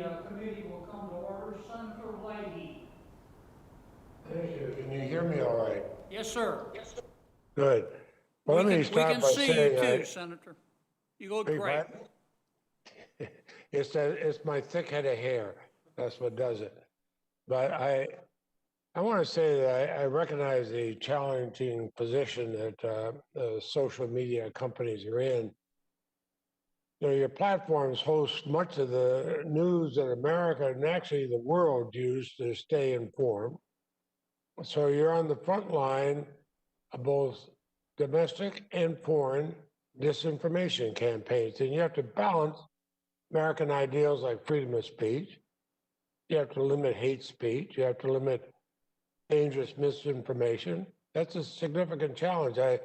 committee will come to order. Senator Leahy. Thank you. Can you hear me all right? Yes, sir. Good. Well, let me We start can by see you saying too, Senator. You look Beg great. pardon? It's my thick head of hair. That's what does it. But I want to say that I recognize the challenging position that the social media companies are in. You know, your platforms host much of the news that America and actually the world use to stay informed. So you're on the front line of both domestic and foreign disinformation campaigns, and you have to balance American ideals like freedom of speech. You have to limit hate speech. You have to limit dangerous misinformation. That's a significant challenge. I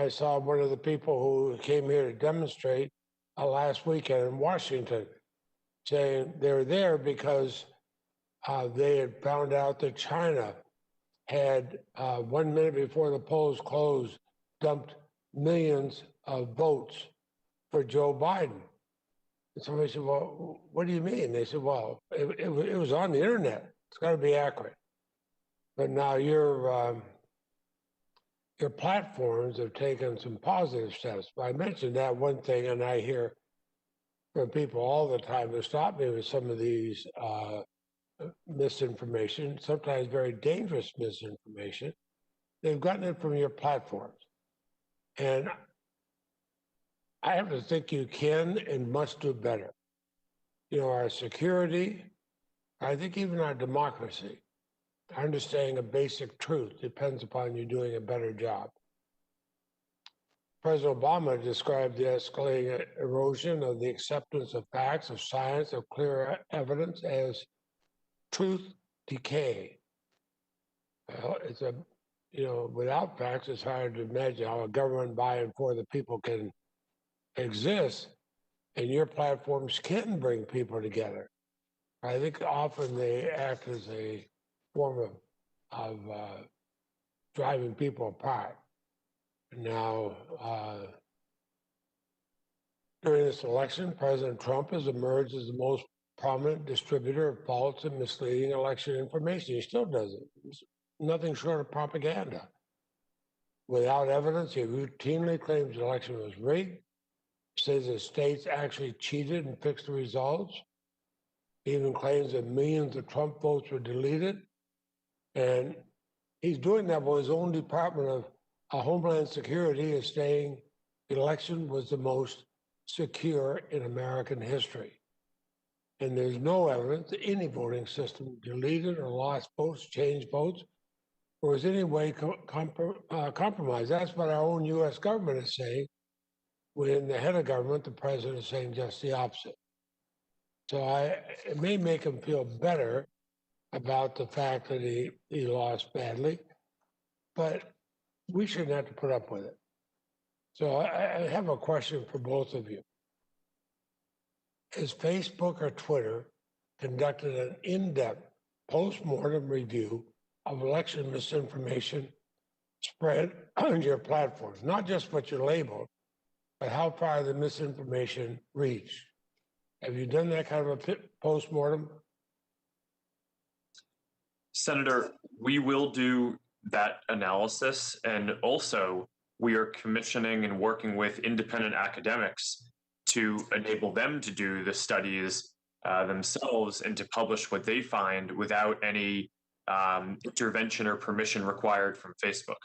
saw one of the people who came here to demonstrate last weekend in Washington saying they were there because they had found out that China had 1 minute before the polls closed dumped millions of votes for Joe Biden. And somebody said, well, what do you mean? They said, well, it was on the internet. It's got to be accurate. But now your platforms have taken some positive steps. I mentioned that one thing, and I hear from people all the time who stop me with some of these misinformation, sometimes very dangerous misinformation. They've gotten it from your platforms. And I have to think you can and must do better. You know, our security, I think even our democracy, understanding a basic truth depends upon you doing a better job. President Obama described the escalating erosion of the acceptance of facts, of science, of clear evidence as truth decay. Well, without facts, it's hard to imagine how a government by and for the people can exist, and your platforms can bring people together. I think often they act as a form of driving people apart. Now, during this election, President Trump has emerged as the most prominent distributor of false and misleading election information. He still does it. It's nothing short of propaganda. Without evidence, he routinely claims the election was rigged, says that states actually cheated and fixed the results. He even claims that millions of Trump votes were deleted. And he's doing that while his own Department of Homeland Security is saying the election was the most secure in American history. And there's no evidence that any voting system deleted or lost votes, changed votes, or was any way compromised. That's what our own U.S. government is saying, when the head of government, the president, is saying just the opposite. So it may make him feel better about the fact that he lost badly, but we shouldn't have to put up with it. So I have a question for both of you. Has Facebook or Twitter conducted an in-depth post-mortem review of election misinformation spread on your platforms? Not just what you labeled, but how far the misinformation reached. Have you done that kind of a post-mortem? Senator, we will do that analysis, and also we are commissioning and working with independent academics to enable them to do the studies themselves and to publish what they find without any intervention or permission required from Facebook.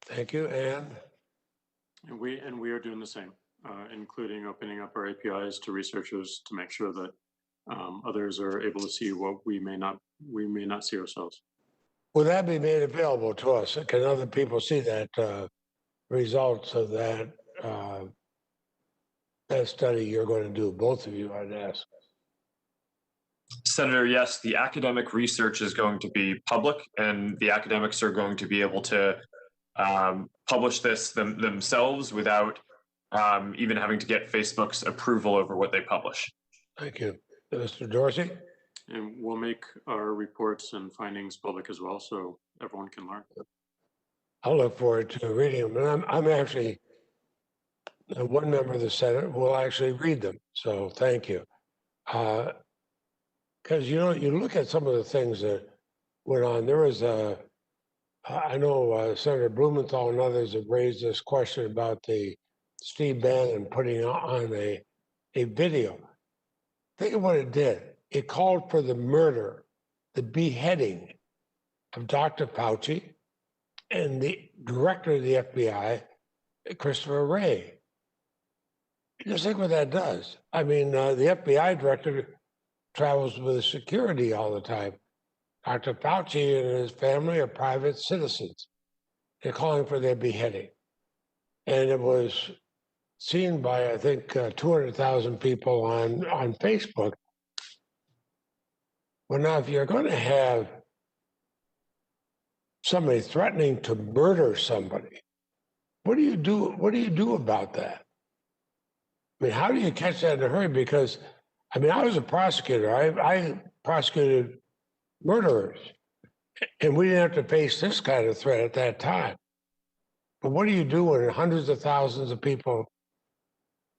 Thank you. And we are doing the same, including opening up our APIs to researchers to make sure that others are able to see what we may not see ourselves. will that be made available to us? Can other people see that results of that that study you're going to do? Both of you, I'd ask. Senator, yes, the academic research is going to be public, and the academics are going to be able to publish this themselves without even having to get Facebook's approval over what they publish. Thank you. Mr. Dorsey? And we'll make our reports and findings public as well, so everyone can learn. I'll look forward to reading them. And I'm actually one member of the Senate who will actually read them. So thank you. Because, you know, you look at some of the things that went on. There was I know Senator Blumenthal and others have raised this question about the Steve Bannon putting on a video. Think of what it did. It called for the murder, the beheading of Dr. Fauci and the director of the FBI, Christopher Wray. Just think what that does. I mean, the FBI director travels with security all the time. Dr. Fauci and his family are private citizens. They're calling for their beheading. And it was seen by, I think, 200,000 people on Facebook. Well, now, if you're going to have somebody threatening to murder somebody, what do you do? What do you do about that? I mean, how do you catch that in a hurry? Because, I mean, I was a prosecutor. I prosecuted murderers, and we didn't have to face this kind of threat at that time. But what do you do when hundreds of thousands of people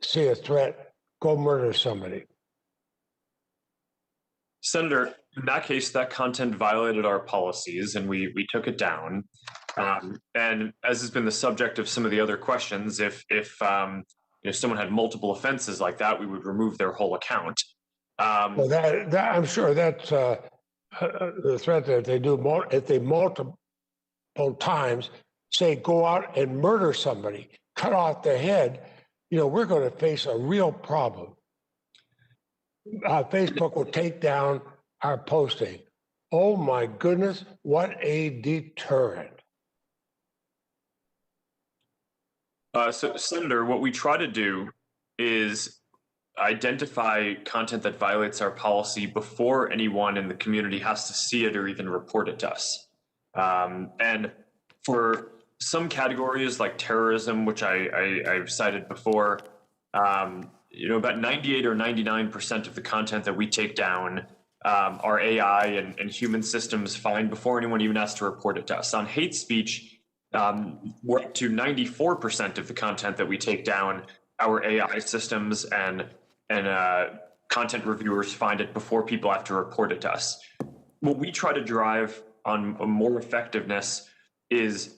see a threat, go murder somebody? Senator, in that case, that content violated our policies and we took it down. And as has been the subject of some of the other questions, if someone had multiple offenses like that, we would remove their whole account. Well, that I'm sure that's the threat that if they multiple times say go out and murder somebody, cut off their head, we're going to face a real problem. Facebook will take down our posting. Oh my goodness, what a deterrent. So, Senator, what we try to do is identify content that violates our policy before anyone in the community has to see it or even report it to us. And for some categories like terrorism, which I've cited before, about 98 or 99% of the content that we take down our AI and human systems find before anyone even has to report it to us. On hate speech, we're up to 94% of the content that we take down, our AI systems and content reviewers find it before people have to report it to us. What we try to drive on more effectiveness is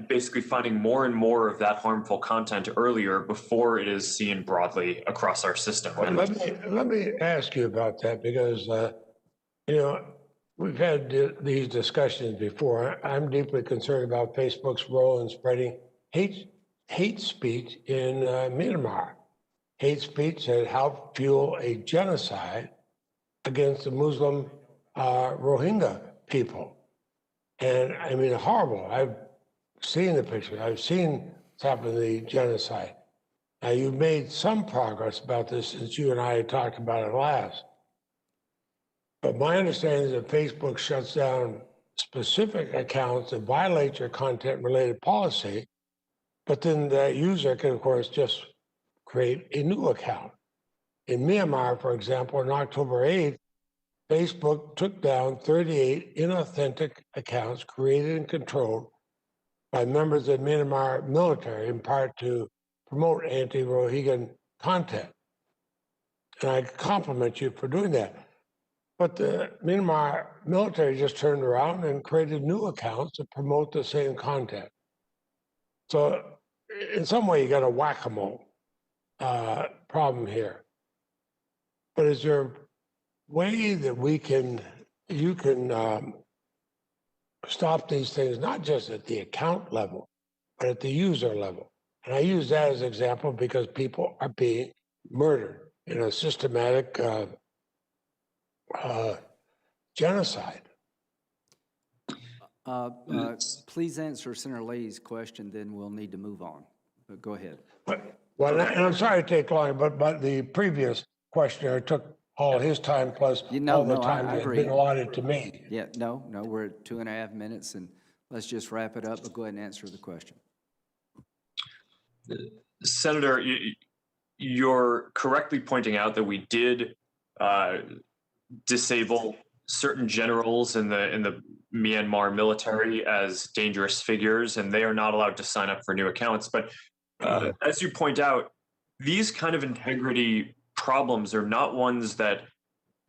basically finding more and more of that harmful content earlier before it is seen broadly across our system. Let me ask you about that because, we've had these discussions before. I'm deeply concerned about Facebook's role in spreading hate speech in Myanmar. Hate speech that helped fuel a genocide against the Muslim Rohingya people. And I mean, horrible. I've seen the pictures. I've seen what's happened to the genocide. Now, you've made some progress about this since you and I had talked about it last. But my understanding is that Facebook shuts down specific accounts that violate your content-related policy, but then the user can, of course, just create a new account. In Myanmar, for example, on October 8th, Facebook took down 38 inauthentic accounts created and controlled by members of the Myanmar military, in part to promote anti-Rohingya content. And I compliment you for doing that. But the Myanmar military just turned around and created new accounts to promote the same content. So in some way, you got a whack-a-mole problem here. But is there a way that you can stop these things, not just at the account level, but at the user level? And I use that as an example because people are being murdered in a systematic genocide. Please answer Senator Leahy's question, then we'll need to move on. But go ahead. Well, and I'm sorry to take long, but the previous questioner took all his time plus all the time that had been allotted to me. Yeah, no, we're at 2.5 minutes, and let's just wrap it up, but go ahead and answer the question. Senator, you're correctly pointing out that we did disable certain generals in the Myanmar military as dangerous figures, and they are not allowed to sign up for new accounts. But as you point out, these kind of integrity problems are not ones that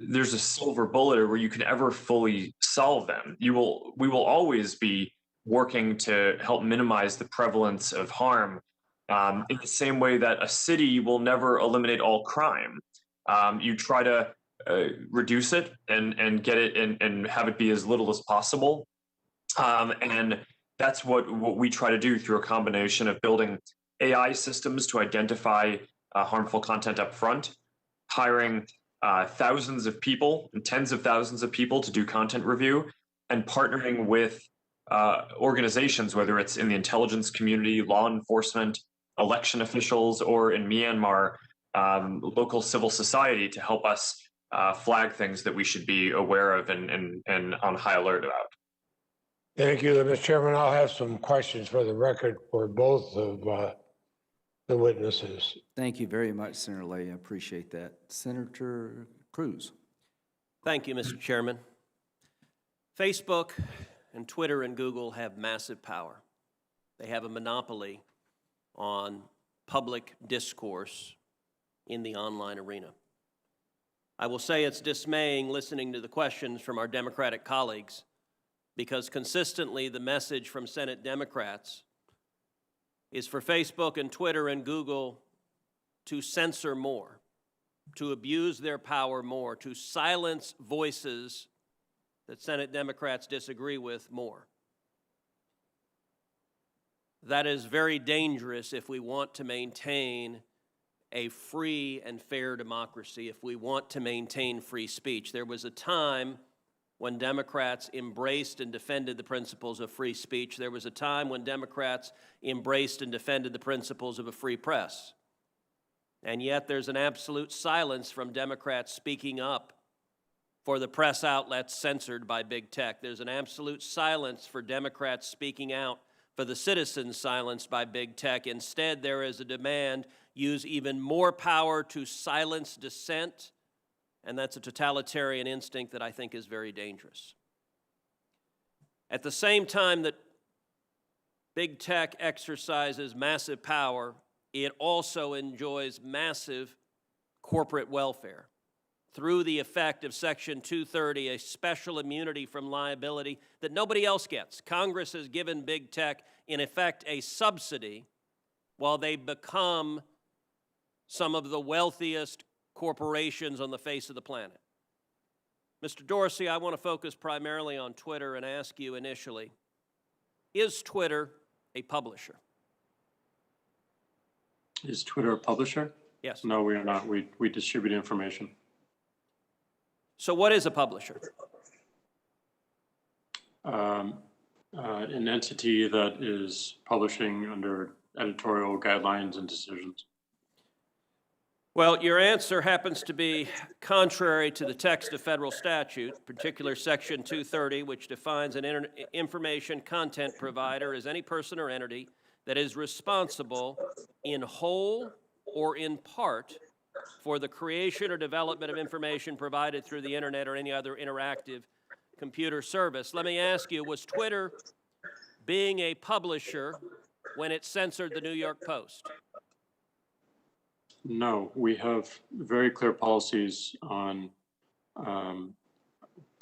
there's a silver bullet or where you can ever fully solve them. We will always be working to help minimize the prevalence of harm, in the same way that a city will never eliminate all crime. You try to reduce it and get it and have it be as little as possible. And that's what we try to do through a combination of building AI systems to identify harmful content up front, hiring thousands of people and tens of thousands of people to do content review, and partnering with organizations, whether it's in the intelligence community, law enforcement, election officials, or in Myanmar, local civil society, to help us flag things that we should be aware of and on high alert about. Thank you, Mr. Chairman. I'll have some questions for the record for both of the witnesses. Thank you very much, Senator Lay. I appreciate that. Senator Cruz. Thank you, Mr. Chairman. Facebook and Twitter and Google have massive power. They have a monopoly on public discourse in the online arena. I will say it's dismaying listening to the questions from our Democratic colleagues, because consistently the message from Senate Democrats is for Facebook and Twitter and Google to censor more, to abuse their power more, to silence voices that Senate Democrats disagree with more. That is very dangerous if we want to maintain a free and fair democracy, if we want to maintain free speech. There was a time when Democrats embraced and defended the principles of free speech. There was a time when Democrats embraced and defended the principles of a free press. And yet there's an absolute silence from Democrats speaking up for the press outlets censored by big tech. There's an absolute silence for Democrats speaking out for the citizens silenced by big tech. Instead, there is a demand, use even more power to silence dissent, and that's a totalitarian instinct that I think is very dangerous. At the same time that big tech exercises massive power, it also enjoys massive corporate welfare through the effect of Section 230, a special immunity from liability that nobody else gets. Congress has given big tech, in effect, a subsidy while they become some of the wealthiest corporations on the face of the planet. Mr. Dorsey, I want to focus primarily on Twitter and ask you initially, is Twitter a publisher? Is Twitter a publisher? Yes. No, we are not. We distribute information. So what is a publisher? An entity that is publishing under editorial guidelines and decisions. Well, your answer happens to be contrary to the text of federal statute, particular Section 230, which defines an information content provider as any person or entity that is responsible in whole or in part for the creation or development of information provided through the internet or any other interactive computer service. Let me ask you, was Twitter being a publisher when it censored the New York Post? No, we have very clear policies on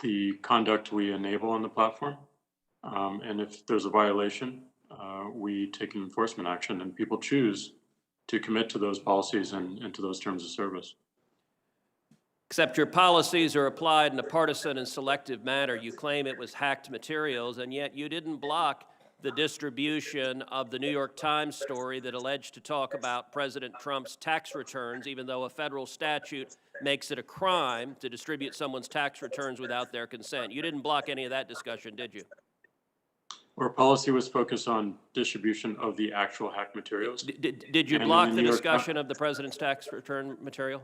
the conduct we enable on the platform. And if there's a violation, we take an enforcement action, and people choose to commit to those policies and to those terms of service. Except your policies are applied in a partisan and selective manner. You claim it was hacked materials, and yet you didn't block the distribution of the New York Times story that alleged to talk about President Trump's tax returns, even though a federal statute makes it a crime to distribute someone's tax returns without their consent. You didn't block any of that discussion, did you? Our policy was focused on distribution of the actual hacked materials. Did you And in block the the New York discussion of the president's tax return material?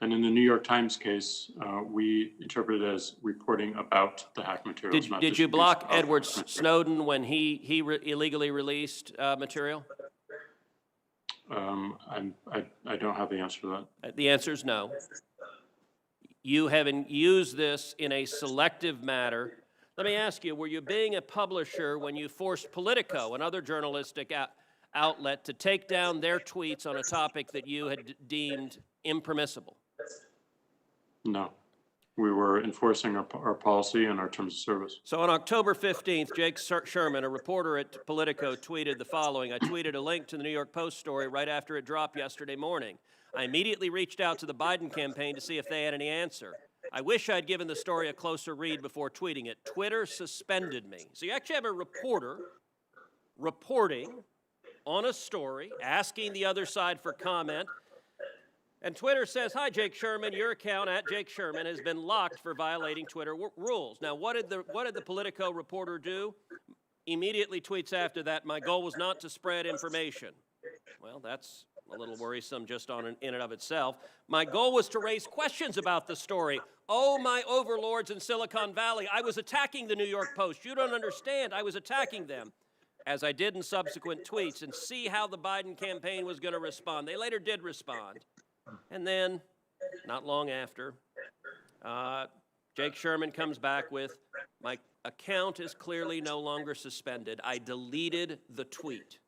And in the New York Times case, we interpreted it as reporting about the hacked materials. not Did you block distribution of Edward materials. Snowden when he illegally released material? I don't have the answer to that. The answer is no. You haven't used this in a selective manner. Let me ask you, were you being a publisher when you forced Politico and other journalistic outlet to take down their tweets on a topic that you had deemed impermissible? No. We were enforcing our policy and our terms of service. So on October 15th, Jake Sherman, a reporter at Politico, tweeted the following. I tweeted a link to the New York Post story right after it dropped yesterday morning. I immediately reached out to the Biden campaign to see if they had any answer. I wish I'd given the story a closer read before tweeting it. Twitter suspended me. So you actually have a reporter reporting on a story, asking the other side for comment, and Twitter says, hi, Jake Sherman, your account at Jake Sherman has been locked for violating Twitter rules. Now, what did the Politico reporter do? Immediately tweets after that, my goal was not to spread information. Well, that's a little worrisome just in and of itself. My goal was to raise questions about the story. Oh, my overlords in Silicon Valley, I was attacking the New York Post. You don't understand, I was attacking them, as I did in subsequent tweets, and see how the Biden campaign was going to respond. They later did respond. And then, not long after, Jake Sherman comes back with, my account is clearly no longer suspended. I deleted the tweet.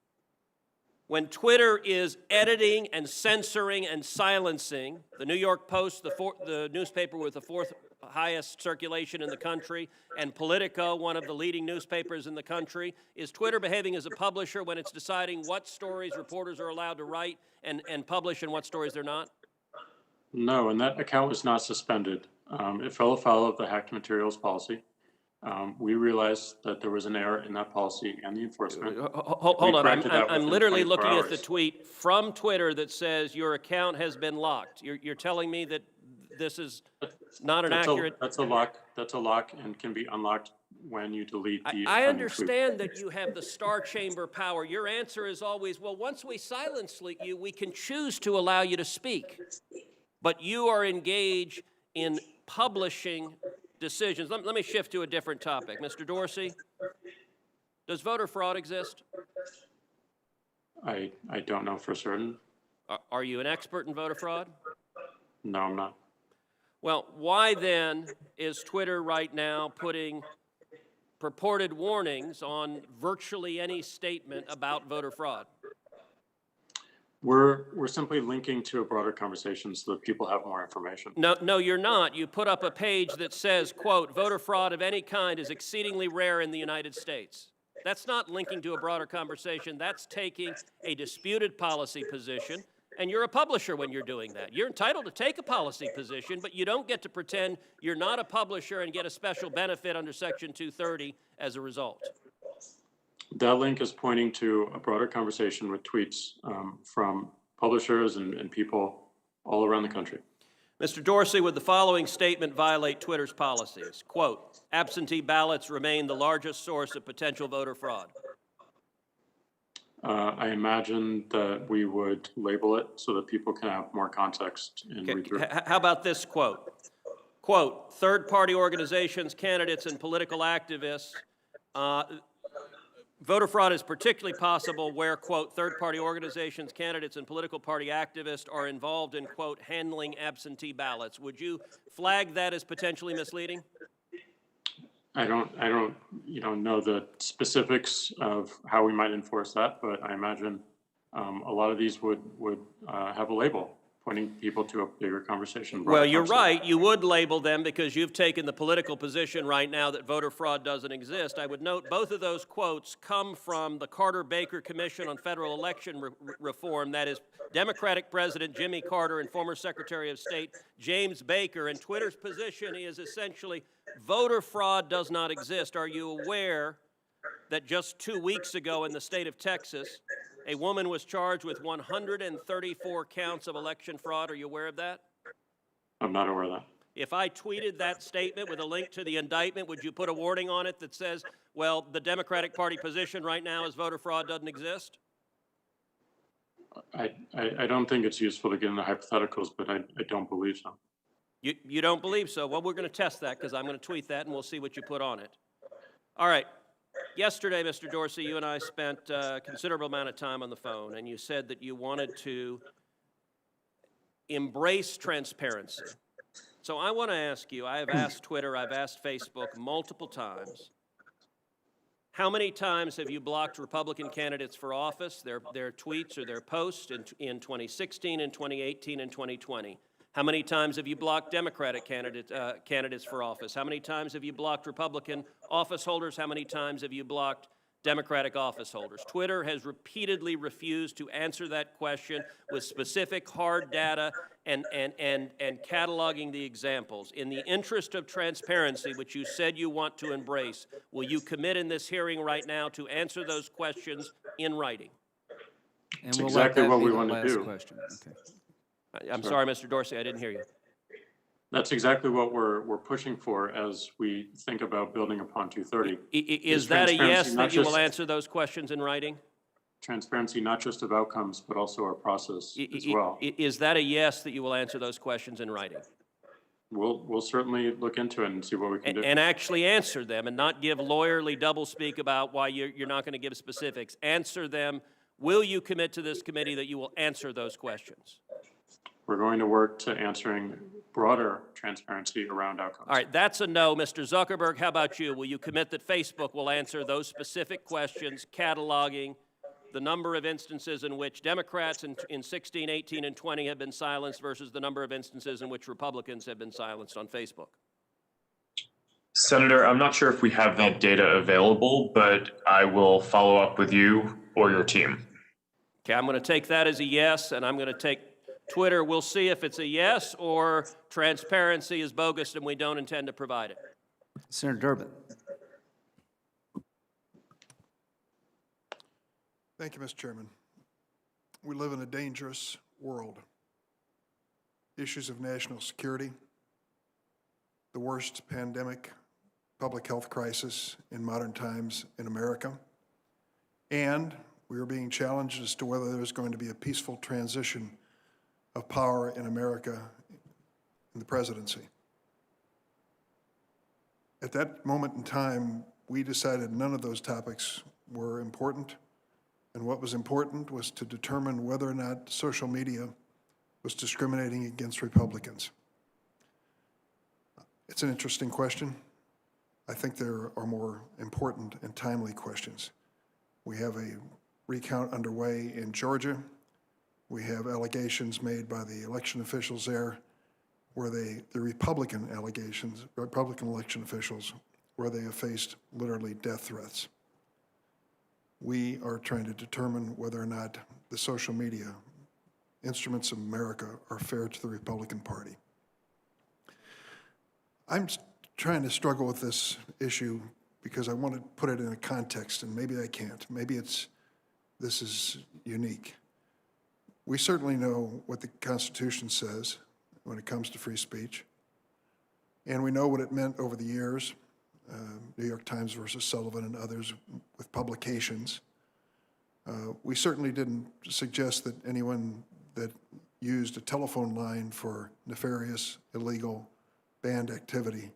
When Twitter is editing and censoring and silencing, the New York Post, the newspaper with the fourth highest circulation in the country, and Politico, one of the leading newspapers in the country, is Twitter behaving as a publisher when it's deciding what stories reporters are allowed to write and publish and what stories they're not? No, and that account was not suspended. It fell afoul of the hacked materials policy. We realized that there was an error in that policy and the enforcement. Hold on, I'm literally 24 looking at the hours. tweet from Twitter that says your account has been locked. You're telling me that this is not an accurate... That's a lock and can be unlocked when you delete the... I understand that you have the star chamber power. Your answer is always, well, once we silence you, we can choose to allow you to speak. But you are engaged in publishing decisions. Let me shift to a different topic. Mr. Dorsey, does voter fraud exist? I don't know for certain. Are you an expert in voter fraud? No, I'm not. Well, why then is Twitter right now putting purported warnings on virtually any statement about voter fraud? We're simply linking to a broader conversation so that people have more information. No, you're not. You put up a page that says, quote, voter fraud of any kind is exceedingly rare in the United States. That's not linking to a broader conversation. That's taking a disputed policy position, and you're a publisher when you're doing that. You're entitled to take a policy position, but you don't get to pretend you're not a publisher and get a special benefit under Section 230 as a result. That link is pointing to a broader conversation with tweets from publishers and people all around the country. Mr. Dorsey, would the following statement violate Twitter's policies? Quote, absentee ballots remain the largest source of potential voter fraud. I imagine that we would label it so that people can have more context and read through. How about this quote? Quote, third-party organizations, candidates, and political activists, voter fraud is particularly possible where, quote, third-party organizations, candidates, and political party activists are involved in, quote, handling absentee ballots. Would you flag that as potentially misleading? I don't know the specifics of how we might enforce that, but I imagine a lot of these would have a label pointing people to a bigger conversation. Well, you're right. You would label them because you've taken the political position right now that voter fraud doesn't exist. I would note both of those quotes come from the Carter-Baker Commission on Federal Election Reform. That is Democratic President Jimmy Carter and former Secretary of State James Baker. And Twitter's position is essentially voter fraud does not exist. Are you aware that just 2 weeks ago in the state of Texas, a woman was charged with 134 counts of election fraud? Are you aware of that? I'm not aware of that. If I tweeted that statement with a link to the indictment, would you put a warning on it that says, well, the Democratic Party position right now is voter fraud doesn't exist? I don't think it's useful to get into hypotheticals, but I don't believe so. You don't believe so? Well, we're going to test that because I'm going to tweet that and we'll see what you put on it. All right. Yesterday, Mr. Dorsey, you and I spent a considerable amount of time on the phone, and you said that you wanted to embrace transparency. So I want to ask you, I have asked Twitter, I've asked Facebook multiple times, How many times have you blocked Republican candidates for office, their tweets or their posts in 2016 and 2018 and 2020? How many times have you blocked Democratic candidates for office? How many times have you blocked Republican office holders? How many times have you blocked Democratic office holders? Twitter has repeatedly refused to answer that question with specific hard data and cataloging the examples. In the interest of transparency, which you said you want to embrace, will you commit in this hearing right now to answer those questions in writing? And That's we'll let exactly that what be we the want to last do. question. Okay. I'm sorry, Mr. Dorsey, I didn't hear you. That's exactly what we're pushing for as we think about building upon 230. Is that a yes transparency, that you not will just- answer those questions in writing? Transparency, not just of outcomes, but also our process as well. Is that a yes that you will answer those questions in writing? We'll certainly look into it and see what we can do. And actually answer them and not give lawyerly doublespeak about why you're not going to give specifics. Answer them. Will you commit to this committee that you will answer those questions? We're going to work to answering broader transparency around outcomes. All right, that's a no. Mr. Zuckerberg, how about you? Will you commit that Facebook will answer those specific questions, cataloging the number of instances in which Democrats in 16, 18, and 20 have been silenced versus the number of instances in which Republicans have been silenced on Facebook? Senator, I'm not sure if we have that data available, but I will follow up with you or your team. Okay, I'm going to take that as a yes, and I'm going to take Twitter. We'll see if it's a yes or transparency is bogus and we don't intend to provide it. Senator Durbin. Thank you, Mr. Chairman. We live in a dangerous world. Issues of national security, the worst pandemic, public health crisis in modern times in America, and we are being challenged as to whether there's going to be a peaceful transition of power in America in the presidency. At that moment in time, we decided none of those topics were important, and what was important was to determine whether or not social media was discriminating against Republicans. It's an interesting question. I think there are more important and timely questions. We have a recount underway in Georgia. We have allegations made by the election officials there, where the Republican election officials, where they have faced literally death threats. We are trying to determine whether or not the social media instruments of America are fair to the Republican Party. I'm trying to struggle with this issue because I want to put it in a context, and maybe I can't. Maybe this is unique. We certainly know what the Constitution says when it comes to free speech, and we know what it meant over the years, New York Times versus Sullivan and others with publications. We certainly didn't suggest that anyone that used a telephone line for nefarious, illegal, banned activity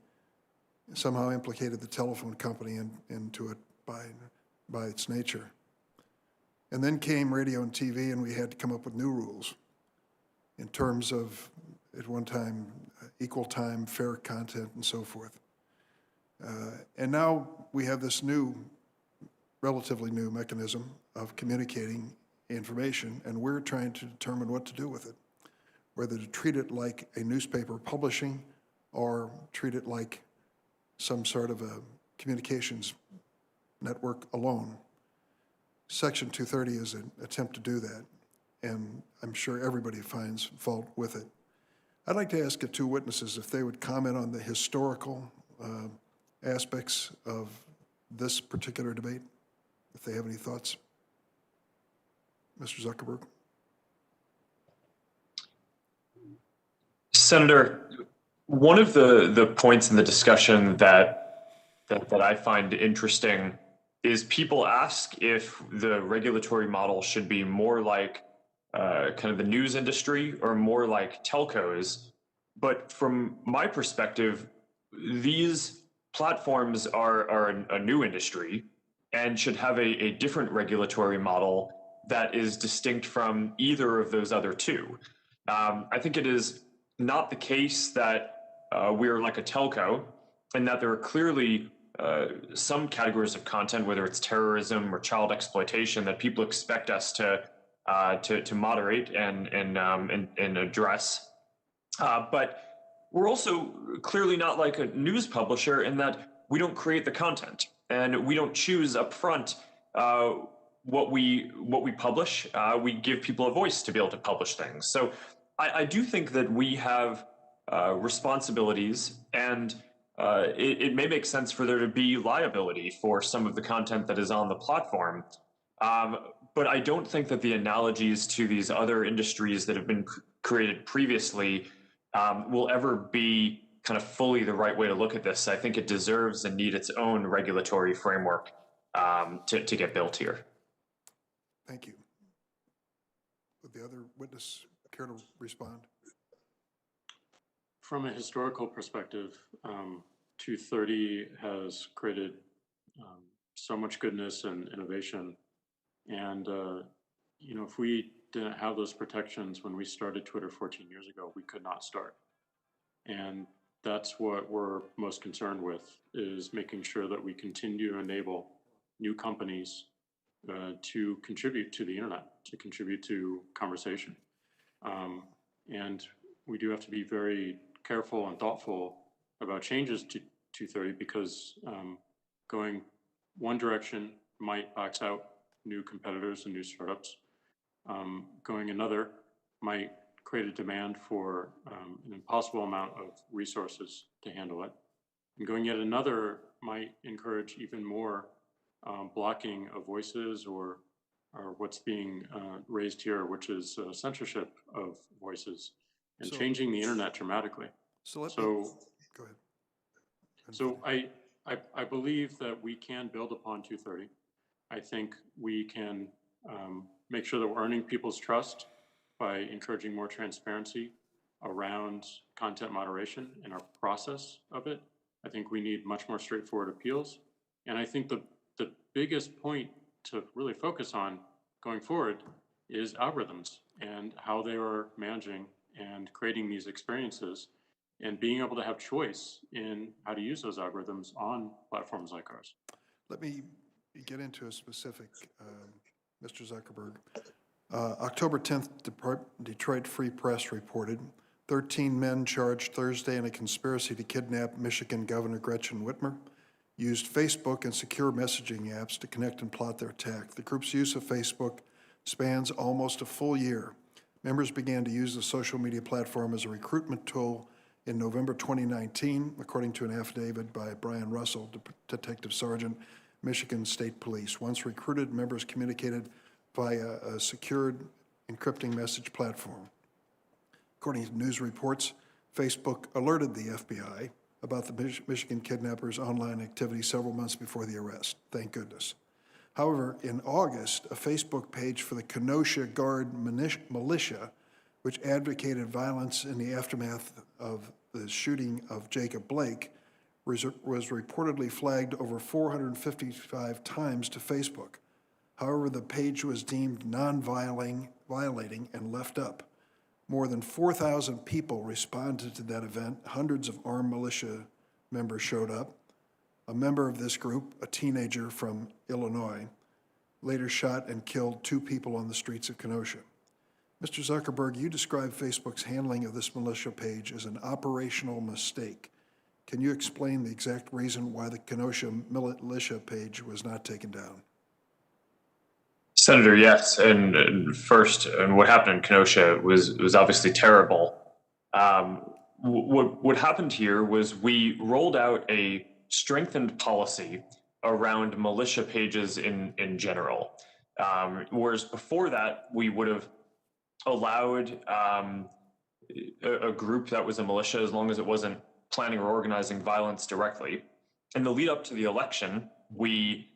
somehow implicated the telephone company into it by its nature. And then came radio and TV, and we had to come up with new rules in terms of, at one time, equal time, fair content, and so forth. And now we have this new, relatively new mechanism of communicating information, and we're trying to determine what to do with it, whether to treat it like a newspaper publishing or treat it like some sort of a communications network alone. Section 230 is an attempt to do that, and I'm sure everybody finds fault with it. I'd like to ask the two witnesses if they would comment on the historical aspects of this particular debate, if they have any thoughts. Mr. Zuckerberg. Senator, one of the points in the discussion that I find interesting is people ask if the regulatory model should be more like kind of the news industry or more like telcos. But from my perspective, these platforms are a new industry and should have a different regulatory model that is distinct from either of those other two. I think it is not the case that we're like a telco and that there are clearly some categories of content, whether it's terrorism or child exploitation, that people expect us to moderate and address. But we're also clearly not like a news publisher in that we don't create the content and we don't choose up front what we publish. We give people a voice to be able to publish things. So I do think that we have responsibilities, and it may make sense for there to be liability for some of the content that is on the platform. But I don't think that the analogies to these other industries that have been created previously will ever be kind of fully the right way to look at this. I think it deserves and needs its own regulatory framework to get built here. Thank you. Would the other witness care to respond? From a historical perspective, 230 has created so much goodness and innovation. And, you know, if we didn't have those protections when we started Twitter 14 years ago, we could not start. And that's what we're most concerned with, is making sure that we continue to enable new companies to contribute to the internet, to contribute to conversation. And we do have to be very careful and thoughtful about changes to 230, because going one direction might box out new competitors and new startups. Going another might create a demand for an impossible amount of resources to handle it. And going yet another might encourage even more blocking of voices, or what's being raised here, which is censorship of voices, and changing the internet dramatically. Go ahead. So I believe that we can build upon 230. I think we can make sure that we're earning people's trust by encouraging more transparency around content moderation and our process of it. I think we need much more straightforward appeals. And I think the biggest point to really focus on going forward is algorithms and how they are managing and creating these experiences, and being able to have choice in how to use those algorithms on platforms like ours. Let me get into a specific, Mr. Zuckerberg. October 10th, Detroit Free Press reported 13 men charged Thursday in a conspiracy to kidnap Michigan Governor Gretchen Whitmer used Facebook and secure messaging apps to connect and plot their attack. The group's use of Facebook spans almost a full year. Members began to use the social media platform as a recruitment tool in November 2019, according to an affidavit by Brian Russell, Detective Sergeant, Michigan State Police. Once recruited, members communicated via a secured encrypting message platform. According to news reports, Facebook alerted the FBI about the Michigan kidnappers' online activity several months before the arrest. Thank goodness. However, in August, a Facebook page for the Kenosha Guard militia, which advocated violence in the aftermath of the shooting of Jacob Blake, was reportedly flagged over 455 times to Facebook. However, the page was deemed non-violating and left up. More than 4,000 people responded to that event. Hundreds of armed militia members showed up. A member of this group, a teenager from Illinois, later shot and killed 2 people on the streets of Kenosha. Mr. Zuckerberg, you described Facebook's handling of this militia page as an operational mistake. Can you explain the exact reason why the Kenosha militia page was not taken down? Senator, yes. And first, and what happened in Kenosha was obviously terrible. What happened here was we rolled out a strengthened policy around militia pages in general. Whereas before that, we would have allowed a group that was a militia as long as it wasn't planning or organizing violence directly. In the lead up to the election, we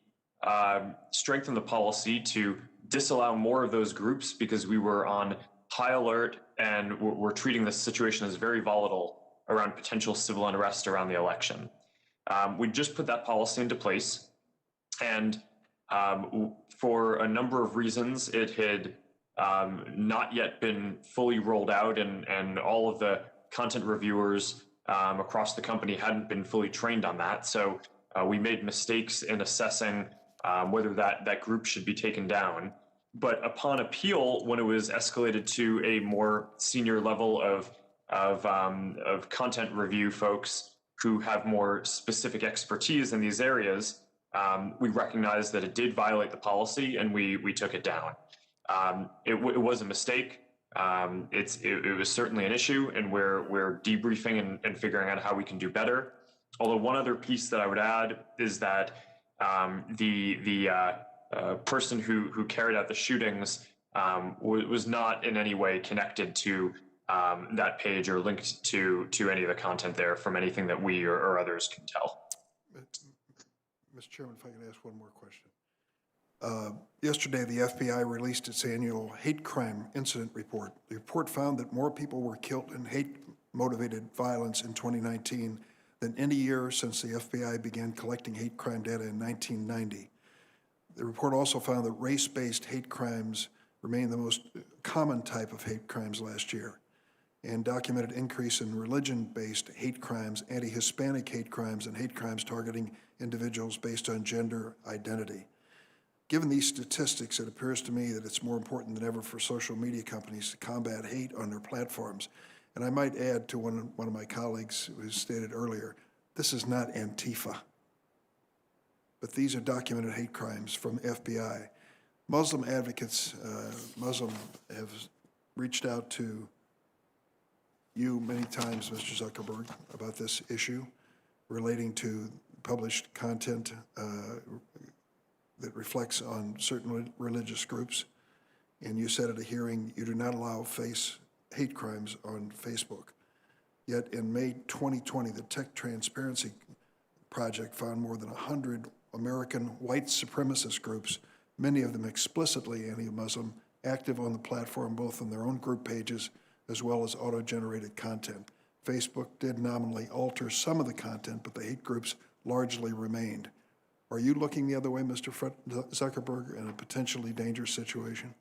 strengthened the policy to disallow more of those groups because we were on high alert and we're treating this situation as very volatile around potential civil unrest around the election. We just put that policy into place, and for a number of reasons, it had not yet been fully rolled out, and all of the content reviewers across the company hadn't been fully trained on that. So we made mistakes in assessing whether that group should be taken down. But upon appeal, when it was escalated to a more senior level of content review folks who have more specific expertise in these areas, we recognized that it did violate the policy, and we took it down. It was a mistake. It was certainly an issue, and we're debriefing and figuring out how we can do better. Although one other piece that I would add is that the person who carried out the shootings was not in any way connected to that page or linked to any of the content there from anything that we or others can tell. Mr. Chairman, if I could ask one more question. Yesterday, the FBI released its annual hate crime incident report. The report found that more people were killed in hate-motivated violence in 2019 than any year since the FBI began collecting hate crime data in 1990. The report also found that race-based hate crimes remain the most common type of hate crimes last year, and documented increase in religion-based hate crimes, anti-Hispanic hate crimes, and hate crimes targeting individuals based on gender identity. Given these statistics, it appears to me that it's more important than ever for social media companies to combat hate on their platforms. And I might add to one of my colleagues who stated earlier, this is not Antifa, but these are documented hate crimes from FBI. Muslim advocates, Muslim have reached out to you many times, Mr. Zuckerberg, about this issue relating to published content that reflects on certain religious groups. And you said at a hearing, you do not allow hate crimes on Facebook. Yet in May 2020, the Tech Transparency Project found more than 100 American white supremacist groups, many of them explicitly anti-Muslim, active on the platform both on their own group pages as well as auto-generated content. Facebook did nominally alter some of the content, but the hate groups largely remained. Are you looking the other way, Mr. Zuckerberg, in a potentially dangerous situation?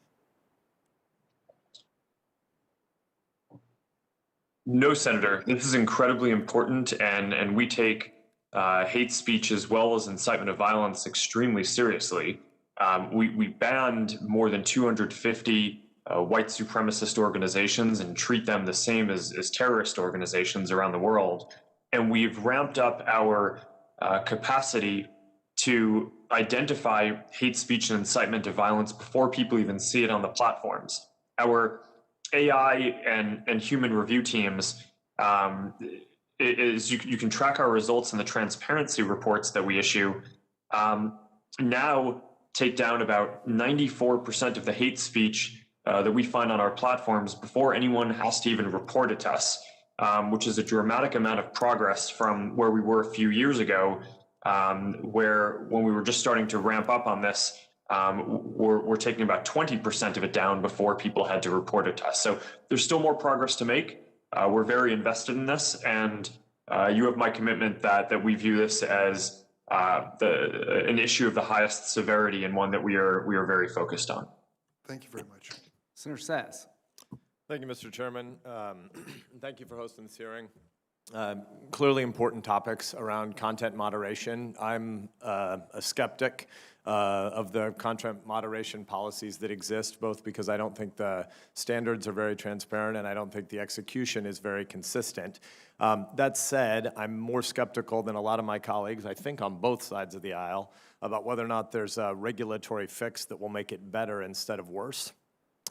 No, Senator. This is incredibly important, and we take hate speech as well as incitement of violence extremely seriously. We banned more than 250 white supremacist organizations and treat them the same as terrorist organizations around the world. And we've ramped up our capacity to identify hate speech and incitement to violence before people even see it on the platforms. Our AI and human review teams, you can track our results in the transparency reports that we issue, now take down about 94% of the hate speech that we find on our platforms before anyone has to even report it to us, which is a dramatic amount of progress from where we were a few years ago, where when we were just starting to ramp up on this, we're taking about 20% of it down before people had to report it to us. So there's still more progress to make. We're very invested in this, and you have my commitment that we view this as an issue of the highest severity and one that we are very focused on. Thank you very much. Senator Sass. Thank you, Mr. Chairman. Thank you for hosting this hearing. Clearly important topics around content moderation. I'm a skeptic of the content moderation policies that exist, both because I don't think the standards are very transparent and I don't think the execution is very consistent. That said, I'm more skeptical than a lot of my colleagues, I think on both sides of the aisle, about whether or not there's a regulatory fix that will make it better instead of worse.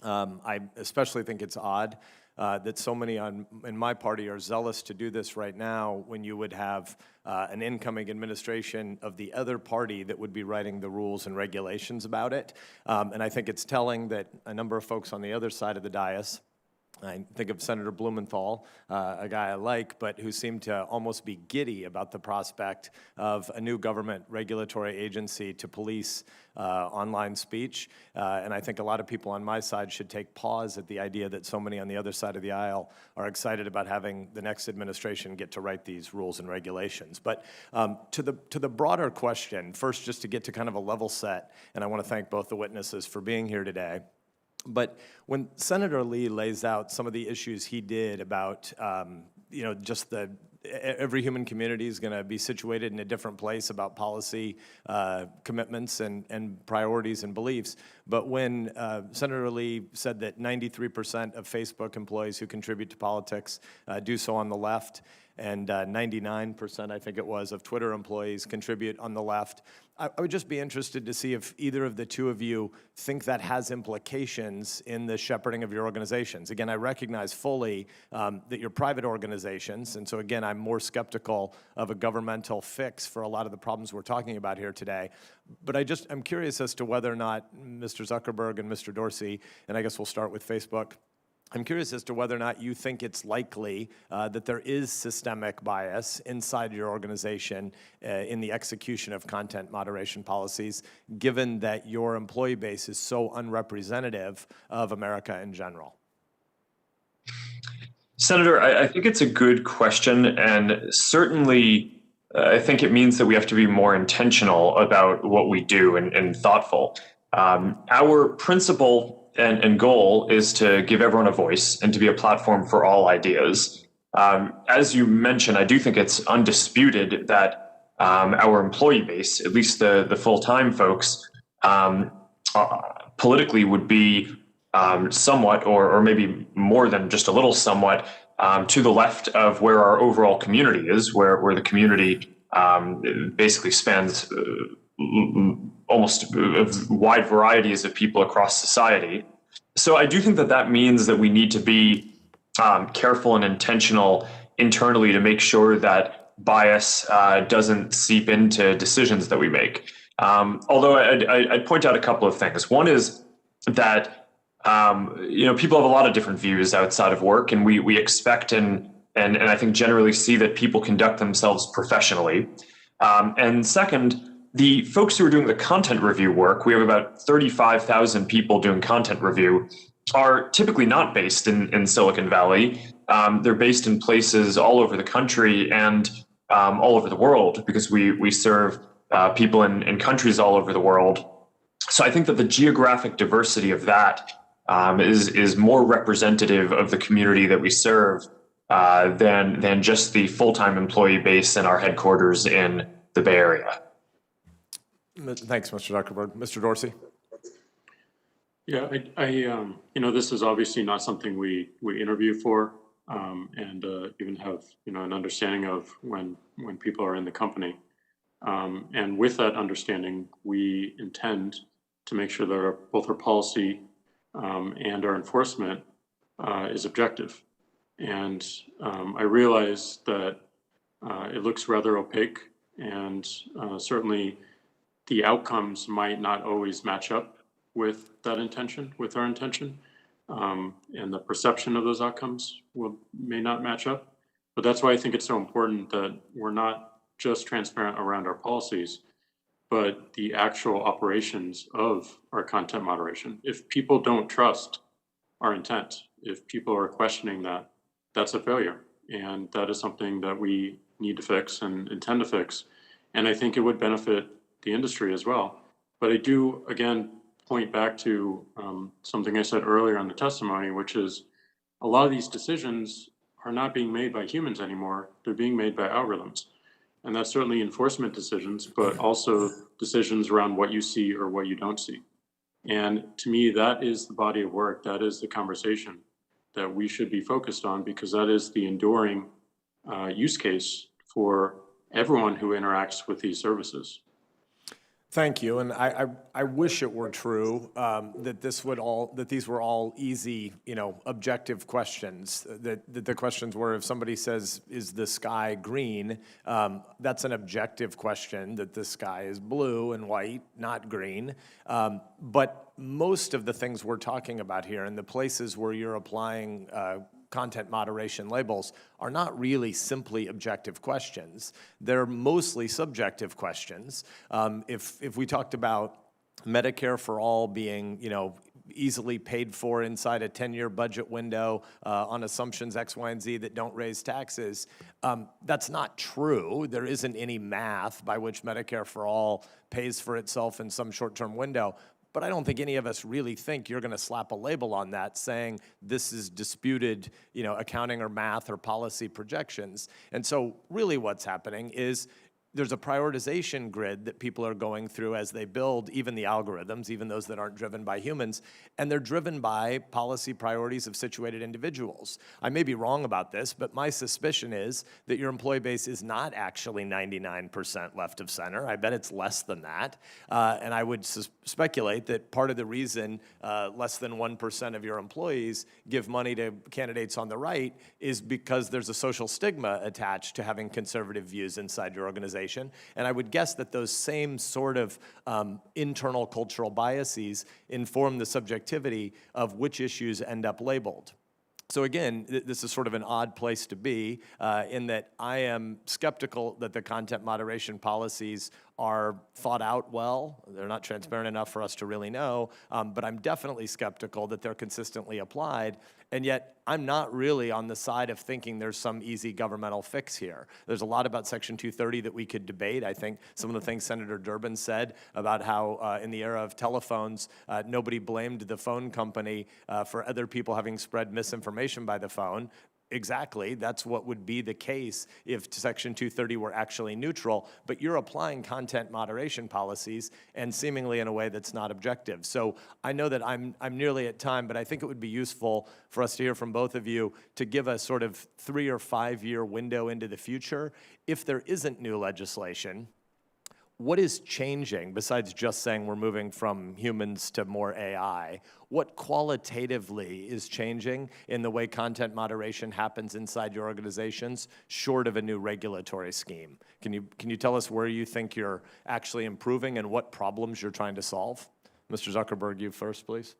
I especially think it's odd that so many in my party are zealous to do this right now when you would have an incoming administration of the other party that would be writing the rules and regulations about it. And I think it's telling that a number of folks on the other side of the dais, I think of Senator Blumenthal, a guy I like, but who seemed to almost be giddy about the prospect of a new government regulatory agency to police online speech. And I think a lot of people on my side should take pause at the idea that so many on the other side of the aisle are excited about having the next administration get to write these rules and regulations. But to the broader question, first just to get to kind of a level set, and I want to thank both the witnesses for being here today. But when Senator Lee lays out some of the issues he did about, just the every human community is going to be situated in a different place about policy commitments and priorities and beliefs. But when Senator Lee said that 93% of Facebook employees who contribute to politics do so on the left, and 99%, I think it was, of Twitter employees contribute on the left, I would just be interested to see if either of the two of you think that has implications in the shepherding of your organizations. Again, I recognize fully that you're private organizations, and so again, I'm more skeptical of a governmental fix for a lot of the problems we're talking about here today. But I'm curious as to whether or not Mr. Zuckerberg and Mr. Dorsey, and I guess we'll start with Facebook, I'm curious as to whether or not you think it's likely that there is systemic bias inside your organization in the execution of content moderation policies, given that your employee base is so unrepresentative of America in general. Senator, I think it's a good question, and certainly I think it means that we have to be more intentional about what we do and thoughtful. Our principle and goal is to give everyone a voice and to be a platform for all ideas. As you mentioned, I do think it's undisputed that our employee base, at least the full-time folks, politically would be somewhat, or maybe more than just a little somewhat, to the left of where our overall community is, where the community basically spans almost wide varieties of people across society. So I do think that means that we need to be careful and intentional internally to make sure that bias doesn't seep into decisions that we make. Although I'd point out a couple of things. One is that people have a lot of different views outside of work, and we expect and I think generally see that people conduct themselves professionally. And second, the folks who are doing the content review work, we have about 35,000 people doing content review, are typically not based in Silicon Valley. They're based in places all over the country and all over the world, because we serve people in countries all over the world. So I think that the geographic diversity of that is more representative of the community that we serve than just the full-time employee base in our headquarters in the Bay Area. Thanks, Mr. Zuckerberg. Mr. Dorsey? Yeah, this is obviously not something we interview for and even have, an understanding of when people are in the company. And with that understanding, we intend to make sure that both our policy and our enforcement is objective. And I realize that it looks rather opaque, and certainly the outcomes might not always match up with our intention, and the perception of those outcomes may not match up. But that's why I think it's so important that we're not just transparent around our policies, but the actual operations of our content moderation. If people don't trust our intent, if people are questioning that, that's a failure. And that is something that we need to fix and intend to fix. And I think it would benefit the industry as well. But I do, again, point back to something I said earlier in the testimony, which is a lot of these decisions are not being made by humans anymore. They're being made by algorithms. And that's certainly enforcement decisions, but also decisions around what you see or what you don't see. And to me, that is the body of work. That is the conversation that we should be focused on, because that is the enduring use case for everyone who interacts with these services. Thank you, and I wish it were true that these were all easy, objective questions. That the questions were, if somebody says, "Is the sky green?" That's an objective question. That the sky is blue and white, not green. But most of the things we're talking about here, and the places where you're applying content moderation labels, are not really simply objective questions. They're mostly subjective questions. If we talked about Medicare for all being, easily paid for inside a 10-year budget window on assumptions X, Y, and Z that don't raise taxes, that's not true. There isn't any math by which Medicare for all pays for itself in some short-term window. but I don't think any of us really think you're going to slap a label on that saying this is disputed, accounting or math or policy projections. And so really what's happening is there's a prioritization grid that people are going through as they build even the algorithms, even those that aren't driven by humans, and they're driven by policy priorities of situated individuals. I may be wrong about this, but my suspicion is that your employee base is not actually 99% left of center. I bet it's less than that. And I would speculate that part of the reason less than 1% of your employees give money to candidates on the right is because there's a social stigma attached to having conservative views inside your organization. And I would guess that those same sort of internal cultural biases inform the subjectivity of which issues end up labeled. So again, this is sort of an odd place to be in that I am skeptical that the content moderation policies are thought out well. They're not transparent enough for us to really know, but I'm definitely skeptical that they're consistently applied. And yet, I'm not really on the side of thinking there's some easy governmental fix here. There's a lot about Section 230 that we could debate. I think some of the things Senator Durbin said about how in the era of telephones, nobody blamed the phone company for other people having spread misinformation by the phone. Exactly, that's what would be the case if Section 230 were actually neutral, but you're applying content moderation policies and seemingly in a way that's not objective. So I know that I'm nearly at time, but I think it would be useful for us to hear from both of you to give a sort of 3 or 5 year window into the future. If there isn't new legislation, what is changing besides just saying we're moving from humans to more AI? What qualitatively is changing in the way content moderation happens inside your organizations, short of a new regulatory scheme? Can you tell us where you think you're actually improving and what problems you're trying to solve? Mr. Zuckerberg, you first, please.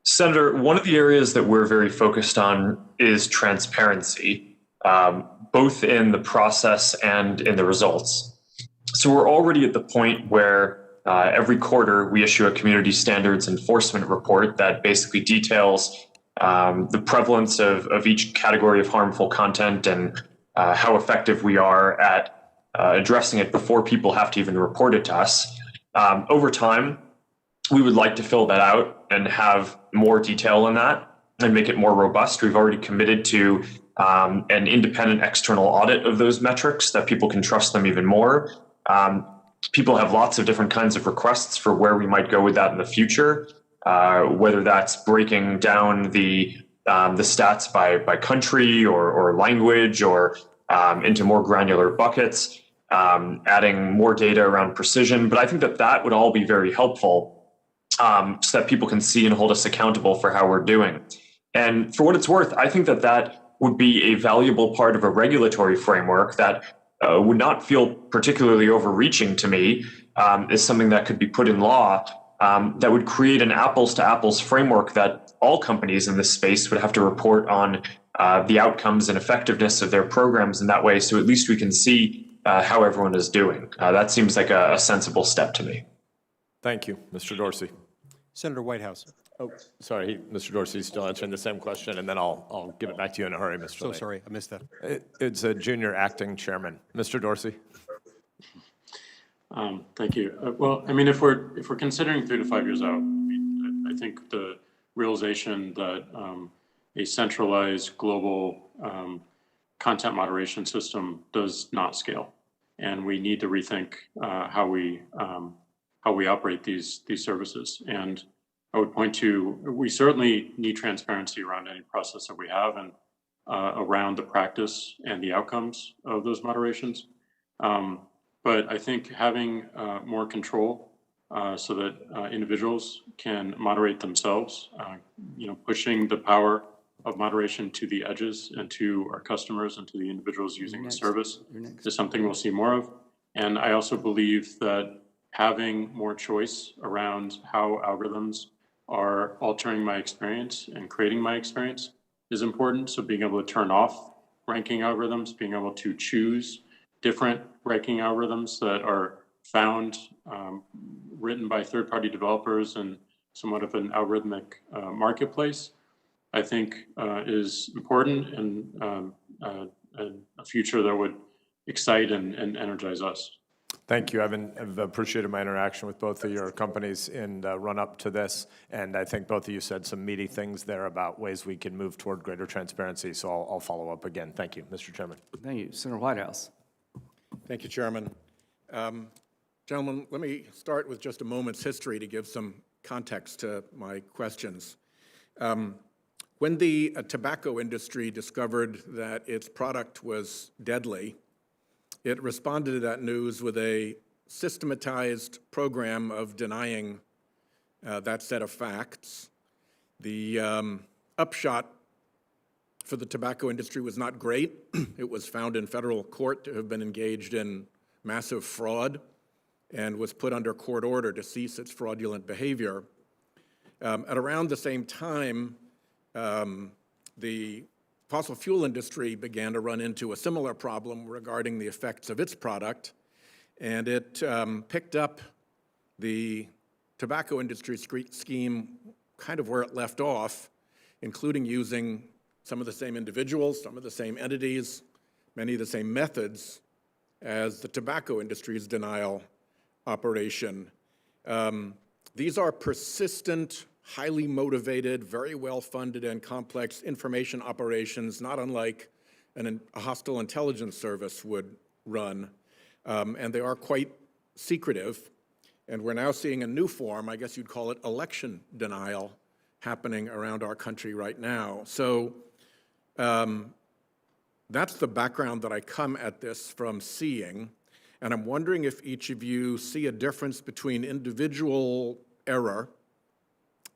Senator, one of the areas that we're very focused on is transparency, both in the process and in the results. So we're already at the point where every quarter we issue a community standards enforcement report that basically details the prevalence of each category of harmful content and how effective we are at addressing it before people have to even report it to us. Over time, we would like to fill that out and have more detail in that and make it more robust. We've already committed to an independent external audit of those metrics that people can trust them even more. People have lots of different kinds of requests for where we might go with that in the future, whether that's breaking down the stats by country or language or into more granular buckets, adding more data around precision. But I think that would all be very helpful so that people can see and hold us accountable for how we're doing. And for what it's worth, I think that would be a valuable part of a regulatory framework that would not feel particularly overreaching to me, is something that could be put in law that would create an apples to apples framework that all companies in this space would have to report on the outcomes and effectiveness of their programs in that way. So at least we can see how everyone is doing. That seems like a sensible step to me. Thank you, Mr. Dorsey. Senator Whitehouse. Oh, sorry, Mr. Dorsey's still answering the same question, and then I'll give it back to you in a hurry, Mr. So Lay. sorry, I missed that. It's a junior acting chairman. Mr. Dorsey. Thank you. Well, I mean, if we're considering 3 to 5 years out, I think the realization that a centralized global content moderation system does not scale, and we need to rethink how we operate these services. And I would point to, we certainly need transparency around any process that we have and around the practice and the outcomes of those moderations. But I think having more control so that individuals can moderate themselves, pushing the power of moderation to the edges and to our customers and to the individuals using the service is something we'll see more of. And I also believe that having more choice around how algorithms are altering my experience and creating my experience is important. So being able to turn off ranking algorithms, being able to choose different ranking algorithms that are found, written by third-party developers and somewhat of an algorithmic marketplace, I think is important and a future that would excite and energize us. Thank you. I've appreciated my interaction with both of your companies in the run-up to this, and I think both of you said some meaty things there about ways we can move toward greater transparency, so I'll follow up again. Thank you, Mr. Chairman. Thank you. Senator Whitehouse. Thank you, Chairman. Gentlemen, let me start with just a moment's history to give some context to my questions. When the tobacco industry discovered that its product was deadly, it responded to that news with a systematized program of denying that set of facts. The upshot for the tobacco industry was not great. It was found in federal court to have been engaged in massive fraud and was put under court order to cease its fraudulent behavior. At around the same time, the fossil fuel industry began to run into a similar problem regarding the effects of its product, and it picked up the tobacco industry scheme kind of where it left off, including using some of the same individuals, some of the same entities, many of the same methods as the tobacco industry's denial operation. These are persistent, highly motivated, very well-funded and complex information operations, not unlike a hostile intelligence service would run. And they are quite secretive. And we're now seeing a new form, I guess you'd call it election denial, happening around our country right now. So that's the background that I come at this from seeing. And I'm wondering if each of you see a difference between individual error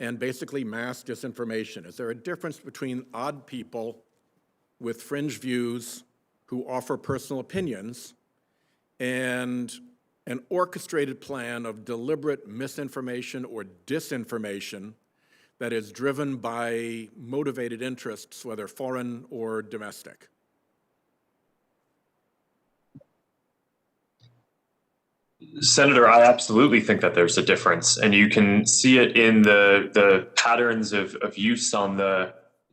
and basically mass disinformation. Is there a difference between odd people with fringe views who offer personal opinions and an orchestrated plan of deliberate misinformation or disinformation that is driven by motivated interests, whether foreign or domestic? Senator, I absolutely think that there's a difference, and you can see it in the patterns of use on the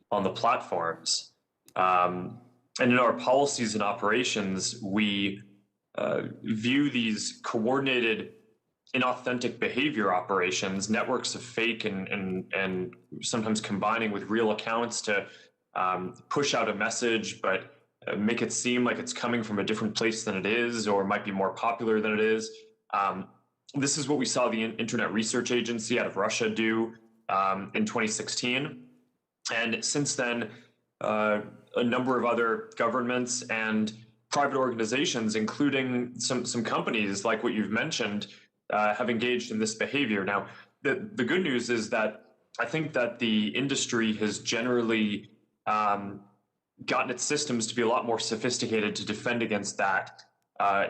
platforms. And in our policies and operations, we view these coordinated, inauthentic behavior operations, networks of fake and sometimes combining with real accounts to push out a message, but make it seem like it's coming from a different place than it is, or might be more popular than it is. This is what we saw the Internet Research Agency out of Russia do in 2016. And since then, a number of other governments and private organizations, including some companies like what you've mentioned, have engaged in this behavior. Now, the good news is that I think that the industry has generally gotten its systems to be a lot more sophisticated to defend against that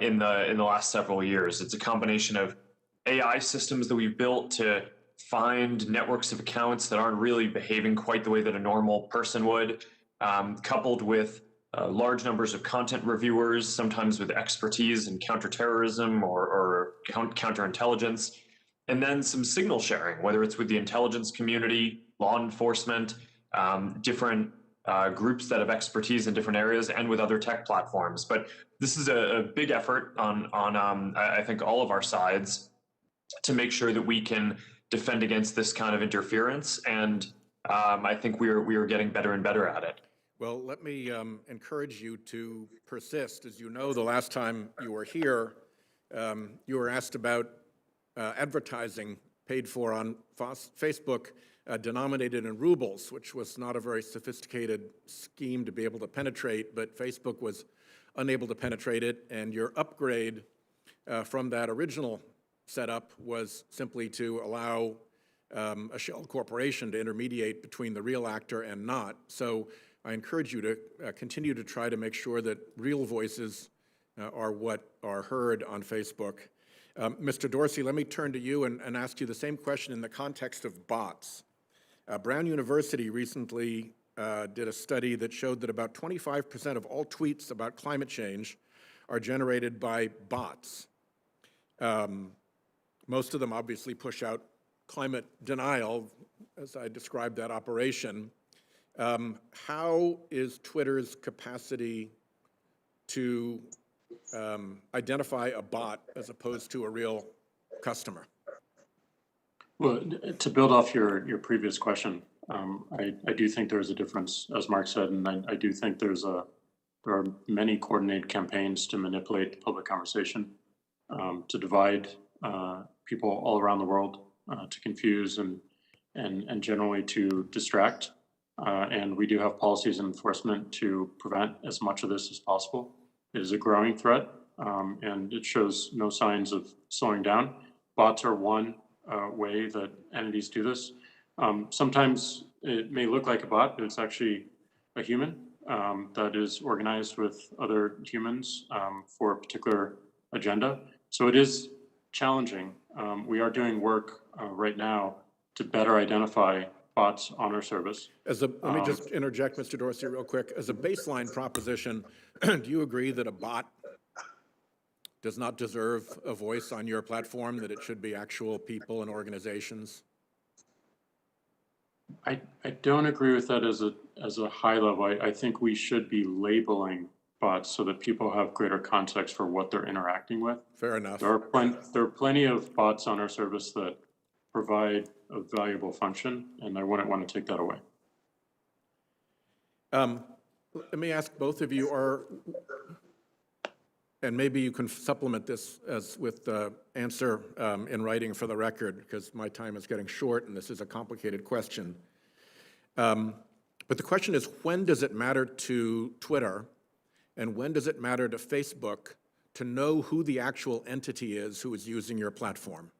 in the last several years. It's a combination of AI systems that we've built to find networks of accounts that aren't really behaving quite the way that a normal person would, coupled with large numbers of content reviewers, sometimes with expertise in counterterrorism or counterintelligence, and then some signal sharing, whether it's with the intelligence community, law enforcement, different groups that have expertise in different areas, and with other tech platforms. But this is a big effort on I think all of our sides to make sure that we can defend against this kind of interference, and I think we are getting better and better at it. Well, let me encourage you to persist. As you know, the last time you were here, you were asked about advertising paid for on Facebook denominated in rubles, which was not a very sophisticated scheme to be able to penetrate, but Facebook was unable to penetrate it, and your upgrade from that original setup was simply to allow a shell corporation to intermediate between the real actor and not. So I encourage you to continue to try to make sure that real voices are what are heard on Facebook. Mr. Dorsey, let me turn to you and ask you the same question in the context of bots. Brown University recently did a study that showed that about 25% of all tweets about climate change are generated by bots. Most of them obviously push out climate denial, as I described that operation. How is Twitter's capacity to identify a bot as opposed to a real customer? Well, to build off your previous question, I do think there's a difference, as Mark said, and I do think there are many coordinated campaigns to manipulate the public conversation, to divide people all around the world, to confuse and generally to distract. And we do have policies and enforcement to prevent as much of this as possible. It is a growing threat, and it shows no signs of slowing down. Bots are one way that entities do this. Sometimes it may look like a bot, but it's actually a human that is organized with other humans for a particular agenda. So it is challenging. We are doing work right now to better identify bots on our service. Let me just interject, Mr. Dorsey, real quick. As a baseline proposition, do you agree that a bot does not deserve a voice on your platform, that it should be actual people and organizations? I don't agree with that as a high level. I think we should be labeling bots so that people have greater context for what they're interacting with. Fair enough. There are plenty of bots on our service that provide a valuable function, and I wouldn't want to take that away. Let me ask both of you, and maybe you can supplement this with the answer in writing for the record, because my time is getting short and this is a complicated question. But the question is, when does it matter to Twitter and when does it matter to Facebook to know who the actual entity is who is using your platform?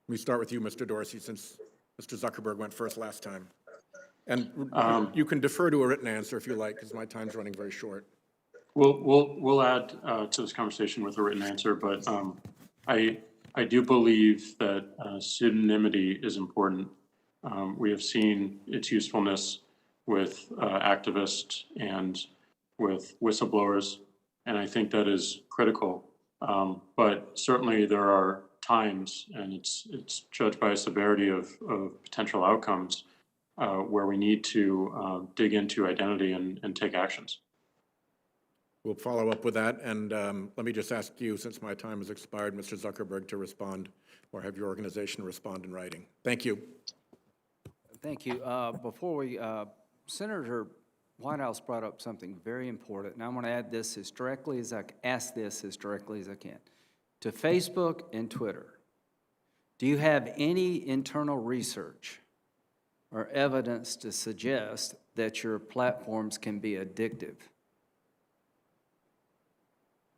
Let me start with you, Mr. Dorsey, since Mr. Zuckerberg went first last time. And you can defer to a written answer if you like, because my time's running very short. We'll add to this conversation with a written answer, but I do believe that pseudonymity is important. We have seen its usefulness with activists and with whistleblowers, and I think that is critical. But certainly there are times, and it's judged by a severity of potential outcomes, where we need to dig into identity and take actions. We'll follow up with that, and let me just ask you, since my time has expired, Mr. Zuckerberg, to respond or have your organization respond in writing. Thank you. Thank you. Before we, Senator Whitehouse brought up something very important, and I want to add this as directly as I can. To Facebook and Twitter, do you have any internal research or evidence to suggest that your platforms can be addictive?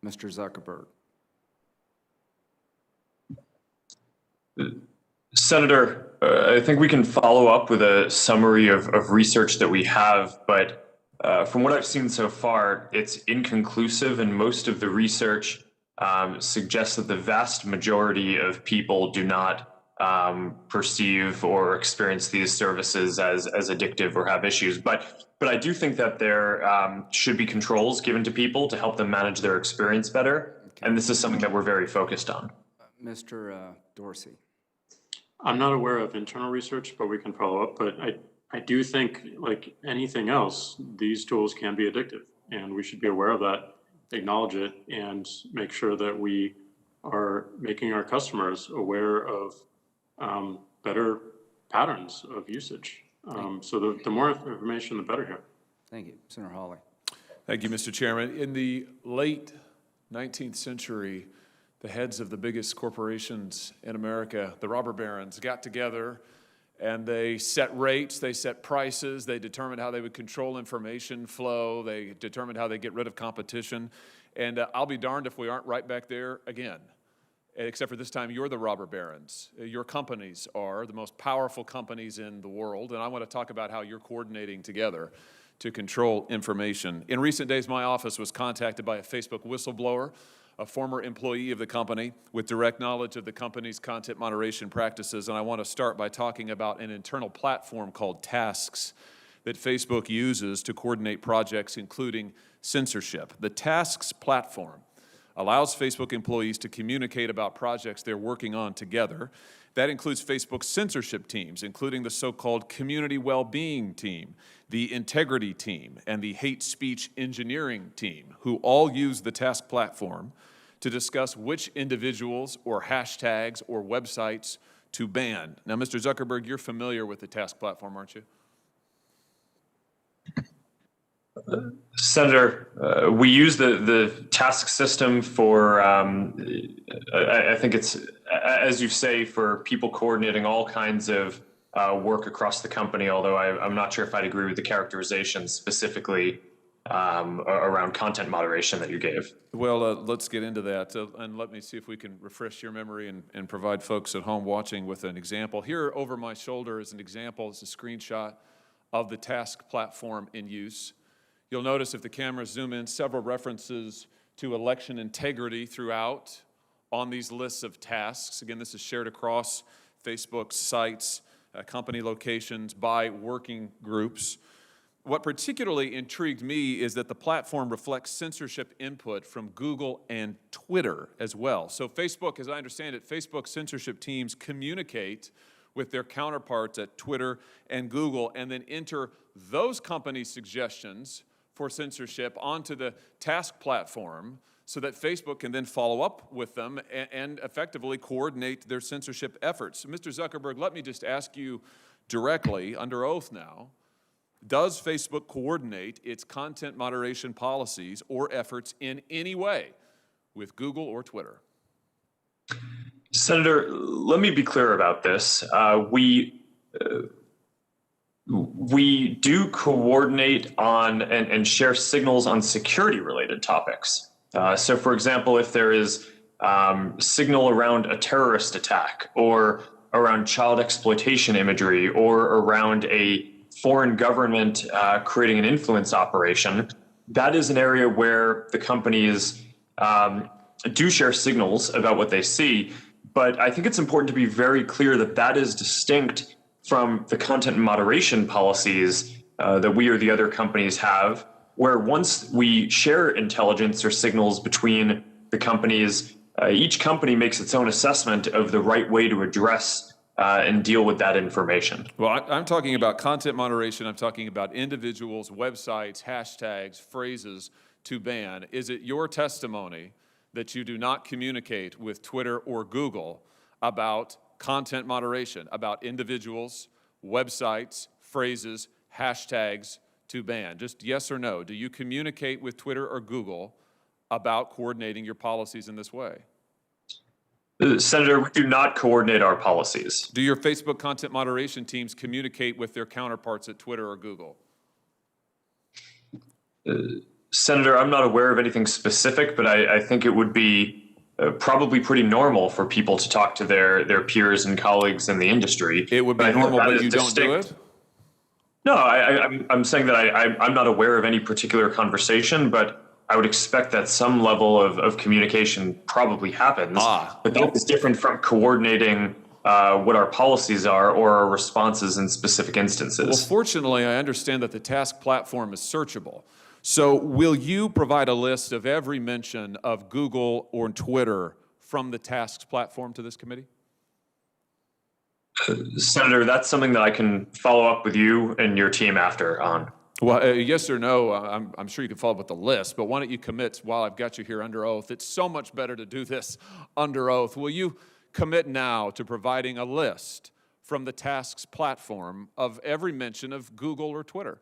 Mr. Zuckerberg. Senator, I think we can follow up with a summary of research that we have, but from what I've seen so far, it's inconclusive, and most of the research suggests that the vast majority of people do not perceive or experience these services as addictive or have issues. But I do think that there should be controls given to people to help them manage their experience better. Okay. And this is something that we're very focused on. Mr. Dorsey. I'm not aware of internal research, but we can follow up. But I do think, like anything else, these tools can be addictive, and we should be aware of that, acknowledge it, and make sure that we are making our customers aware of better patterns of usage. So the more information, the better here. Thank you. Senator Hawley. Thank you, Mr. Chairman. In the late 19th century, the heads of the biggest corporations in America, the robber barons, got together and they set rates, they set prices, they determined how they would control information flow, they determined how they get rid of competition. And I'll be darned if we aren't right back there again. Except for this time, you're the robber barons. Your companies are the most powerful companies in the world, and I want to talk about how you're coordinating together to control information. In recent days, my office was contacted by a Facebook whistleblower, a former employee of the company with direct knowledge of the company's content moderation practices, and I want to start by talking about an internal platform called Tasks that Facebook uses to coordinate projects, including censorship. The Tasks platform allows Facebook employees to communicate about projects they're working on together. That includes Facebook's censorship teams, including the so-called community well-being team, the integrity team, and the hate speech engineering team, who all use the task platform to discuss which individuals or hashtags or websites to ban. Now, Mr. Zuckerberg, you're familiar with the task platform, aren't you? Senator, we use the task system for, I think it's, as you say, for people coordinating all kinds of work across the company, although I'm not sure if I'd agree with the characterization specifically around content moderation that you gave. Well, let's get into that, and let me see if we can refresh your memory and provide folks at home watching with an example. Here over my shoulder is an example. It's a screenshot of the task platform in use. You'll notice if the cameras zoom in, several references to election integrity throughout on these lists of tasks. Again, this is shared across Facebook's sites, company locations, by working groups. What particularly intrigued me is that the platform reflects censorship input from Google and Twitter as well. So Facebook, as I understand it, Facebook censorship teams communicate with their counterparts at Twitter and Google and then enter those companies' suggestions for censorship onto the task platform so that Facebook can then follow up with them and effectively coordinate their censorship efforts. So Mr. Zuckerberg, let me just ask you directly, under oath now, does Facebook coordinate its content moderation policies or efforts in any way with Google or Twitter? Senator, let me be clear about this. We do coordinate on and share signals on security-related topics. So, for example, if there is signal around a terrorist attack or around child exploitation imagery or around a foreign government creating an influence operation, that is an area where the companies do share signals about what they see. But I think it's important to be very clear that that is distinct from the content moderation policies that we or the other companies have, where once we share intelligence or signals between the companies, each company makes its own assessment of the right way to address and deal with that information. Well, I'm talking about content moderation. I'm talking about individuals, websites, hashtags, phrases to ban. Is it your testimony that you do not communicate with Twitter or Google about content moderation, about individuals, websites, phrases, hashtags to ban? Just yes or no. Do you communicate with Twitter or Google about coordinating your policies in this way? Senator, we do not coordinate our policies. Do your Facebook content moderation teams communicate with their counterparts at Twitter or Google? Senator, I'm not aware of anything specific, but I think it would be probably pretty normal for people to talk to their peers and colleagues in the industry. It would be normal, but you don't do it? No, I'm saying that I'm not aware of any particular conversation, but I would expect that some level of communication probably happens. But that is different from coordinating what our policies are or our responses in specific instances. Well, fortunately, I understand that the task platform is searchable. So will you provide a list of every mention of Google or Twitter from the tasks platform to this committee? Senator, that's something that I can follow up with you and your team after on. Well, yes or no, I'm sure you can follow up with the list, but why don't you commit while I've got you here under oath? It's so much better to do this under oath. Will you commit now to providing a list from the tasks platform of every mention of Google or Twitter?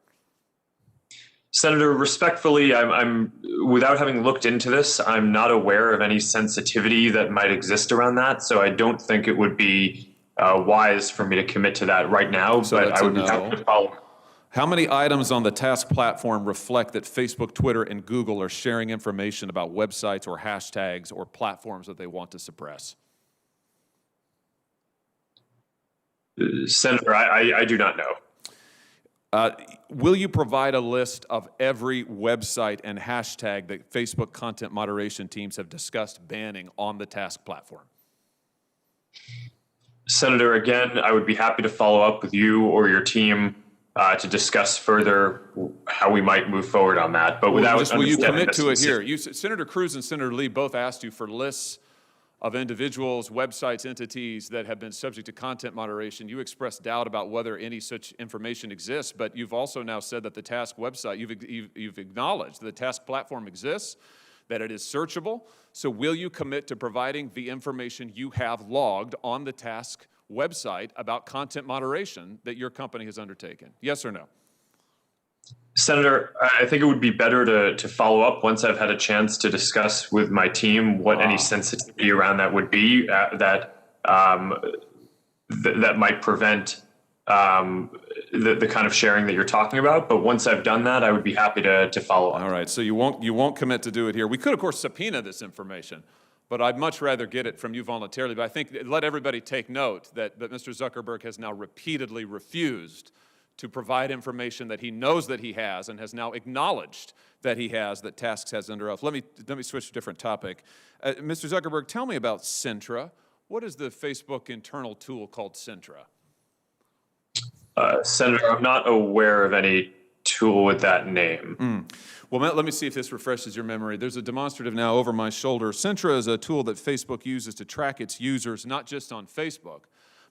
Senator, respectfully, I'm without having looked into this, I'm not aware of any sensitivity that might exist around that. So I don't think it would be wise for me to commit to that right now, so but I would be happy to follow. How many items on the task platform reflect that Facebook, Twitter, and Google are sharing information about websites or hashtags or platforms that they want to suppress? Senator, I do not know. Will you provide a list of every website and hashtag that Facebook content moderation teams have discussed banning on the task platform? Senator, again, I would be happy to follow up with you or your team to discuss further how we might move forward on that. But without Will you understanding commit the to it specific- here? Senator Cruz and Senator Lee both asked you for lists of individuals, websites, entities that have been subject to content moderation. You expressed doubt about whether any such information exists, but you've also now said that the Task website, you've acknowledged that the Task platform exists, that it is searchable. So will you commit to providing the information you have logged on the Task website about content moderation that your company has undertaken? Yes or no? Senator, I think it would be better to follow up once I've had a chance to discuss with my team what any sensitivity around that would be that might prevent the kind of sharing that you're talking about. But once I've done that, I would be happy to follow up. All right, so you won't commit to do it here. We could, of course, subpoena this information, but I'd much rather get it from you voluntarily. But I think let everybody take note that Mr. Zuckerberg has now repeatedly refused to provide information that he knows that he has and has now acknowledged that he has, that Tasks has under oath. Let me switch to a different topic. Mr. Zuckerberg, tell me about Centra. What is the Facebook internal tool called Centra? Senator, I'm not aware of any tool with that name. Well, let me see if this refreshes your memory. There's a demonstrative now over my shoulder. Centra is a tool that Facebook uses to track its users, not just on Facebook,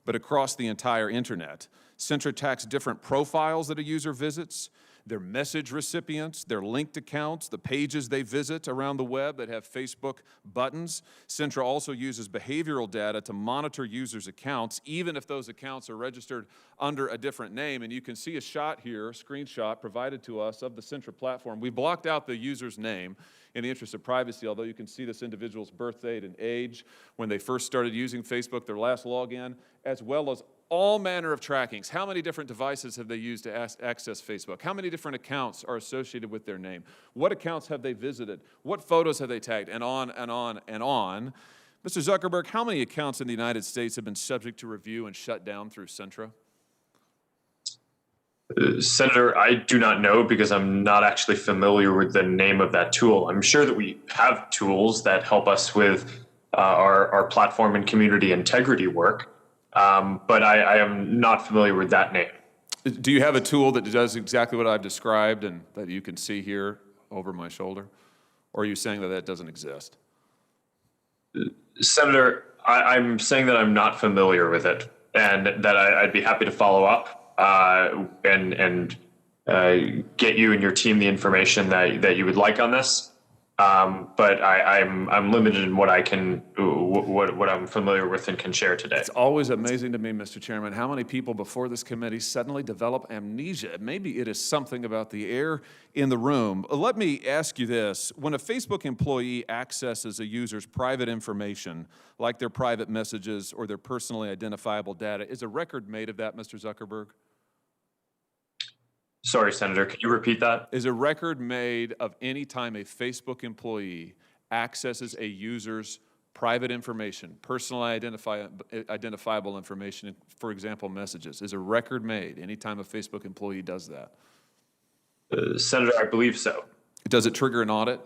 but across the entire internet. Centra tracks different profiles that a user visits, their message recipients, their linked accounts, the pages they visit around the web that have Facebook buttons. Centra also uses behavioral data to monitor users' accounts, even if those accounts are registered under a different name. And you can see a shot here, a screenshot provided to us of the Centra platform. We blocked out the user's name in the interest of privacy, although you can see this individual's birth date and age, when they first started using Facebook, their last login, as well as all manner of trackings. How many different devices have they used to access Facebook? How many different accounts are associated with their name? What accounts have they visited? What photos have they tagged? And on and on and on. Mr. Zuckerberg, how many accounts in the United States have been subject to review and shut down through Centra? Senator, I do not know because I'm not actually familiar with the name of that tool. I'm sure that we have tools that help us with our platform and community integrity work, but I am not familiar with that name. Do you have a tool that does exactly what I've described and that you can see here over my shoulder? Or are you saying that that doesn't exist? Senator, I'm saying that I'm not familiar with it and that I'd be happy to follow up and get you and your team the information that you would like on this. But I'm limited in what I can, what I'm familiar with and can share today. It's always amazing to me, Mr. Chairman, how many people before this committee suddenly develop amnesia. Maybe it is something about the air in the room. Let me ask you this. When a Facebook employee accesses a user's private information, like their private messages or their personally identifiable data, is a record made of that, Mr. Zuckerberg? Sorry, Senator, can you repeat that? Is a record made of any time a Facebook employee accesses a user's private information, personally identifiable information, for example, messages? Is a record made any time a Facebook employee does that? Senator, I believe so. Does it trigger an audit?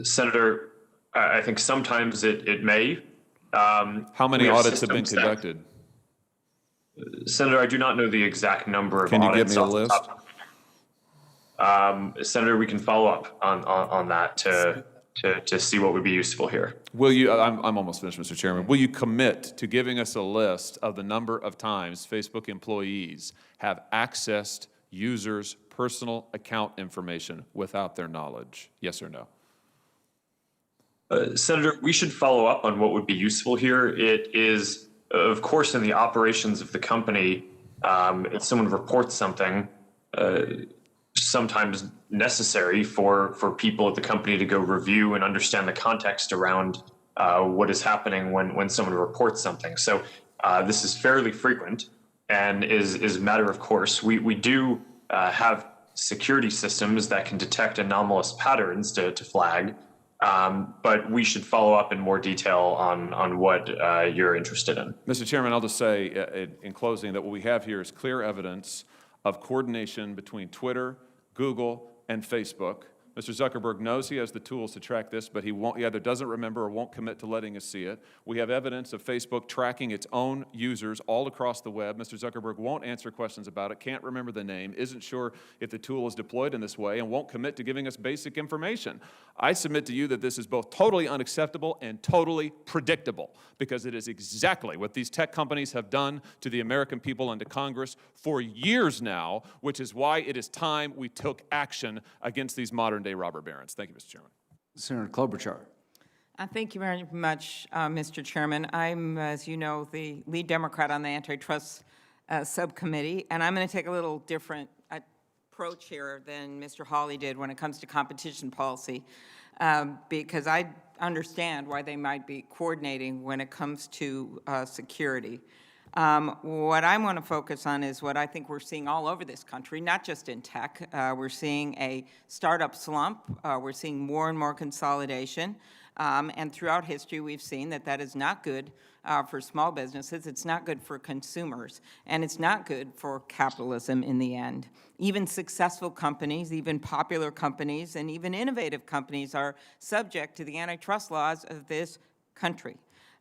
Senator, I think sometimes it may. How many audits have been conducted? Senator, I do not know the exact number of audits. Can you audits give me a list? Senator, we can follow up on that to see what would be useful here. Will you, I'm almost finished, Mr. Chairman. Will you commit to giving us a list of the number of times Facebook employees have accessed users' personal account information without their knowledge? Yes or no? Senator, we should follow up on what would be useful here. It is, of course, in the operations of the company, if someone reports something, sometimes necessary for people at the company to go review and understand the context around what is happening when someone reports something. So this is fairly frequent and is a matter of course. We do have security systems that can detect anomalous patterns to flag. But we should follow up in more detail on what you're interested in. Mr. Chairman, I'll just say in closing that what we have here is clear evidence of coordination between Twitter, Google, and Facebook Mr. Zuckerberg knows he has the tools to track this, but he either doesn't remember or won't commit to letting us see it. We have evidence of Facebook tracking its own users all across the web. Mr. Zuckerberg won't answer questions about it, can't remember the name, isn't sure if the tool is deployed in this way, and won't commit to giving us basic information. I submit to you that this is both totally unacceptable and totally predictable, because it is exactly what these tech companies have done to the American people and to Congress for years now, which is why it is time we took action against these modern-day robber barons. Thank you, Mr. Chairman. Senator Klobuchar. Thank you very much, Mr. Chairman. I'm, as you know, the lead Democrat on the Antitrust Subcommittee, and I'm going to take a little different approach here than Mr. Hawley did when it comes to competition policy, because I understand why they might be coordinating when it comes to security. What I want to focus on is what I think we're seeing all over this country, not just in tech. We're seeing a startup slump. We're seeing more and more consolidation. And throughout history, we've seen that that is not good for small businesses. It's not good for consumers. And it's not good for capitalism in the end. Even successful companies, even popular companies, and even innovative companies are subject to the antitrust laws of this country.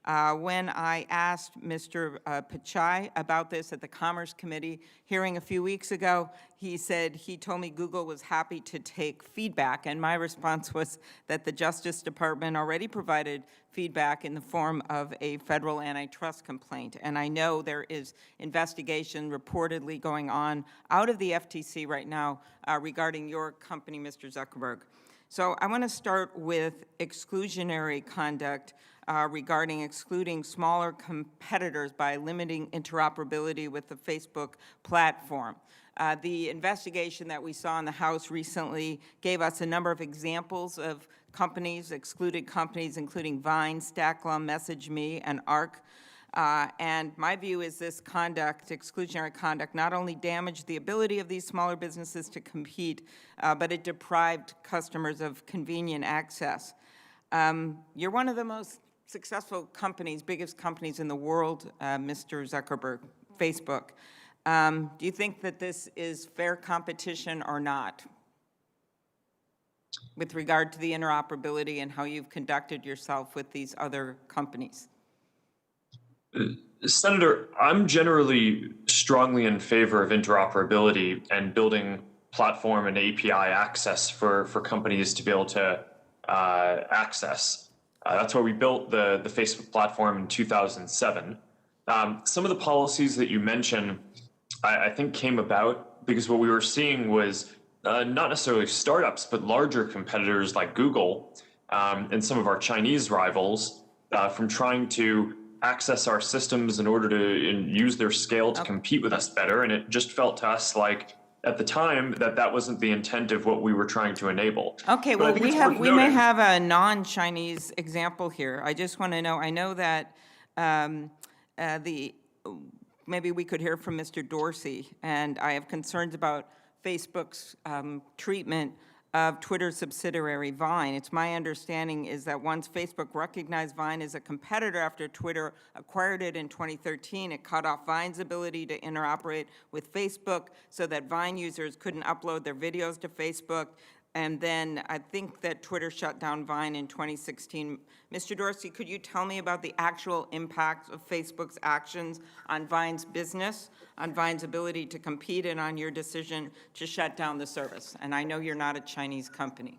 When I asked Mr. Pichai about this at the Commerce Committee hearing a few weeks ago, he said he told me Google was happy to take feedback, and my response was that the Justice Department already provided feedback in the form of a federal antitrust complaint. And I know there is investigation reportedly going on out of the FTC right now regarding your company, Mr. Zuckerberg. So I want to start with exclusionary conduct regarding excluding smaller competitors by limiting interoperability with the Facebook platform. The investigation that we saw in the House recently gave us a number of examples of companies, excluded companies, including Vine, Stacklum, MessageMe, and Arc. And my view is this conduct, exclusionary conduct, not only damaged the ability of these smaller businesses to compete, but it deprived customers of convenient access. You're one of the most successful companies, biggest companies in the world, Mr. Zuckerberg, Facebook. Do you think that this is fair competition or not with regard to the interoperability and how you've conducted yourself with these other companies? Senator, I'm generally strongly in favor of interoperability and building platform and API access for companies to be able to access. That's why we built the Facebook platform in 2007. Some of the policies that you mentioned, I think came about because what we were seeing was not necessarily startups, but larger competitors like Google and some of our Chinese rivals from trying to access our systems in order to use their scale to compete with us better. And it just felt to us like at the time that wasn't the intent of what we were trying to enable. Okay, well, we may have a non-Chinese example here. I just want to know, I know that maybe we could hear from Mr. Dorsey, and I have concerns about Facebook's treatment of Twitter's subsidiary Vine. It's my understanding is that once Facebook recognized Vine as a competitor after Twitter acquired it in 2013, it cut off Vine's ability to interoperate with Facebook so that Vine users couldn't upload their videos to Facebook. And then I think that Twitter shut down Vine in 2016. Mr. Dorsey, could you tell me about the actual impact of Facebook's actions on Vine's business, on Vine's ability to compete, and on your decision to shut down the service? And I know you're not a Chinese company.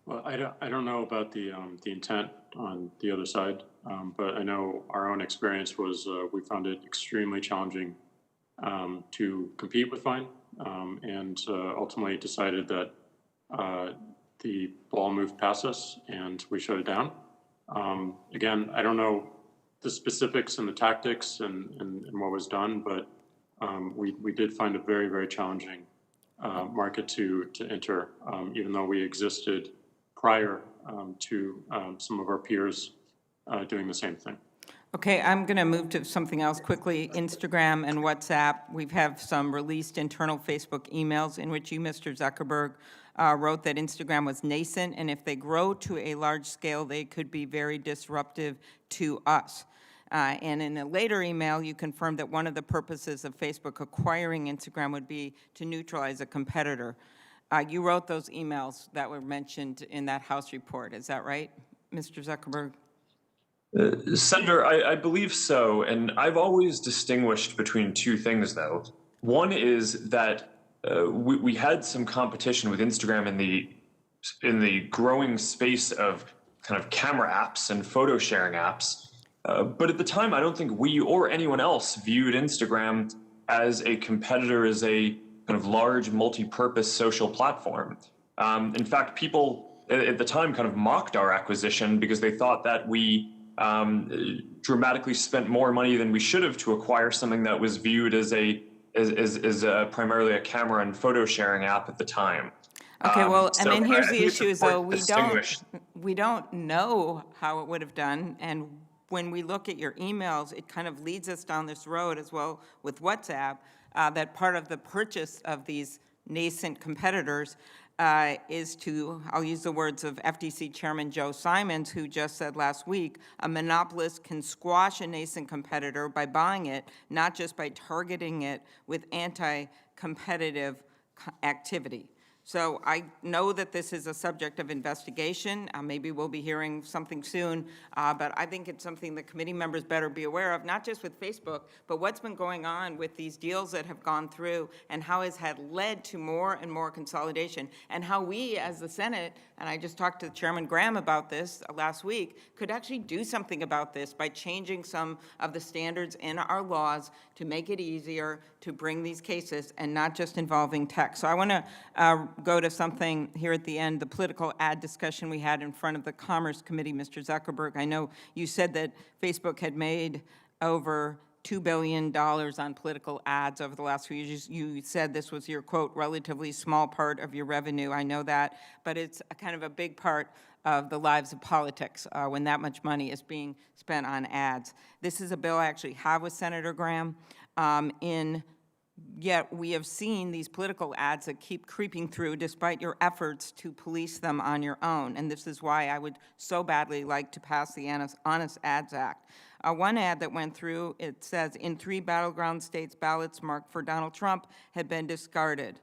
Well, I don't know about the intent on the other side, but I know our own experience was we found it extremely challenging to compete with Vine. And ultimately decided that the ball moved past us and we shut it down. Again, I don't know the specifics and the tactics and what was done, but we did find it very, very challenging market to enter, even though we existed prior to some of our peers doing the same thing. Okay, I'm going to move to something else quickly. Instagram and WhatsApp. We have some released internal Facebook emails in which you, Mr. Zuckerberg, wrote that Instagram was nascent, and if they grow to a large scale, they could be very disruptive to us. And in a later email, you confirmed that one of the purposes of Facebook acquiring Instagram would be to neutralize a competitor. You wrote those emails that were mentioned in that House report, is that right, Mr. Zuckerberg? Senator, I believe so, and I've always distinguished between two things, though. One is that we had some competition with Instagram in the growing space of kind of camera apps and photo sharing apps. But at the time, I don't think we or anyone else viewed Instagram as a competitor, as a kind of large multi-purpose social platform. In fact, people at the time kind of mocked our acquisition because they thought that we dramatically spent more money than we should have to acquire something that was viewed as primarily a camera and photo sharing app at the time. Okay, well, So I mean, here's I the think it's issue is though, important to distinguish. we don't know how it would have done, and when we look at your emails, it kind of leads us down this road as well with WhatsApp, that part of the purchase of these nascent competitors is to, I'll use the words of FTC Chairman Joe Simons, who just said last week, a monopolist can squash a nascent competitor by buying it, not just by targeting it with anti-competitive activity. So I know that this is a subject of investigation. Maybe we'll be hearing something soon, but I think it's something the committee members better be aware of, not just with Facebook, but what's been going on with these deals that have gone through and how it's had led to more and more consolidation, and how we as the Senate, and I just talked to Chairman Graham about this last week, could actually do something about this by changing some of the standards in our laws to make it easier to bring these cases and not just involving tech. So I want to go to something here at the end, the political ad discussion we had in front of the Commerce Committee, Mr. Zuckerberg. I know you said that Facebook had made over $2 billion on political ads over the last few years. You said this was your, quote, relatively small part of your revenue. I know that, but it's a kind of a big part of the lives of politics when that much money is being spent on ads. This is a bill I actually have with Senator Graham. Yet we have seen these political ads that keep creeping through despite your efforts to police them on your own. And this is why I would so badly like to pass the Honest Ads Act. One ad that went through, it says, in 3 battleground states, ballots marked for Donald Trump had been discarded.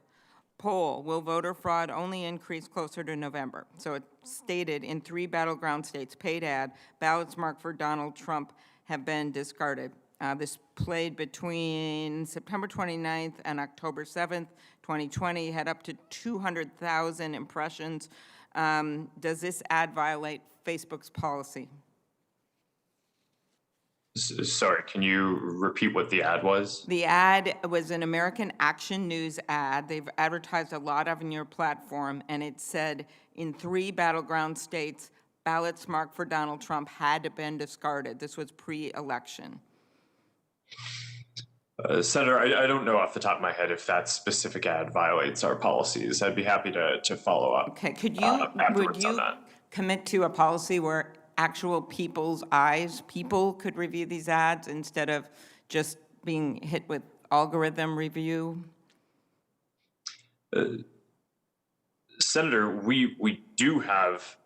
Poll, will voter fraud only increase closer to November? So it stated in 3 battleground states, paid ad, ballots marked for Donald Trump have been discarded. This played between September 29th and October 7th, 2020, had up to 200,000 impressions. Does this ad violate Facebook's policy? Sorry, can you repeat what the ad was? The ad was an American Action News ad. They've advertised a lot of on your platform, and it said in 3 battleground states, ballots marked for Donald Trump had been discarded. This was pre-election. Senator, I don't know off the top of my head if that specific ad violates our policies. I'd be happy to follow up. Okay, would you commit to a policy where actual people's eyes, people could review these ads instead of just being hit with algorithm review? Senator, we do have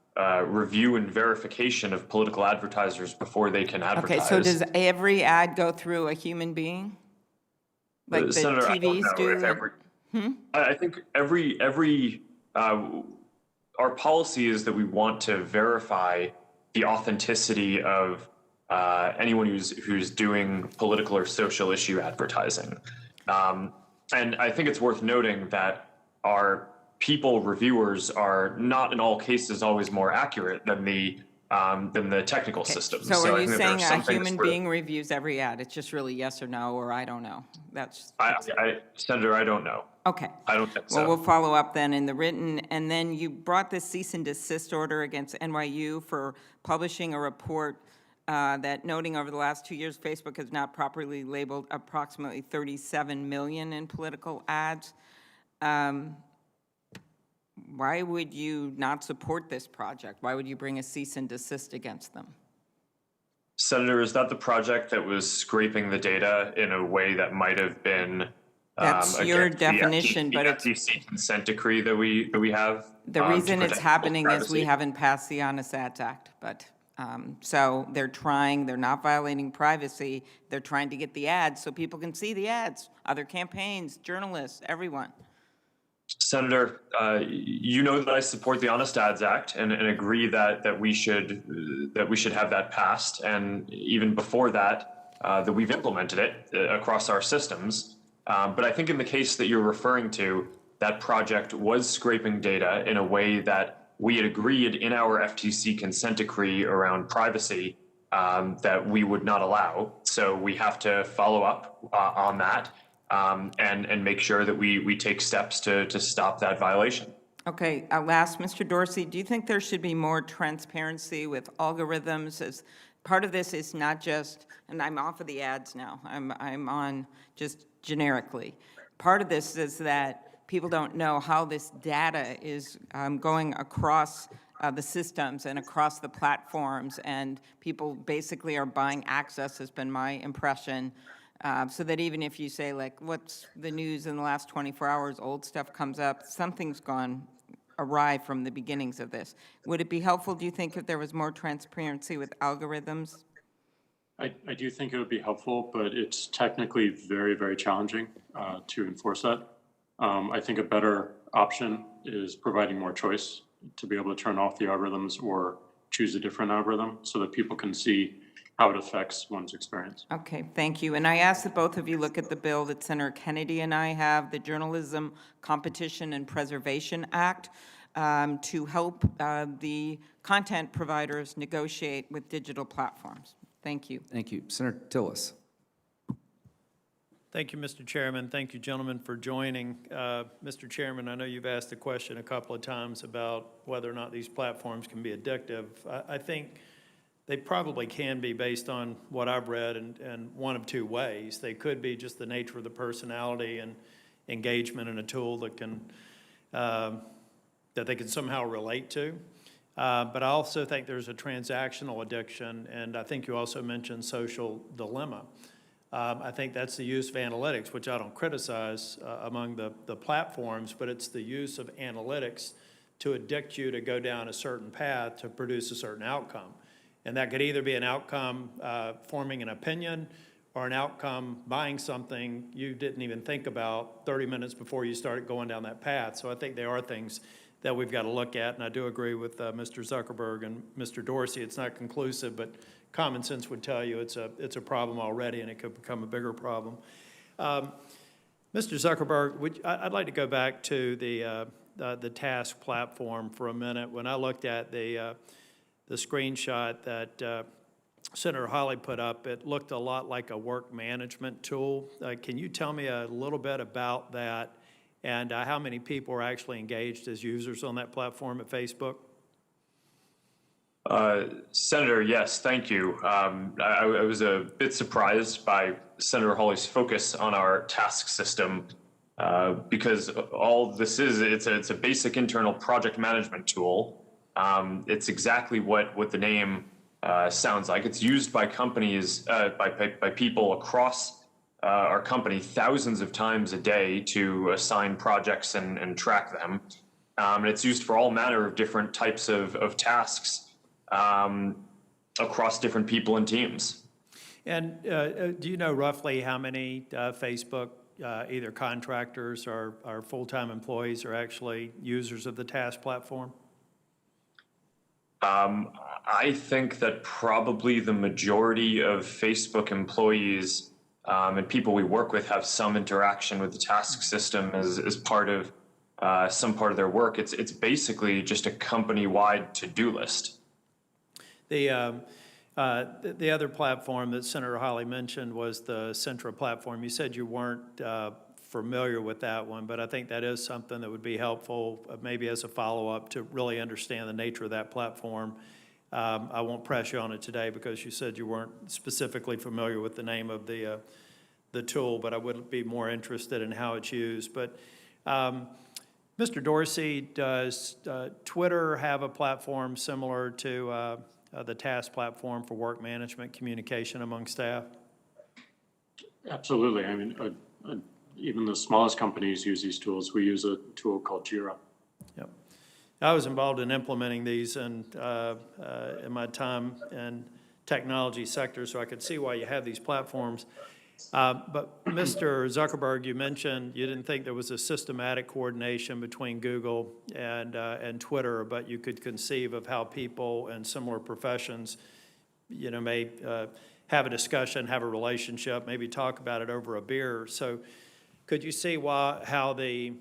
review and verification of political advertisers before they can advertise. Okay, so does every ad go through a human being? Like the Senator, TVs do? I think our policy is that we want to verify the authenticity of anyone who's doing political or social issue advertising. And I think it's worth noting that our people reviewers are not in all cases always more accurate than the technical system. So are I you think that there saying are a some human things where- being reviews every ad? It's just really yes or no, or I don't know? Senator, I don't know. Okay. I don't think so. Well, we'll follow up then in the written, and then you brought this cease and desist order against NYU for publishing a report that noting over the last 2 years, Facebook has not properly labeled approximately 37 million in political ads. Why would you not support this project? Why would you bring a cease and desist against them? Senator, is that the project that was scraping the data in a way that might have been That's your definition, but it's... the FTC consent decree that we have? The reason it's happening is we haven't passed the Honest Ads Act, but so they're not violating privacy, they're trying to get the ads so people can see the ads, other campaigns, journalists, everyone. Senator, you know that I support the Honest Ads Act and agree that we should have that passed, and even before that, that we've implemented it across our systems. But I think in the case that you're referring to, that project was scraping data in a way that we had agreed in our FTC consent decree around privacy that we would not allow. So we have to follow up on that. And make sure that we take steps to stop that violation. Okay, last, Mr. Dorsey, do you think there should be more transparency with algorithms? As part of this is not just, and I'm off of the ads now, I'm on just generically. Part of this is that people don't know how this data is going across the systems and across the platforms, and people basically are buying access, has been my impression. So that even if you say, like, what's the news in the last 24 hours, old stuff comes up, something's gone awry from the beginnings of this. Would it be helpful, do you think, if there was more transparency with algorithms? I do think it would be helpful, but it's technically very, very challenging to enforce that. I think a better option is providing more choice to be able to turn off the algorithms or choose a different algorithm so that people can see how it affects one's experience. Okay, thank you. And I ask that both of you look at the bill that Senator Kennedy and I have, the Journalism Competition and Preservation Act, to help the content providers negotiate with digital platforms. Thank you. Thank you. Senator Tillis. Thank you, Mr. Chairman. Thank you, gentlemen, for joining. Mr. Chairman, I know you've asked the question a couple of times about whether or not these platforms can be addictive. I think they probably can be based on what I've read, and one of two ways. They could be just the nature of the personality and engagement in a tool that can that they can somehow relate to. But I also think there's a transactional addiction, and I think you also mentioned social dilemma. I think that's the use of analytics, which I don't criticize among the platforms, but it's the use of analytics to addict you to go down a certain path to produce a certain outcome. And that could either be an outcome forming an opinion or an outcome buying something you didn't even think about 30 minutes before you started going down that path. So I think there are things that we've got to look at, and I do agree with Mr. Zuckerberg and Mr. Dorsey. It's not conclusive, but common sense would tell you it's a problem already, and it could become a bigger problem. Mr. Zuckerberg, I'd like to go back to the task platform for a minute. When I looked at the screenshot that Senator Hawley put up, it looked a lot like a work management tool. Can you tell me a little bit about that and how many people are actually engaged as users on that platform at Facebook? Senator, yes, thank you. I was a bit surprised by Senator Hawley's focus on our task system because all this is, it's a basic internal project management tool. It's exactly what the name sounds like. It's used by companies, by people across our company thousands of times a day to assign projects and track them. And it's used for all manner of different types of tasks across different people and teams. And do you know roughly how many Facebook either contractors or full-time employees are actually users of the task platform? I think that probably the majority of Facebook employees and people we work with have some interaction with the task system as part of some part of their work. It's basically just a company-wide to-do list. The other platform that Senator Hawley mentioned was the Centra platform. You said you weren't familiar with that one, but I think that is something that would be helpful, maybe as a follow-up, to really understand the nature of that platform. I won't press you on it today because you said you weren't specifically familiar with the name of the tool, but I would be more interested in how it's used. But Mr. Dorsey, does Twitter have a platform similar to the task platform for work management communication among staff? Absolutely. I mean, even the smallest companies use these tools. We use a tool called Jira. Yep. I was involved in implementing these in my time in technology sector, so I could see why you have these platforms. But Mr. Zuckerberg, you mentioned you didn't think there was a systematic coordination between Google and Twitter, but you could conceive of how people in similar professions, may have a discussion, have a relationship, maybe talk about it over a beer. So could you see how the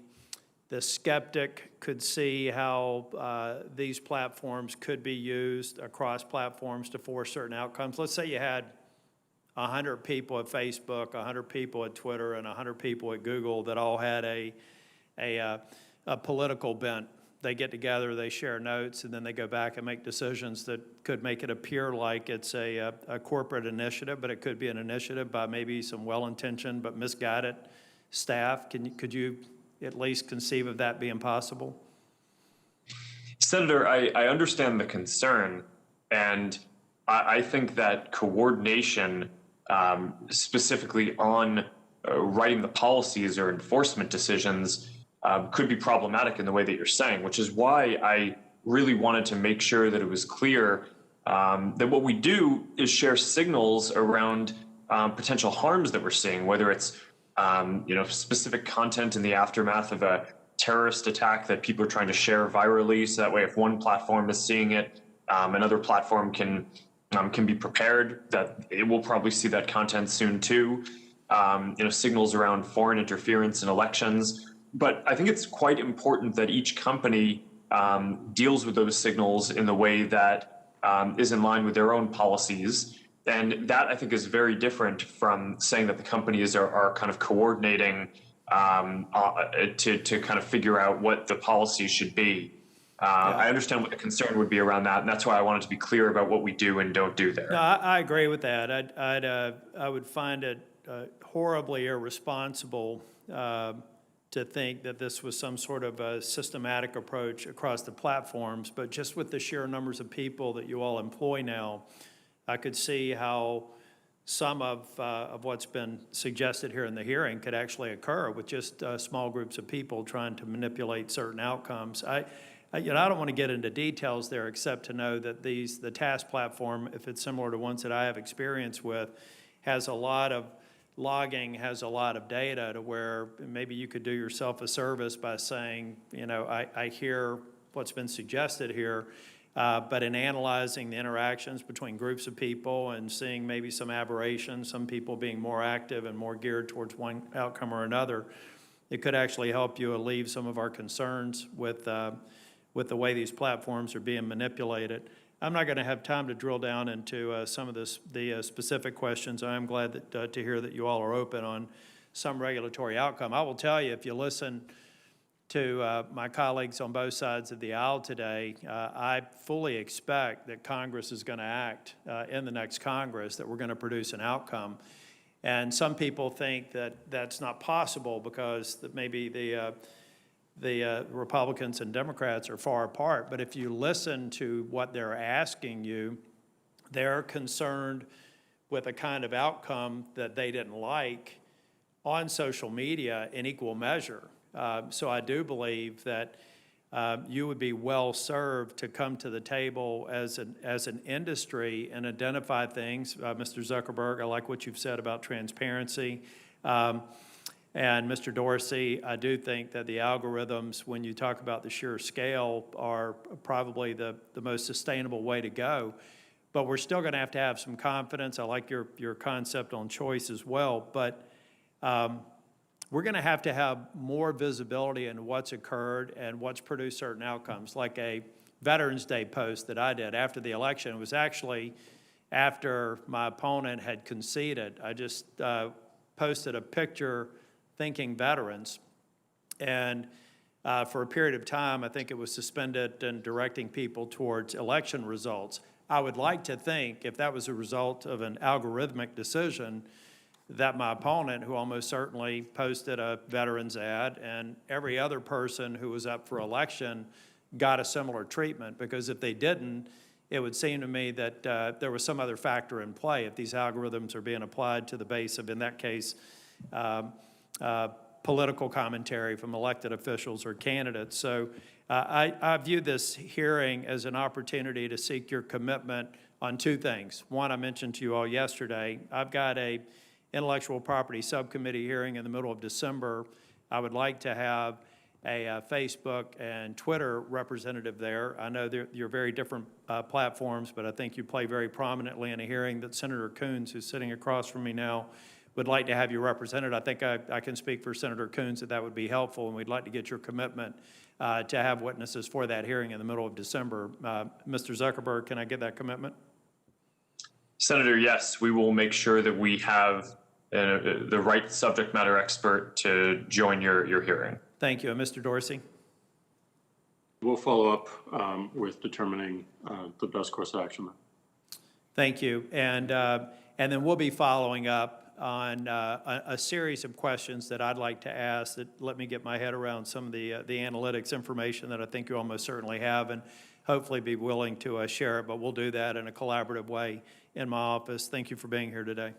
skeptic could see how these platforms could be used across platforms to force certain outcomes? Let's say you had 100 people at Facebook, 100 people at Twitter, and 100 people at Google that all had a political bent. They get together, they share notes, and then they go back and make decisions that could make it appear like it's a corporate initiative, but it could be an initiative by maybe some well-intentioned but misguided staff. Could you at least conceive of that being possible? Senator, I understand the concern, and I think that coordination, specifically on writing the policies or enforcement decisions, could be problematic in the way that you're saying, which is why I really wanted to make sure that it was clear that what we do is share signals around potential harms that we're seeing, whether it's specific content in the aftermath of a terrorist attack that people are trying to share virally. So that way, if one platform is seeing it, another platform can be prepared that it will probably see that content soon too. Signals around foreign interference in elections. But I think it's quite important that each company deals with those signals in the way that is in line with their own policies. And that, I think, is very different from saying that the companies are kind of coordinating to kind of figure out what the policy should be. I understand what the concern would be around that, and that's why I wanted to be clear about what we do and don't do there. No, I agree with that. I would find it horribly irresponsible to think that this was some sort of a systematic approach across the platforms, but just with the sheer numbers of people that you all employ now, I could see how some of what's been suggested here in the hearing could actually occur with just small groups of people trying to manipulate certain outcomes. I don't want to get into details there except to know that the TASK platform, if it's similar to ones that I have experience with, has a lot of logging, has a lot of data to where maybe you could do yourself a service by saying, I hear what's been suggested here, but in analyzing the interactions between groups of people and seeing maybe some aberrations, some people being more active and more geared towards one outcome or another, it could actually help you alleviate some of our concerns with the way these platforms are being manipulated. I'm not going to have time to drill down into some of the specific questions. I am glad to hear that you all are open on some regulatory outcome. I will tell you, if you listen to my colleagues on both sides of the aisle today, I fully expect that Congress is going to act in the next Congress, that we're going to produce an outcome. And some people think that that's not possible because that maybe the Republicans and Democrats are far apart. But if you listen to what they're asking you, they're concerned with a kind of outcome that they didn't like on social media in equal measure. So I do believe that you would be well served to come to the table as an industry and identify things. Mr. Zuckerberg, I like what you've said about transparency. And Mr. Dorsey, I do think that the algorithms, when you talk about the sheer scale, are probably the most sustainable way to go. But we're still going to have some confidence. I like your concept on choice as well. But we're going to have more visibility into what's occurred and what's produced certain outcomes. Like a Veterans Day post that I did after the election. It was actually after my opponent had conceded. I just posted a picture thanking veterans. And for a period of time, I think it was suspended and directing people towards election results. I would like to think if that was a result of an algorithmic decision, that my opponent, who almost certainly posted a veterans ad, and every other person who was up for election got a similar treatment, because if they didn't, it would seem to me that there was some other factor in play if these algorithms are being applied to the base of, in that case, political commentary from elected officials or candidates. So I view this hearing as an opportunity to seek your commitment on two things. One, I mentioned to you all yesterday, I've got an Intellectual Property Subcommittee hearing in the middle of December, I would like to have a Facebook and Twitter representative there. I know you're very different platforms, but I think you play very prominently in a hearing that Senator Coons, who's sitting across from me now, would like to have you represented. I think I can speak for Senator Coons that would be helpful, and we'd like to get your commitment to have witnesses for that hearing in the middle of December. Mr. Zuckerberg, can I get that commitment? Senator, yes, we will make sure that we have the right subject matter expert to join your hearing. Thank you. And Mr. Dorsey? We'll follow up with determining the best course of action. Thank you. And then we'll be following up on a series of questions that I'd like to ask that let me get my head around some of the analytics information that I think you almost certainly have, and hopefully be willing to share it. But we'll do that in a collaborative way in my office. Thank you for being here today.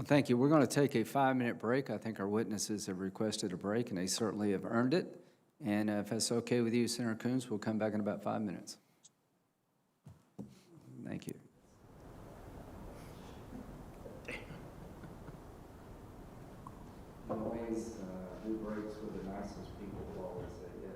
Thank you. We're going to take a 5-minute break. I think our witnesses have requested a break, and they certainly have earned it. And if that's okay with you, Senator Coons, we'll come back in about 5 minutes. Thank you. Always, who breaks with the nicest people will always say yes.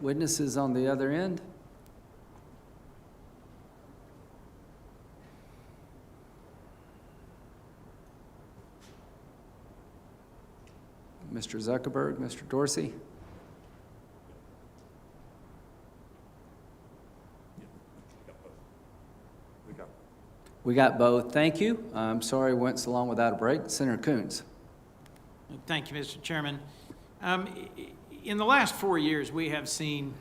Witnesses on the other end? Mr. Zuckerberg, Mr. Dorsey? We got both. Thank you. I'm sorry we went so long without a break. Senator Coons. Thank you, Mr. Chairman. In the last 4 years, we have seen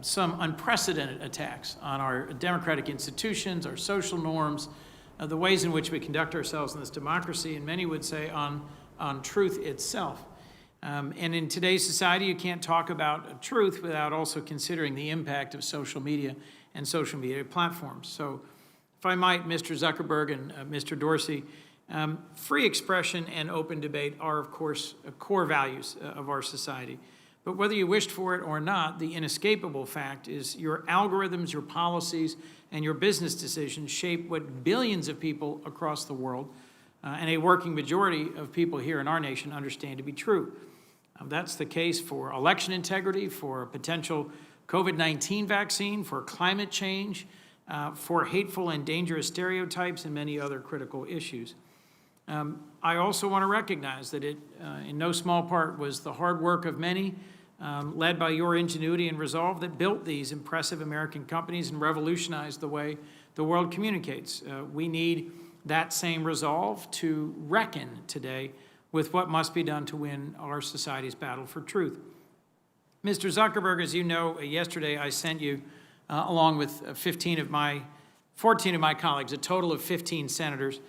some unprecedented attacks on our democratic institutions, our social norms, the ways in which we conduct ourselves in this democracy, and many would say on truth itself. And in today's society, you can't talk about truth without also considering the impact of social media and social media platforms. So if I might, Mr. Zuckerberg and Mr. Dorsey, free expression and open debate are, of course, core values of our society. But whether you wished for it or not, the inescapable fact is your algorithms, your policies, and your business decisions shape what billions of people across the world and a working majority of people here in our nation understand to be true. That's the case for election integrity, for potential COVID-19 vaccine, for climate change, for hateful and dangerous stereotypes, and many other critical issues. I also want to recognize that it, in no small part, was the hard work of many, led by your ingenuity and resolve, that built these impressive American companies and revolutionized the way the world communicates. We need that same resolve to reckon today with what must be done to win our society's battle for truth. Mr. Zuckerberg, as you know, yesterday I sent you, along with 14 of my colleagues, a total of 15 senators,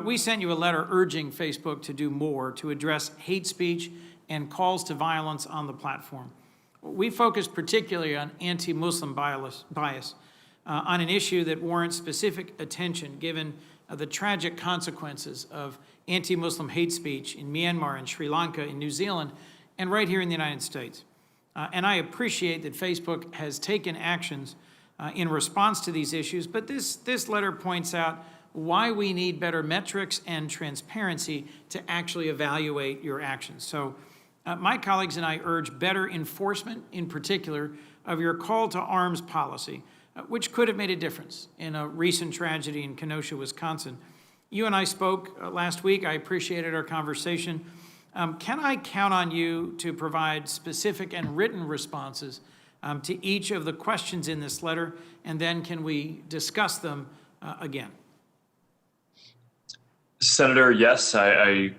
we sent you a letter urging Facebook to do more to address hate speech and calls to violence on the platform. We focused particularly on anti-Muslim bias, on an issue that warrants specific attention given the tragic consequences of anti-Muslim hate speech in Myanmar and Sri Lanka, in New Zealand, and right here in the United States. And I appreciate that Facebook has taken actions in response to these issues, but this letter points out why we need better metrics and transparency to actually evaluate your actions. So my colleagues and I urge better enforcement, in particular, of your call to arms policy, which could have made a difference in a recent tragedy in Kenosha, Wisconsin. You and I spoke last week. I appreciated our conversation. Can I count on you to provide specific and written responses to each of the questions in this letter, and then can we discuss them again? Senator, yes, I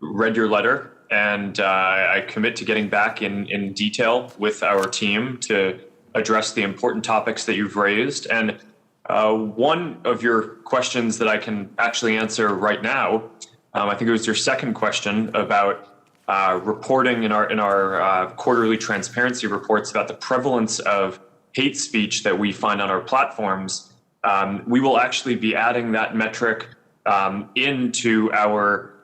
read your letter, and I commit to getting back in detail with our team to address the important topics that you've raised. And one of your questions that I can actually answer right now, I think it was your second question about reporting in our quarterly transparency reports about the prevalence of hate speech that we find on our platforms. We will actually be adding that metric into our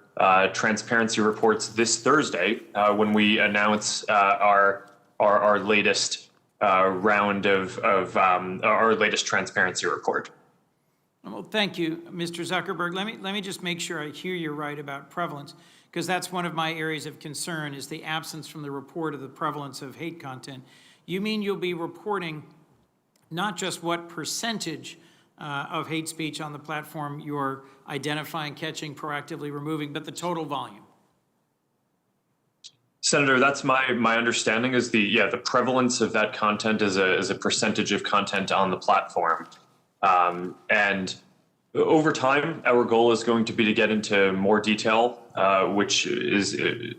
transparency reports this Thursday when we announce our latest round of our latest transparency report. Well, thank you, Mr. Zuckerberg. Let me just make sure I hear you right about prevalence, because that's one of my areas of concern, is the absence from the report of the prevalence of hate content. You mean you'll be reporting not just what percentage of hate speech on the platform you're identifying, catching, proactively removing, but the total volume? Senator, that's my understanding is the prevalence of that content is a percentage of content on the platform. And over time, our goal is going to be to get into more detail, which is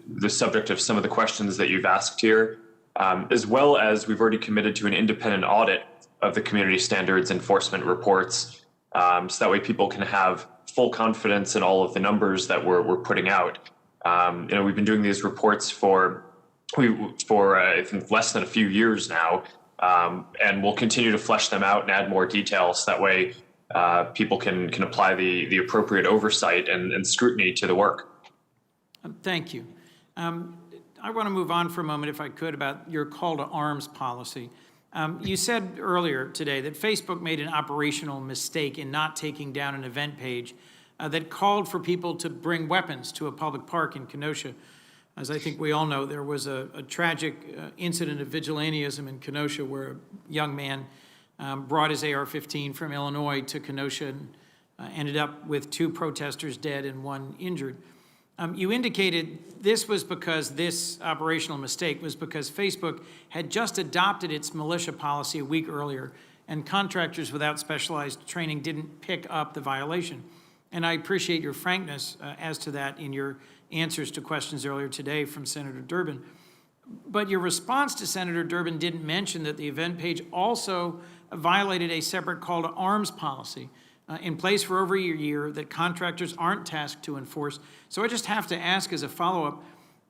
the subject of some of the questions that you've asked here, as well as we've already committed to an independent audit of the community standards enforcement reports, so that way people can have full confidence in all of the numbers that we're putting out. We've been doing these reports for I think less than a few years now, and we'll continue to flesh them out and add more details. So that way people can apply the appropriate oversight and scrutiny to the work. Thank you. I want to move on for a moment, if I could, about your call to arms policy. You said earlier today that Facebook made an operational mistake in not taking down an event page that called for people to bring weapons to a public park in Kenosha. As I think we all know, there was a tragic incident of vigilantism in Kenosha where a young man brought his AR-15 from Illinois to Kenosha and ended up with 2 protesters dead and 1 injured. You indicated this was because this operational mistake was because Facebook had just adopted its militia policy a week earlier, and contractors without specialized training didn't pick up the violation. And I appreciate your frankness as to that in your answers to questions earlier today from Senator Durbin. But your response to Senator Durbin didn't mention that the event page also violated a separate call to arms policy in place for over a year that contractors aren't tasked to enforce. So I just have to ask as a follow-up,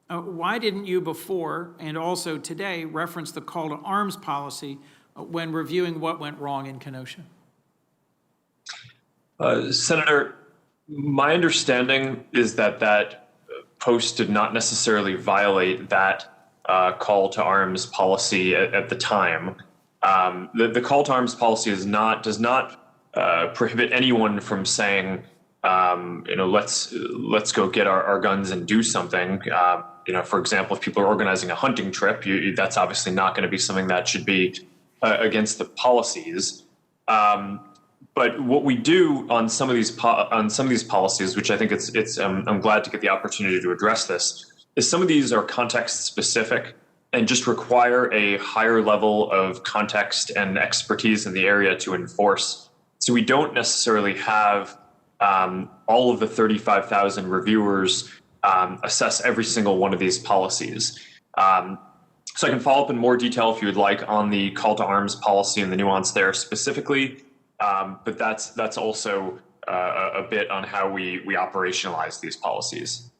why didn't you before and also today reference the call to arms policy when reviewing what went wrong in Kenosha? Senator, my understanding is that that post did not necessarily violate that call to arms policy at the time. The call to arms policy does not prohibit anyone from saying, let's go get our guns and do something. For example, if people are organizing a hunting trip, that's obviously not going to be something that should be against the policies. But what we do on some of these policies, which I think I'm glad to get the opportunity to address this, is some of these are context specific and just require a higher level of context and expertise in the area to enforce. So we don't necessarily have all of the 35,000 reviewers assess every single one of these policies. So I can follow up in more detail if you would like on the call to arms policy and the nuance there specifically. But that's also a bit on how we operationalize these policies.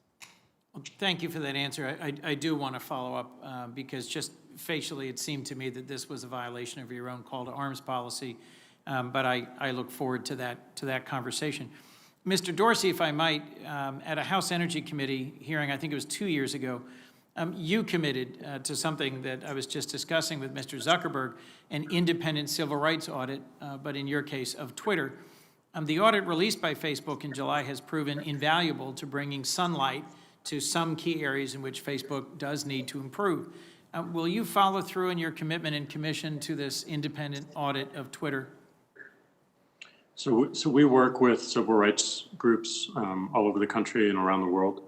Thank you for that answer. I do want to follow up because just facially it seemed to me that this was a violation of your own call to arms policy. But I look forward to that conversation. Mr. Dorsey, if I might, at a House Energy Committee hearing, I think it was 2 years ago, you committed to something that I was just discussing with Mr. Zuckerberg, an independent civil rights audit, but in your case of Twitter. The audit released by Facebook in July has proven invaluable to bringing sunlight to some key areas in which Facebook does need to improve. Will you follow through in your commitment and commission to this independent audit of Twitter? So we work with civil rights groups all over the country and around the world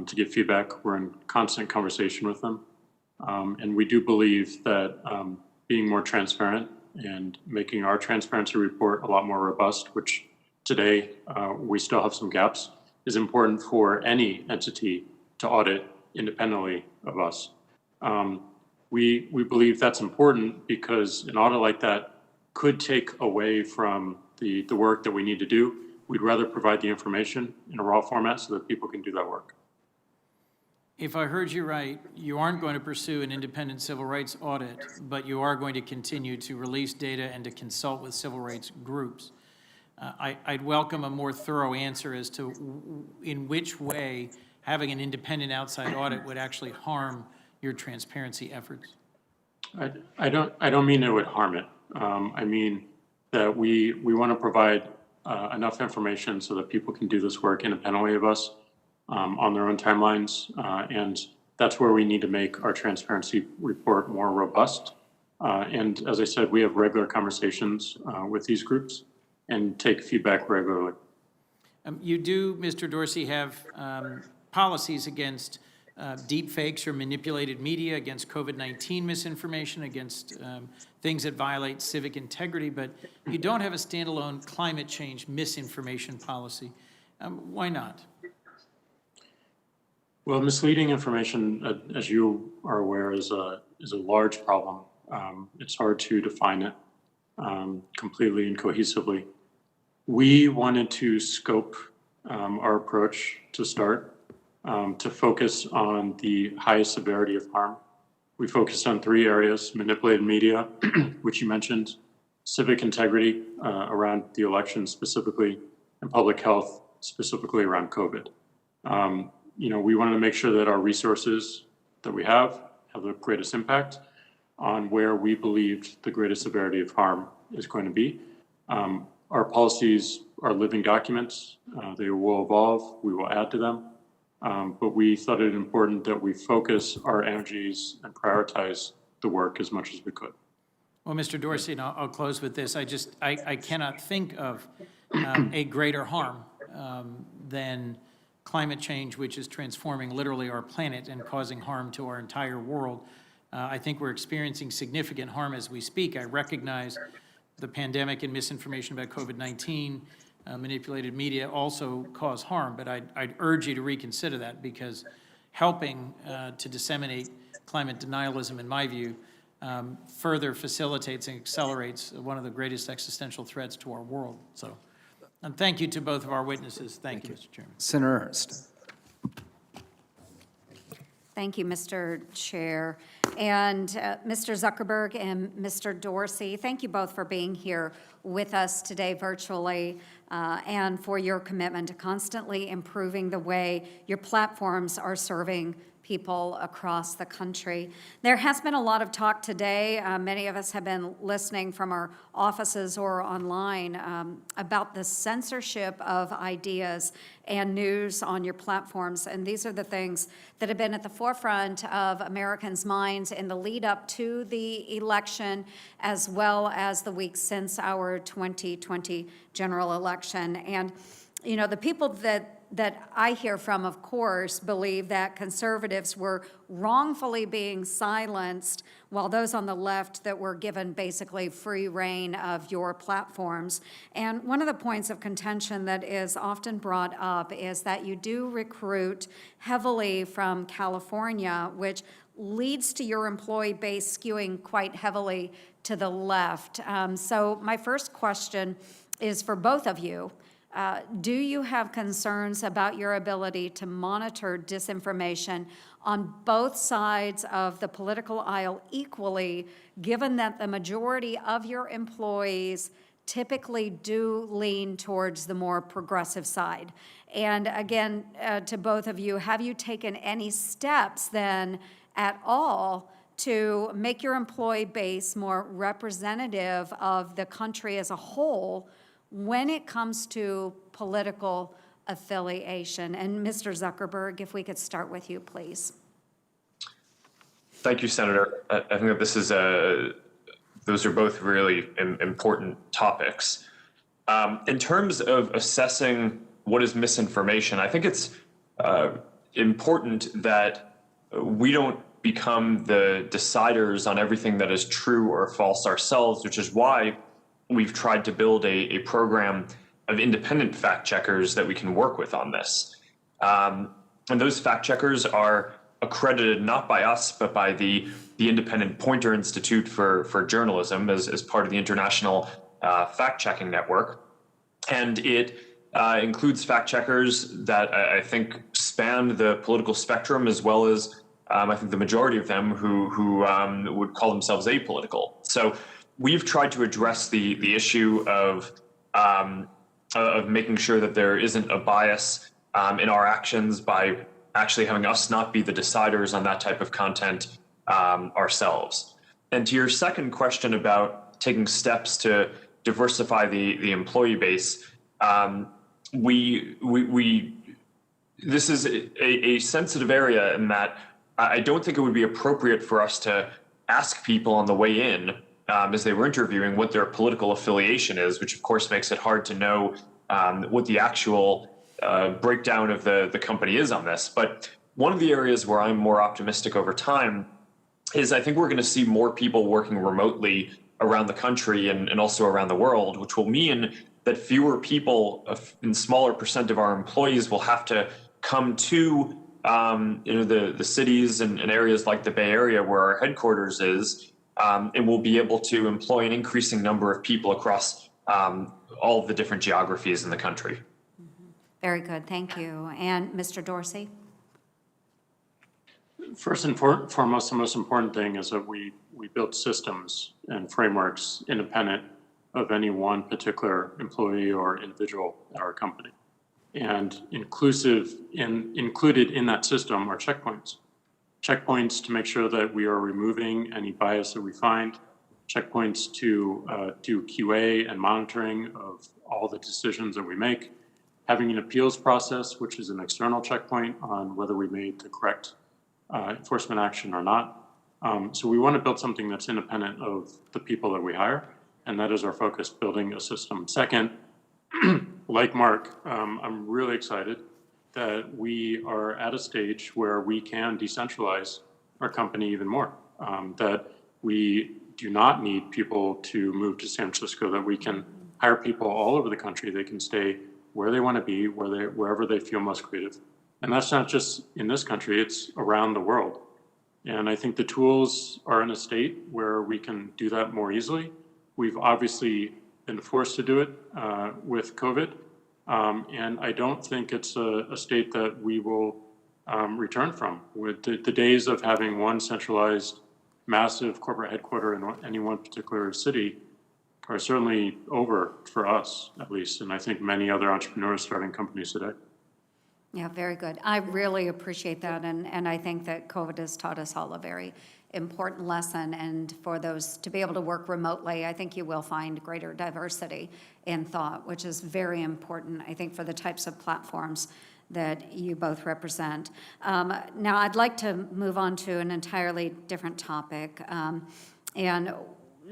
to get feedback. We're in constant conversation with them. And we do believe that being more transparent and making our transparency report a lot more robust, which today we still have some gaps, is important for any entity to audit independently of us. We believe that's important because an audit like that could take away from the work that we need to do. We'd rather provide the information in a raw format so that people can do that work. If I heard you right, you aren't going to pursue an independent civil rights audit, but you are going to continue to release data and to consult with civil rights groups. I'd welcome a more thorough answer as to in which way having an independent outside audit would actually harm your transparency efforts. I don't mean it would harm it. I mean that we want to provide enough information so that people can do this work independently of us on their own timelines. And that's where we need to make our transparency report more robust. And as I said, we have regular conversations with these groups and take feedback regularly. You do, Mr. Dorsey, have policies against deep fakes or manipulated media, against COVID-19 misinformation, against things that violate civic integrity, but you don't have a standalone climate change misinformation policy. Why not? Well, misleading information, as you are aware, is a large problem. It's hard to define it completely and cohesively. We wanted to scope our approach to start to focus on the highest severity of harm. We focused on 3 areas: manipulated media, which you mentioned, civic integrity around the election specifically, and public health specifically around COVID. We wanted to make sure that our resources that we have the greatest impact on where we believed the greatest severity of harm is going to be. Our policies are living documents. They will evolve. We will add to them. But we thought it important that we focus our energies and prioritize the work as much as we could. Well, Mr. Dorsey, and I'll close with this. I cannot think of a greater harm than climate change, which is transforming literally our planet and causing harm to our entire world. I think we're experiencing significant harm as we speak. I recognize the pandemic and misinformation about COVID-19, manipulated media also cause harm, but I'd urge you to reconsider that, because helping to disseminate climate denialism, in my view, further facilitates and accelerates one of the greatest existential threats to our world. So, and thank you to both of our witnesses. Thank you, Mr. Chairman. Senator Ernst. Thank you, Mr. Chair. And Mr. Zuckerberg and Mr. Dorsey, thank you both for being here with us today virtually and for your commitment to constantly improving the way your platforms are serving people across the country. There has been a lot of talk today. Many of us have been listening from our offices or online about the censorship of ideas and news on your platforms. And these are the things that have been at the forefront of Americans' minds in the lead up to the election, as well as the weeks since our 2020 general election. And, you know, the people that I hear from, of course, believe that conservatives were wrongfully being silenced, while those on the left that were given basically free rein of your platforms. And one of the points of contention that is often brought up is that you do recruit heavily from California, which leads to your employee base skewing quite heavily to the left. So my first question is for both of you. Do you have concerns about your ability to monitor disinformation on both sides of the political aisle equally, given that the majority of your employees typically do lean towards the more progressive side? And again, to both of you, have you taken any steps then at all to make your employee base more representative of the country as a whole when it comes to political affiliation? And Mr. Zuckerberg, if we could start with you, please. Thank you, Senator. I think that this is those are both really important topics. In terms of assessing what is misinformation, I think it's important that we don't become the deciders on everything that is true or false ourselves, which is why we've tried to build a program of independent fact checkers that we can work with on this. And those fact checkers are accredited not by us, but by the Independent Poynter Institute for Journalism as part of the International Fact Checking Network. And it includes fact checkers that I think span the political spectrum, as well as I think the majority of them who would call themselves apolitical. So we've tried to address the issue of making sure that there isn't a bias in our actions by actually having us not be the deciders on that type of content ourselves. And to your second question about taking steps to diversify the employee base, this is a sensitive area in that I don't think it would be appropriate for us to ask people on the way in as they were interviewing what their political affiliation is, which of course makes it hard to know what the actual breakdown of the company is on this. But one of the areas where I'm more optimistic over time is I think we're going to see more people working remotely around the country and also around the world, which will mean that fewer people and smaller percent of our employees will have to come to the cities and areas like the Bay Area where our headquarters is, and we'll be able to employ an increasing number of people across all of the different geographies in the country. Very good, thank you. And Mr. Dorsey? First and foremost, the most important thing is that we built systems and frameworks independent of any one particular employee or individual at our company. And included in that system are checkpoints. Checkpoints to make sure that we are removing any bias that we find, checkpoints to do QA and monitoring of all the decisions that we make, having an appeals process, which is an external checkpoint on whether we made the correct enforcement action or not. So we want to build something that's independent of the people that we hire, and that is our focus, building a system. Second, like Mark, I'm really excited that we are at a stage where we can decentralize our company even more, that we do not need people to move to San Francisco, that we can hire people all over the country. They can stay where they want to be, wherever they feel most creative. And that's not just in this country, it's around the world. And I think the tools are in a state where we can do that more easily. We've obviously been forced to do it with COVID. And I don't think it's a state that we will return from. With the days of having one centralized, massive corporate headquarters in any one particular city are certainly over for us, at least, and I think many other entrepreneurs starting companies today. Yeah, very good. I really appreciate that, and I think that COVID has taught us all a very important lesson, and for those to be able to work remotely, I think you will find greater diversity in thought, which is very important, I think, for the types of platforms that you both represent. Now, I'd like to move on to an entirely different topic, and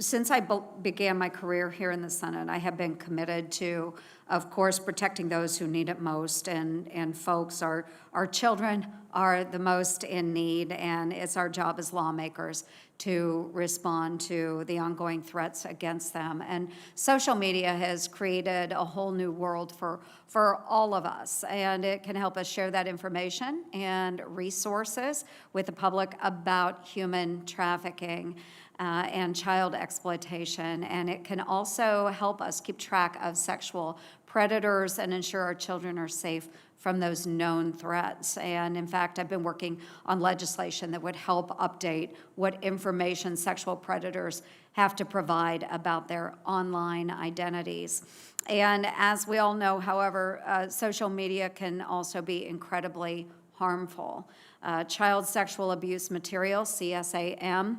since I began my career here in the Senate, I have been committed to, of course, protecting those who need it most, and folks, our children are the most in need, and it's our job as lawmakers to respond to the ongoing threats against them. And social media has created a whole new world for all of us, and it can help us share that information and resources with the public about human trafficking and child exploitation, and it can also help us keep track of sexual predators and ensure our children are safe from those known threats. And in fact, I've been working on legislation that would help update what information sexual predators have to provide about their online identities. And as we all know, however, social media can also be incredibly harmful. Child sexual abuse material, CSAM,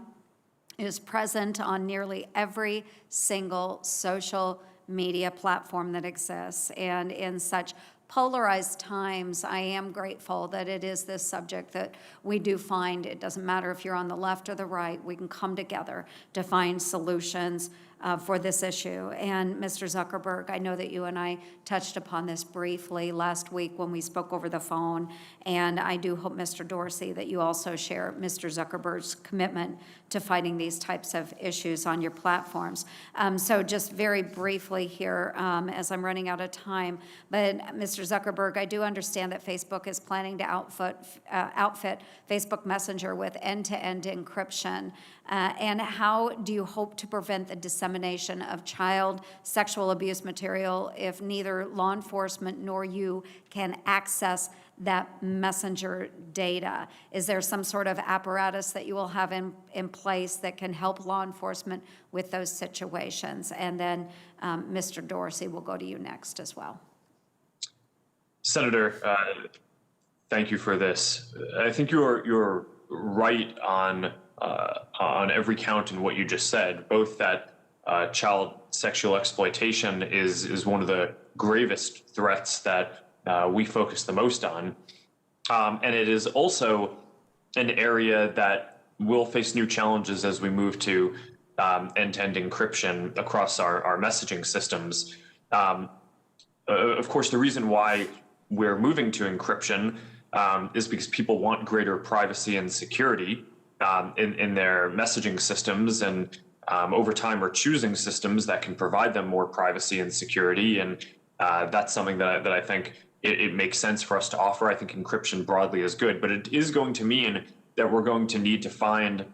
is present on nearly every single social media platform that exists. And in such polarized times, I am grateful that it is this subject that we do find, it doesn't matter if you're on the left or the right, we can come together to find solutions for this issue. And Mr. Zuckerberg, I know that you and I touched upon this briefly last week when we spoke over the phone, and I do hope, Mr. Dorsey, that you also share Mr. Zuckerberg's commitment to fighting these types of issues on your platforms. So just very briefly here, as I'm running out of time, but Mr. Zuckerberg, I do understand that Facebook is planning to outfit Facebook Messenger with end-to-end encryption. And how do you hope to prevent the dissemination of child sexual abuse material if neither law enforcement nor you can access that messenger data? Is there some sort of apparatus that you will have in place that can help law enforcement with those situations? And then Mr. Dorsey, will go to you next as well. Senator, thank you for this. I think you're right on every count in what you just said, both that child sexual exploitation is one of the gravest threats that we focus the most on. And it is also an area that will face new challenges as we move to end-to-end encryption across our messaging systems. Of course, the reason why we're moving to encryption is because people want greater privacy and security in their messaging systems, and over time are choosing systems that can provide them more privacy and security. And that's something that I think it makes sense for us to offer. I think encryption broadly is good, but it is going to mean that we're going to need to find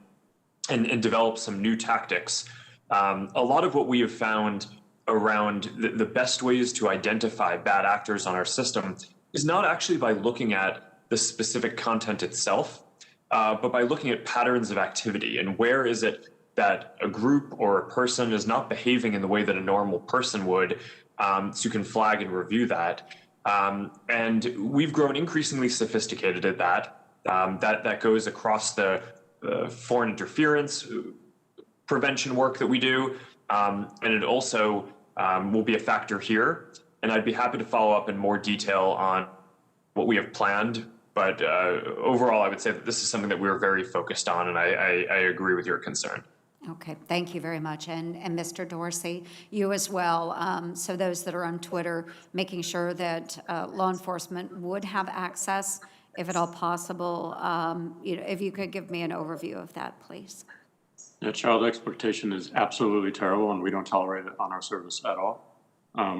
and develop some new tactics. A lot of what we have found around the best ways to identify bad actors on our system is not actually by looking at the specific content itself, but by looking at patterns of activity and where is it that a group or a person is not behaving in the way that a normal person would, so you can flag and review that. And we've grown increasingly sophisticated at that. That goes across the foreign interference prevention work that we do, and it also will be a factor here. and I'd be happy to follow up in more detail on what we have planned. But overall, I would say that this is something that we're very focused on, and I agree with your concern. Okay, thank you very much. And Mr. Dorsey, you as well. So those that are on Twitter, making sure that law enforcement would have access, if at all possible. If you could give me an overview of that, please. Yeah, child exploitation is absolutely terrible, and we don't tolerate it on our service at all.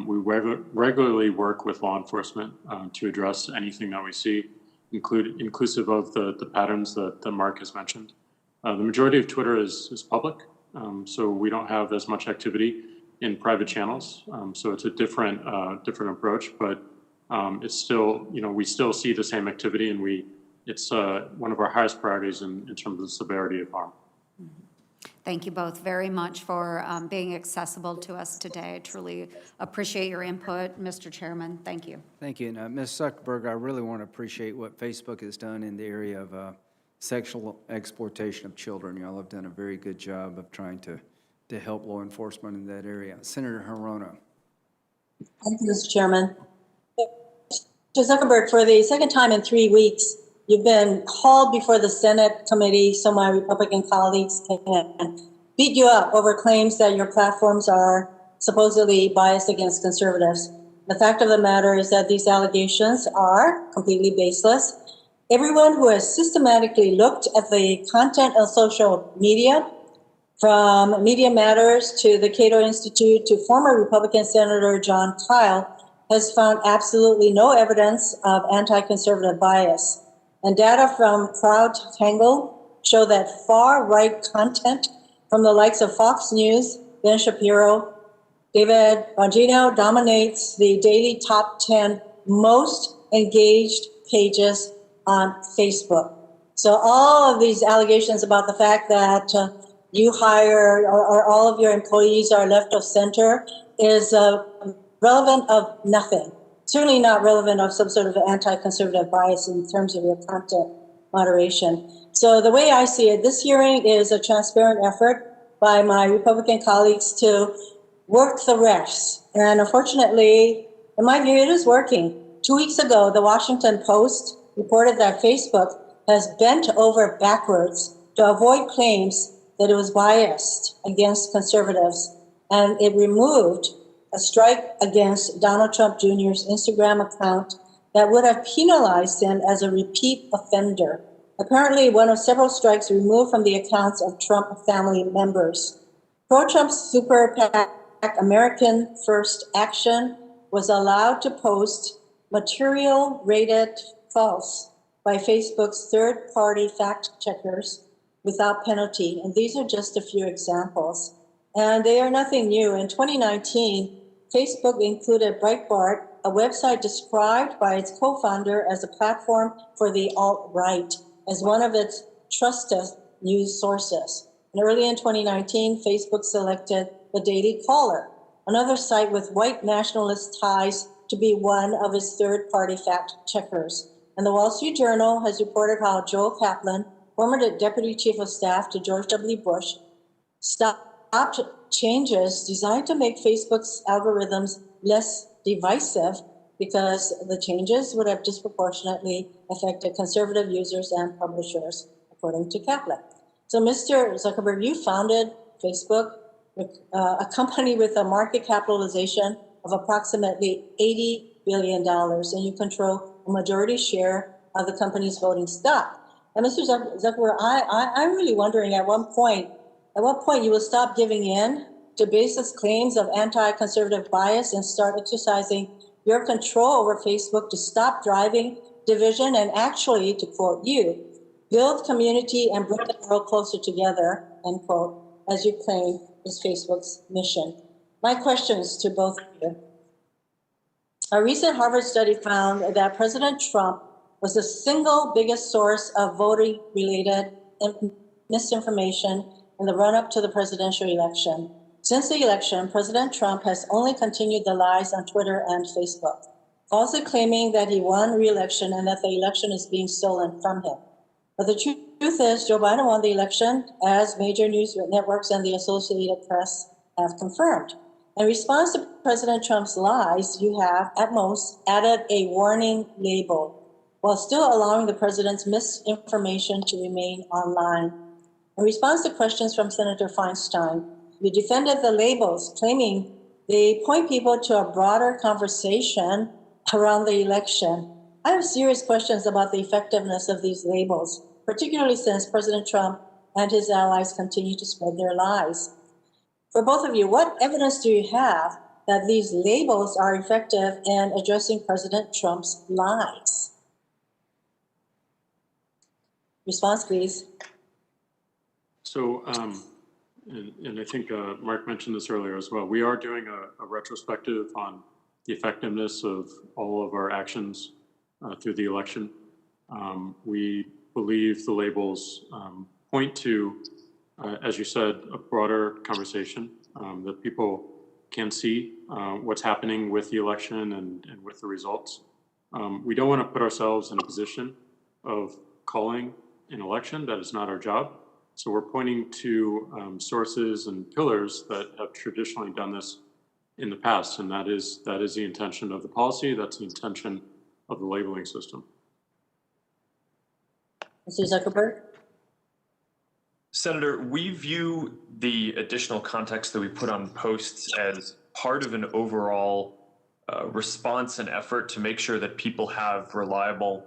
We regularly work with law enforcement to address anything that we see, inclusive of the patterns that Mark has mentioned. The majority of Twitter is public, so we don't have as much activity in private channels. So it's a different approach, but it's still, we still see the same activity, and it's one of our highest priorities in terms of the severity of harm. Thank you both very much for being accessible to us today. I truly appreciate your input, Mr. Chairman. Thank you. Thank you. And Ms. Zuckerberg, I really want to appreciate what Facebook has done in the area of sexual exploitation of children. Y'all have done a very good job of trying to help law enforcement in that area. Senator Hirono. Thank you, Mr. Chairman. Mr. Zuckerberg, for the second time in 3 weeks, you've been called before the Senate committee so my Republican colleagues can beat you up over claims that your platforms are supposedly biased against conservatives. The fact of the matter is that these allegations are completely baseless. Everyone who has systematically looked at the content of social media, from Media Matters to the Cato Institute to former Republican Senator John Kyle, has found absolutely no evidence of anti-conservative bias. And data from CrowdTangle show that far-right content from the likes of Fox News, Ben Shapiro, David Bongino dominates the daily top 10 most engaged pages on Facebook. So all of these allegations about the fact that you hire or all of your employees are left of center is relevant of nothing. Certainly not relevant of some sort of anti-conservative bias in terms of your content moderation. So the way I see it, this hearing is a transparent effort by my Republican colleagues to work the refs. And unfortunately, in my view, it is working. 2 weeks ago, the Washington Post reported that Facebook has bent over backwards to avoid claims that it was biased against conservatives. And it removed a strike against Donald Trump Jr.'s Instagram account that would have penalized him as a repeat offender. Apparently, one of several strikes removed from the accounts of Trump family members. Pro-Trump super PAC American First Action was allowed to post material rated false by Facebook's third-party fact checkers without penalty. And these are just a few examples. And they are nothing new. In 2019, Facebook included Breitbart, a website described by its co-founder as a platform for the alt-right, as one of its trusted news sources. And early in 2019, Facebook selected the Daily Caller, another site with white nationalist ties, to be one of its third-party fact checkers. And the Wall Street Journal has reported how Joel Kaplan, former Deputy Chief of Staff to George W. Bush, stopped changes designed to make Facebook's algorithms less divisive because the changes would have disproportionately affected conservative users and publishers, according to Kaplan. So Mr. Zuckerberg, you founded Facebook, a company with a market capitalization of approximately $80 billion, and you control a majority share of the company's voting stock. And Mr. Zuckerberg, I'm really wondering at what point you will stop giving in to baseless claims of anti-conservative bias and start exercising your control over Facebook to stop driving division and actually, to quote you, build community and bring the world closer together, end quote, as you claim is Facebook's mission. My questions to both of you. A recent Harvard study found that President Trump was the single biggest source of voting-related misinformation in the run-up to the presidential election. Since the election, President Trump has only continued the lies on Twitter and Facebook, falsely claiming that he won re-election and that the election is being stolen from him. But the truth is, Joe Biden won the election, as major news networks and the Associated Press have confirmed. In response to President Trump's lies, you have, at most, added a warning label while still allowing the president's misinformation to remain online. In response to questions from Senator Feinstein, you defended the labels, claiming they point people to a broader conversation around the election. I have serious questions about the effectiveness of these labels, particularly since President Trump and his allies continue to spread their lies. For both of you, what evidence do you have that these labels are effective in addressing President Trump's lies? Response, please. So, and I think Mark mentioned this earlier as well. We are doing a retrospective on the effectiveness of all of our actions through the election. We believe the labels point to, as you said, a broader conversation that people can see what's happening with the election and with the results. We don't want to put ourselves in a position of calling an election. That is not our job. So we're pointing to sources and pillars that have traditionally done this in the past, and that is the intention of the policy. That's the intention of the labeling system. Mr. Zuckerberg? Senator, we view the additional context that we put on posts as part of an overall response and effort to make sure that people have reliable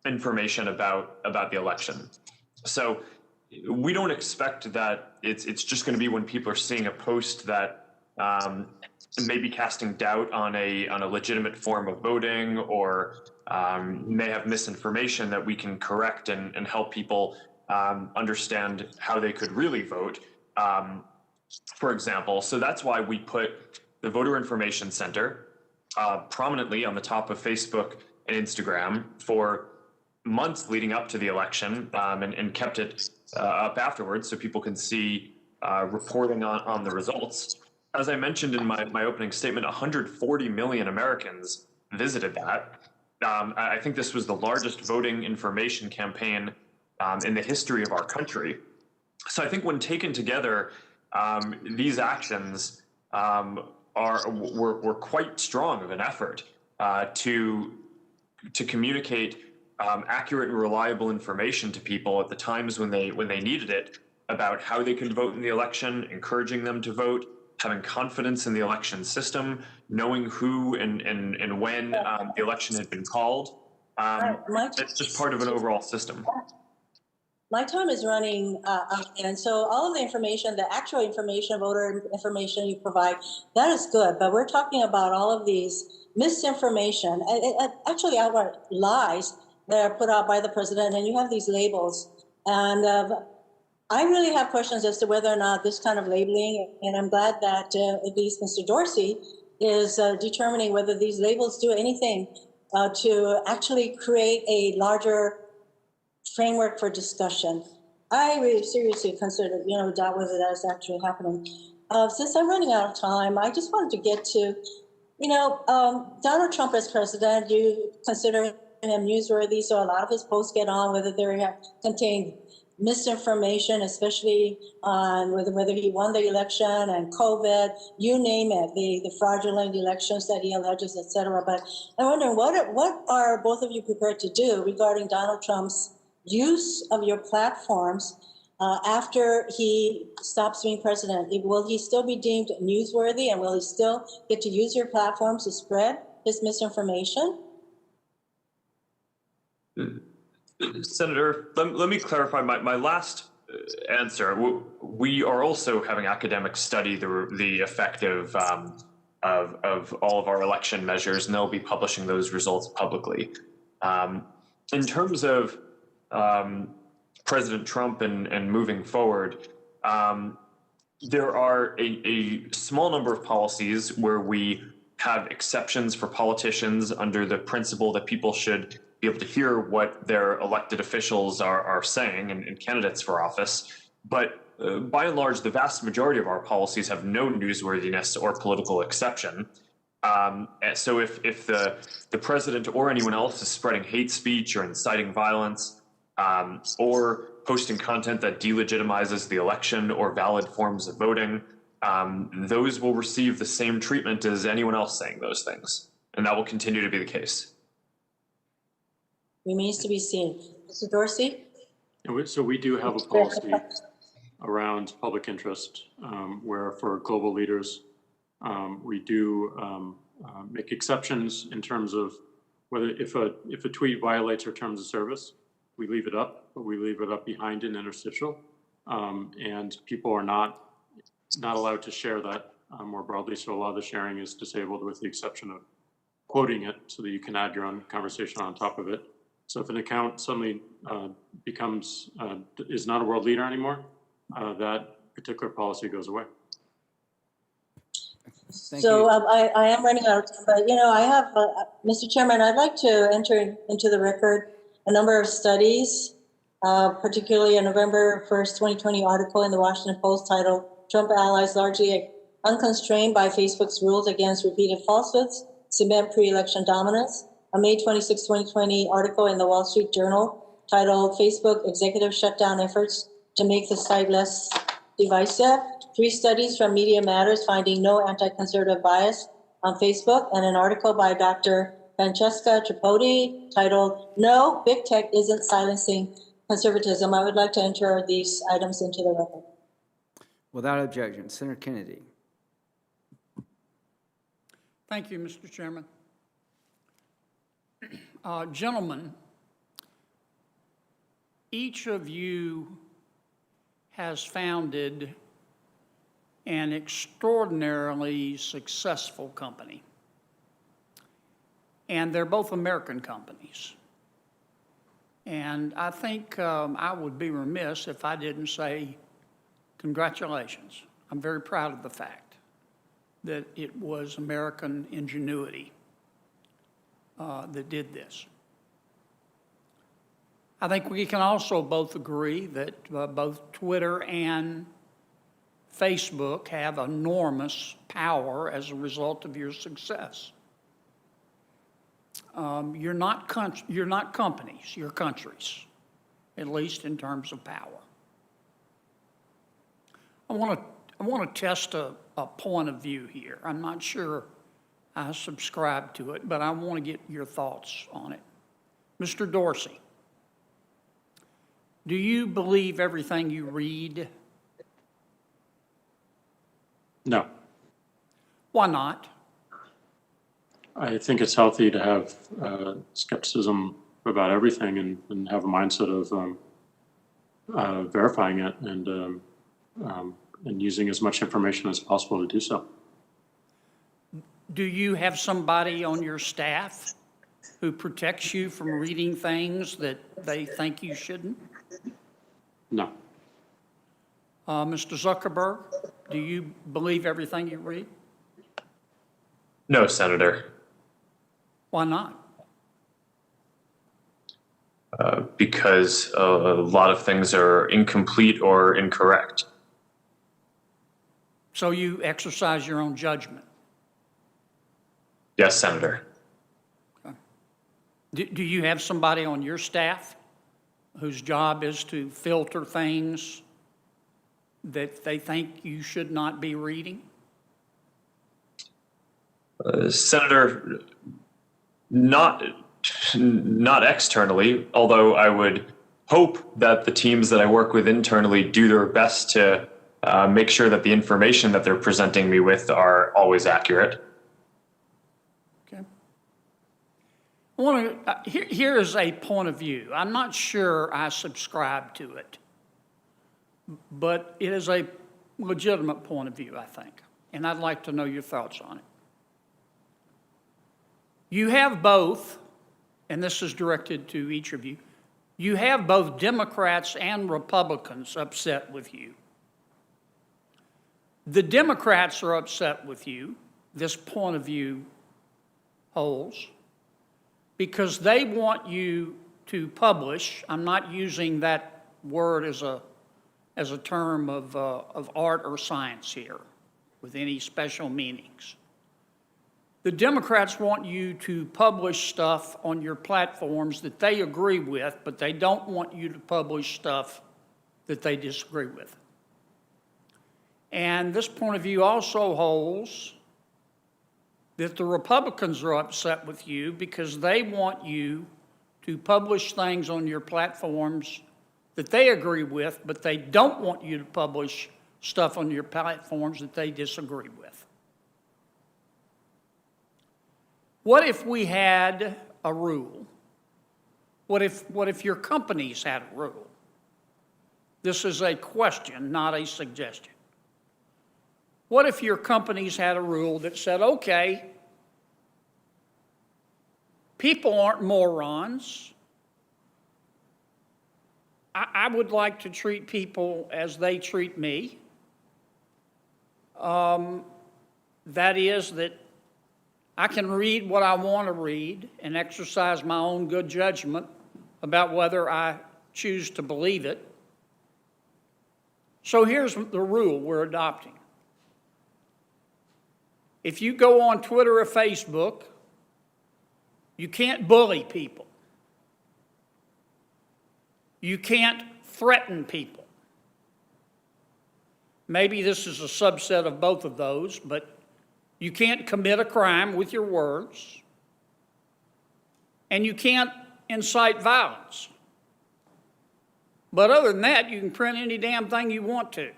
information about the election. So we don't expect that it's just going to be when people are seeing a post that may be casting doubt on a legitimate form of voting or may have misinformation that we can correct and help people understand how they could really vote, for example. So that's why we put the Voter Information Center prominently on the top of Facebook and Instagram for months leading up to the election and kept it up afterwards so people can see reporting on the results. As I mentioned in my opening statement, 140 million Americans visited that. I think this was the largest voting information campaign in the history of our country. So I think when taken together, these actions were quite strong of an effort to communicate accurate and reliable information to people at the times when they needed it about how they could vote in the election, encouraging them to vote, having confidence in the election system, knowing who and when the election had been called. It's just part of an overall system. My time is running out, and so all of the information, the actual information, voter information you provide, that is good, but we're talking about all of these misinformation, actually outright lies that are put out by the president, and you have these labels. And I really have questions as to whether or not this kind of labeling, and I'm glad that at least Mr. Dorsey is determining whether these labels do anything to actually create a larger framework for discussion. I really seriously consider, doubt whether that is actually happening. Since I'm running out of time, I just wanted to get to, Donald Trump as president, you consider him newsworthy, so a lot of his posts get on whether they contain misinformation, especially on whether he won the election and COVID, you name it, the fraudulent elections that he alleges, et cetera. But I'm wondering, what are both of you prepared to do regarding Donald Trump's use of your platforms after he stops being president? Will he still be deemed newsworthy, and will he still get to use your platforms to spread his misinformation? Senator, let me clarify my last answer. We are also having academics study the effect of all of our election measures, and they'll be publishing those results publicly. In terms of President Trump and moving forward, there are a small number of policies where we have exceptions for politicians under the principle that people should be able to hear what their elected officials are saying and candidates for office. But by and large, the vast majority of our policies have no newsworthiness or political exception. So if the president or anyone else is spreading hate speech or inciting violence or posting content that delegitimizes the election or valid forms of voting, those will receive the same treatment as anyone else saying those things. And that will continue to be the case. Remains to be seen. Mr. Dorsey? So we do have a policy around public interest, where for global leaders, we do make exceptions in terms of whether if a tweet violates our terms of service, we leave it up, but we leave it up behind an interstitial, and people are not allowed to share that more broadly. So a lot of the sharing is disabled, with the exception of quoting it, so that you can add your own conversation on top of it. So if an account suddenly is not a world leader anymore, that particular policy goes away. So I am running out, but I have, Mr. Chairman, I'd like to enter into the record a number of studies, particularly a November 1st, 2020 article in the Washington Post titled "Trump Allies Largely Unconstrained by Facebook's Rules Against Repeated Falsehoods Cement Pre-Election Dominance," a May 26, 2020 article in the Wall Street Journal titled "Facebook Executive Shutdown Efforts to Make the Site Less Divisive," 3 studies from Media Matters finding no anti-conservative bias on Facebook, and an article by Dr. Francesca Tripodi titled "No, Big Tech Isn't Silencing Conservatism." I would like to enter these items into the record. Without objection, Senator Kennedy. Thank you, Mr. Chairman. Gentlemen, each of you has founded an extraordinarily successful company, and they're both American companies. And I think I would be remiss if I didn't say congratulations. I'm very proud of the fact that it was American ingenuity that did this. I think we can also both agree that both Twitter and Facebook have enormous power as a result of your success. You're not companies, you're countries, at least in terms of power. I want to test a point of view here. I'm not sure I subscribe to it, but I want to get your thoughts on it. Mr. Dorsey, do you believe everything you read? No. Why not? I think it's healthy to have skepticism about everything and have a mindset of verifying it and using as much information as possible to do so. Do you have somebody on your staff who protects you from reading things that they think you shouldn't? No. Mr. Zuckerberg, do you believe everything you read? No, Senator. Why not? Because a lot of things are incomplete or incorrect. So you exercise your own judgment? Yes, Senator. Okay. Do you have somebody on your staff whose job is to filter things that they think you should not be reading? Senator, not externally, although I would hope that the teams that I work with internally do their best to make sure that the information that they're presenting me with are always accurate. Okay. I want to, here is a point of view. I'm not sure I subscribe to it, but it is a legitimate point of view, I think, and I'd like to know your thoughts on it. You have both, and this is directed to each of you, you have both Democrats and Republicans upset with you. The Democrats are upset with you, this point of view holds, because they want you to publish. I'm not using that word as a term of art or science here with any special meanings. The Democrats want you to publish stuff on your platforms that they agree with, but they don't want you to publish stuff that they disagree with. And this point of view also holds that the Republicans are upset with you because they want you to publish things on your platforms that they agree with, but they don't want you to publish stuff on your platforms that they disagree with. What if we had a rule? What if your companies had a rule? This is a question, not a suggestion. What if your companies had a rule that said, okay, people aren't morons. I would like to treat people as they treat me. That is that I can read what I want to read and exercise my own good judgment about whether I choose to believe it. So here's the rule we're adopting. If you go on Twitter or Facebook, you can't bully people. You can't threaten people. Maybe this is a subset of both of those, but you can't commit a crime with your words, and you can't incite violence. But other than that, you can print any damn thing you want to,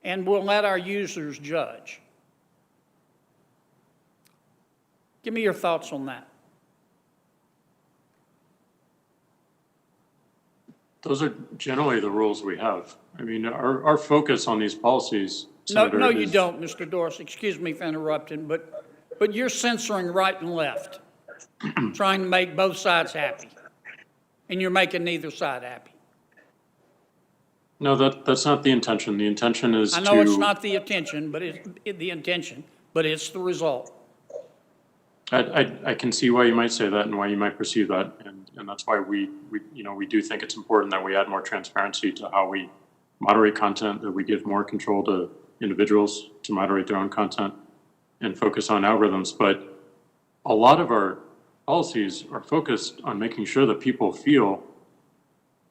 and we'll let our users judge. Give me your thoughts on that. Those are generally the rules we have. I mean, our focus on these policies, Senator, No, you don't, Mr. Dorsey. Excuse me for interrupting, but you're censoring right and left, trying to make both sides happy, and you're making neither side happy. No, that's not the intention. The intention is to... I know it's not the intention, but it's the result. I can see why you might say that and why you might perceive that, and that's why we do think it's important that we add more transparency to how we moderate content, that we give more control to individuals to moderate their own content and focus on algorithms. But a lot of our policies are focused on making sure that people feel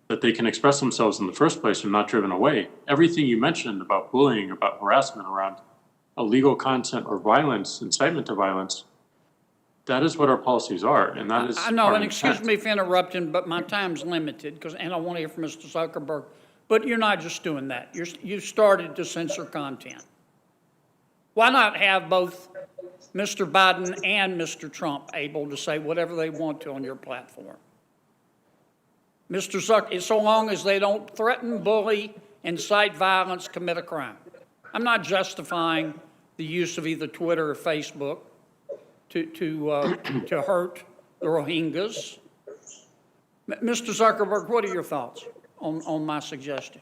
that they can express themselves in the first place and not driven away. Everything you mentioned about bullying, about harassment around illegal content or violence, incitement to violence, that is what our policies are, and that is I know, our and excuse intent. me for interrupting, but my time's limited, and I want to hear from Mr. Zuckerberg. But you're not just doing that. You started to censor content. Why not have both Mr. Biden and Mr. Trump able to say whatever they want to on your platform? Mr. Zucker, so long as they don't threaten, bully, incite violence, commit a crime. I'm not justifying the use of either Twitter or Facebook to hurt the Rohingyas. Mr. Zuckerberg, what are your thoughts on my suggestion?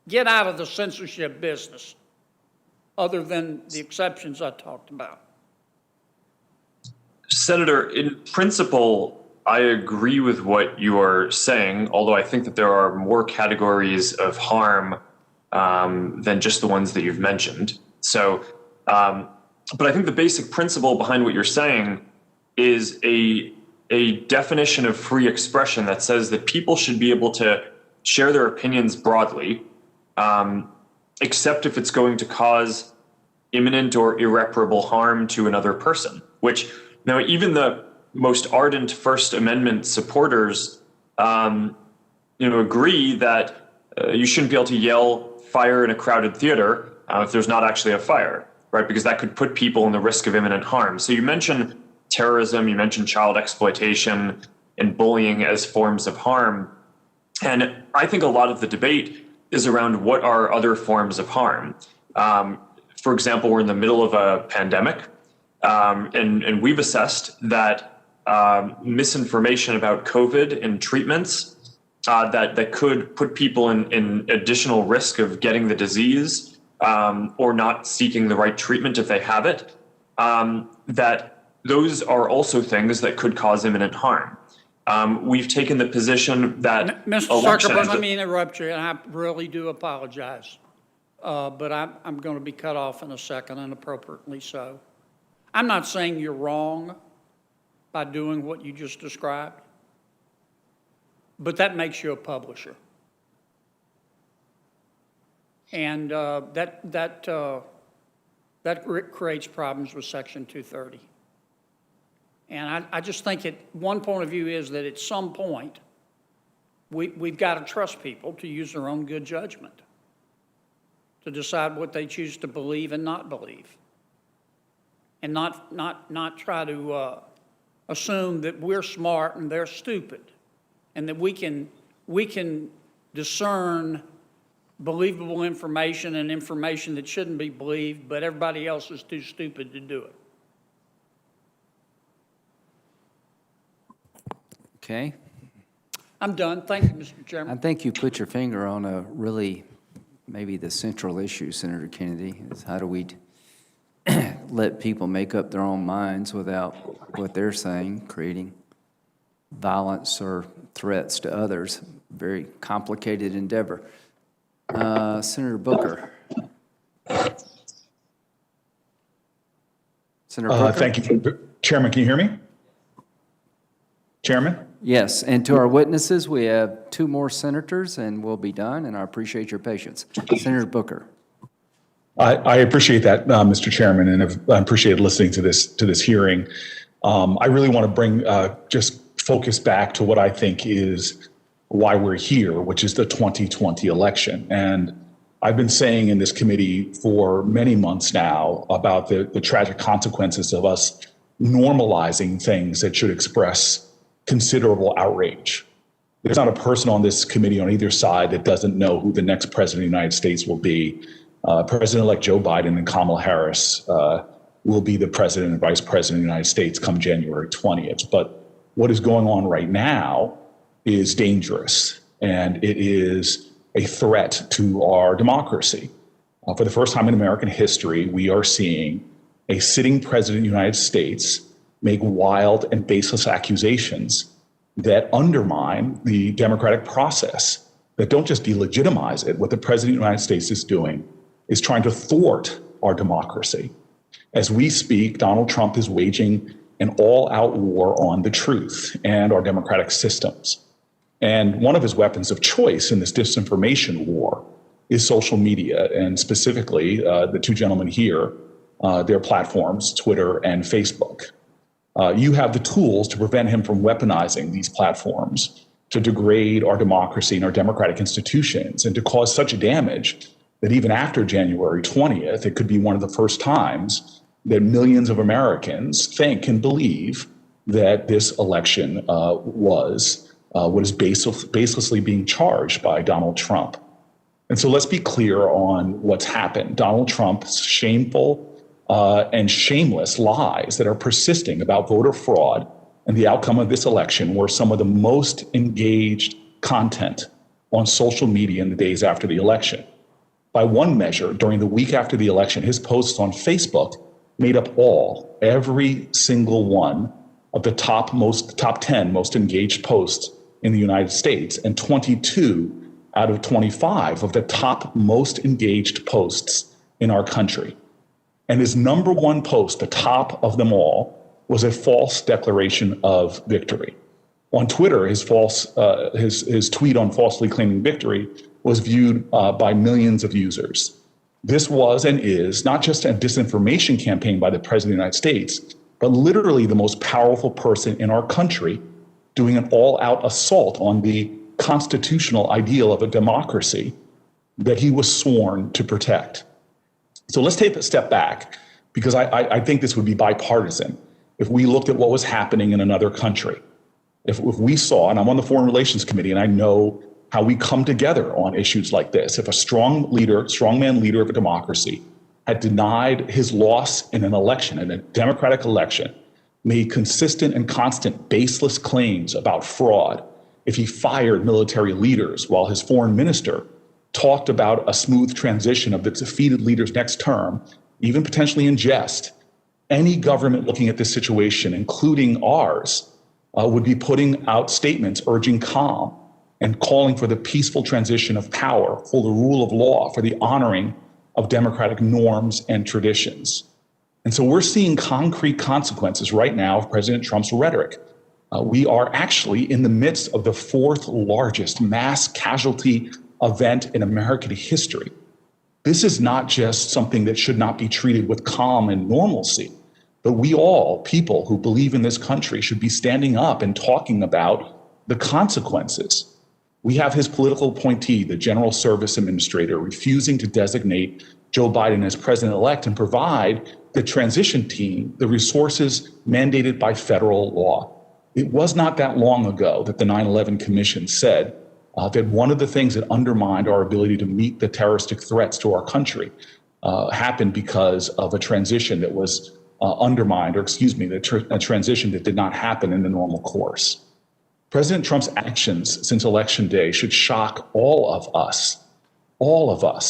Get out of the censorship business, other than the exceptions I talked about. Senator, in principle, I agree with what you are saying, although I think that there are more categories of harm than just the ones that you've mentioned. So, but I think the basic principle behind what you're saying is a definition of free expression that says that people should be able to share their opinions broadly, except if it's going to cause imminent or irreparable harm to another person, which now even the most ardent First Amendment supporters, agree that you shouldn't be able to yell fire in a crowded theater if there's not actually a fire, right? Because that could put people in the risk of imminent harm. So you mentioned terrorism, you mentioned child exploitation and bullying as forms of harm. And I think a lot of the debate is around what are other forms of harm. For example, we're in the middle of a pandemic, and we've assessed that misinformation about COVID and treatments that could put people in additional risk of getting the disease or not seeking the right treatment if they have it, that those are also things that could cause imminent harm. We've taken the position that Mr. Zuckerberg, let me interrupt you, and I really do apologize. But I'm going to be cut off in a second, and appropriately so. I'm not saying you're wrong by doing what you just described, but that makes you a publisher. And that creates problems with Section 230. And I just think one point of view is that at some point, we've got to trust people to use their own good judgment, to decide what they choose to believe and not believe, and not try to assume that we're smart and they're stupid, and that we can discern believable information and information that shouldn't be believed, but everybody else is too stupid to do it. Okay. I'm done. Thank you, Mr. Chairman. I think you put your finger on a really, maybe the central issue, Senator Kennedy, is how do we let people make up their own minds without what they're saying, creating violence or threats to others. Very complicated endeavor. Senator Booker. Senator Booker? Thank you. Chairman, can you hear me? Chairman? Yes, and to our witnesses, we have 2 more senators and we'll be done, and I appreciate your patience. Senator Booker. I appreciate that, Mr. Chairman, and I appreciated listening to this hearing. I really want to bring just focus back to what I think is why we're here, which is the 2020 election. And I've been saying in this committee for many months now about the tragic consequences of us normalizing things that should express considerable outrage. There's not a person on this committee on either side that doesn't know who the next president of the United States will be. President-elect Joe Biden and Kamala Harris will be the president and vice president of the United States come January 20th. But what is going on right now is dangerous, and it is a threat to our democracy. For the first time in American history, we are seeing a sitting president of the United States make wild and baseless accusations that undermine the democratic process, that don't just delegitimize it. What the president of the United States is doing is trying to thwart our democracy. As we speak, Donald Trump is waging an all-out war on the truth and our democratic systems. And one of his weapons of choice in this disinformation war is social media, and specifically the 2 gentlemen here, their platforms, Twitter and Facebook. You have the tools to prevent him from weaponizing these platforms to degrade our democracy and our democratic institutions and to cause such damage that even after January 20th, it could be one of the first times that millions of Americans think and believe that this election was what is baselessly being charged by Donald Trump. And so let's be clear on what's happened. Donald Trump's shameful and shameless lies that are persisting about voter fraud and the outcome of this election were some of the most engaged content on social media in the days after the election. By one measure, during the week after the election, his posts on Facebook made up every single one of the top 10 most engaged posts in the United States, and 22 out of 25 of the top most engaged posts in our country. And his number one post, the top of them all, was a false declaration of victory. On Twitter, his tweet on falsely claiming victory was viewed by millions of users. This was and is not just a disinformation campaign by the President of the United States, but literally the most powerful person in our country doing an all-out assault on the constitutional ideal of a democracy that he was sworn to protect. So let's take a step back, because I think this would be bipartisan if we looked at what was happening in another country. If we saw, and I'm on the Foreign Relations Committee, and I know how we come together on issues like this. If a strongman leader of a democracy had denied his loss in an election, in a democratic election, made consistent and constant baseless claims about fraud, if he fired military leaders while his foreign minister talked about a smooth transition of the defeated leader's next term, even potentially in jest, any government looking at this situation, including ours, would be putting out statements urging calm and calling for the peaceful transition of power, for the rule of law, for the honoring of democratic norms and traditions. And so we're seeing concrete consequences right now of President Trump's rhetoric. We are actually in the midst of the 4th largest mass casualty event in American history. This is not just something that should not be treated with calm and normalcy, but we all, people who believe in this country, should be standing up and talking about the consequences. We have his political appointee, the General Service Administrator, refusing to designate Joe Biden as president-elect and provide the transition team the resources mandated by federal law. It was not that long ago that the 9/11 Commission said that one of the things that undermined our ability to meet the terroristic threats to our country happened because of a transition that was undermined, or excuse me, a transition that did not happen in the normal course. President Trump's actions since Election Day should shock all of us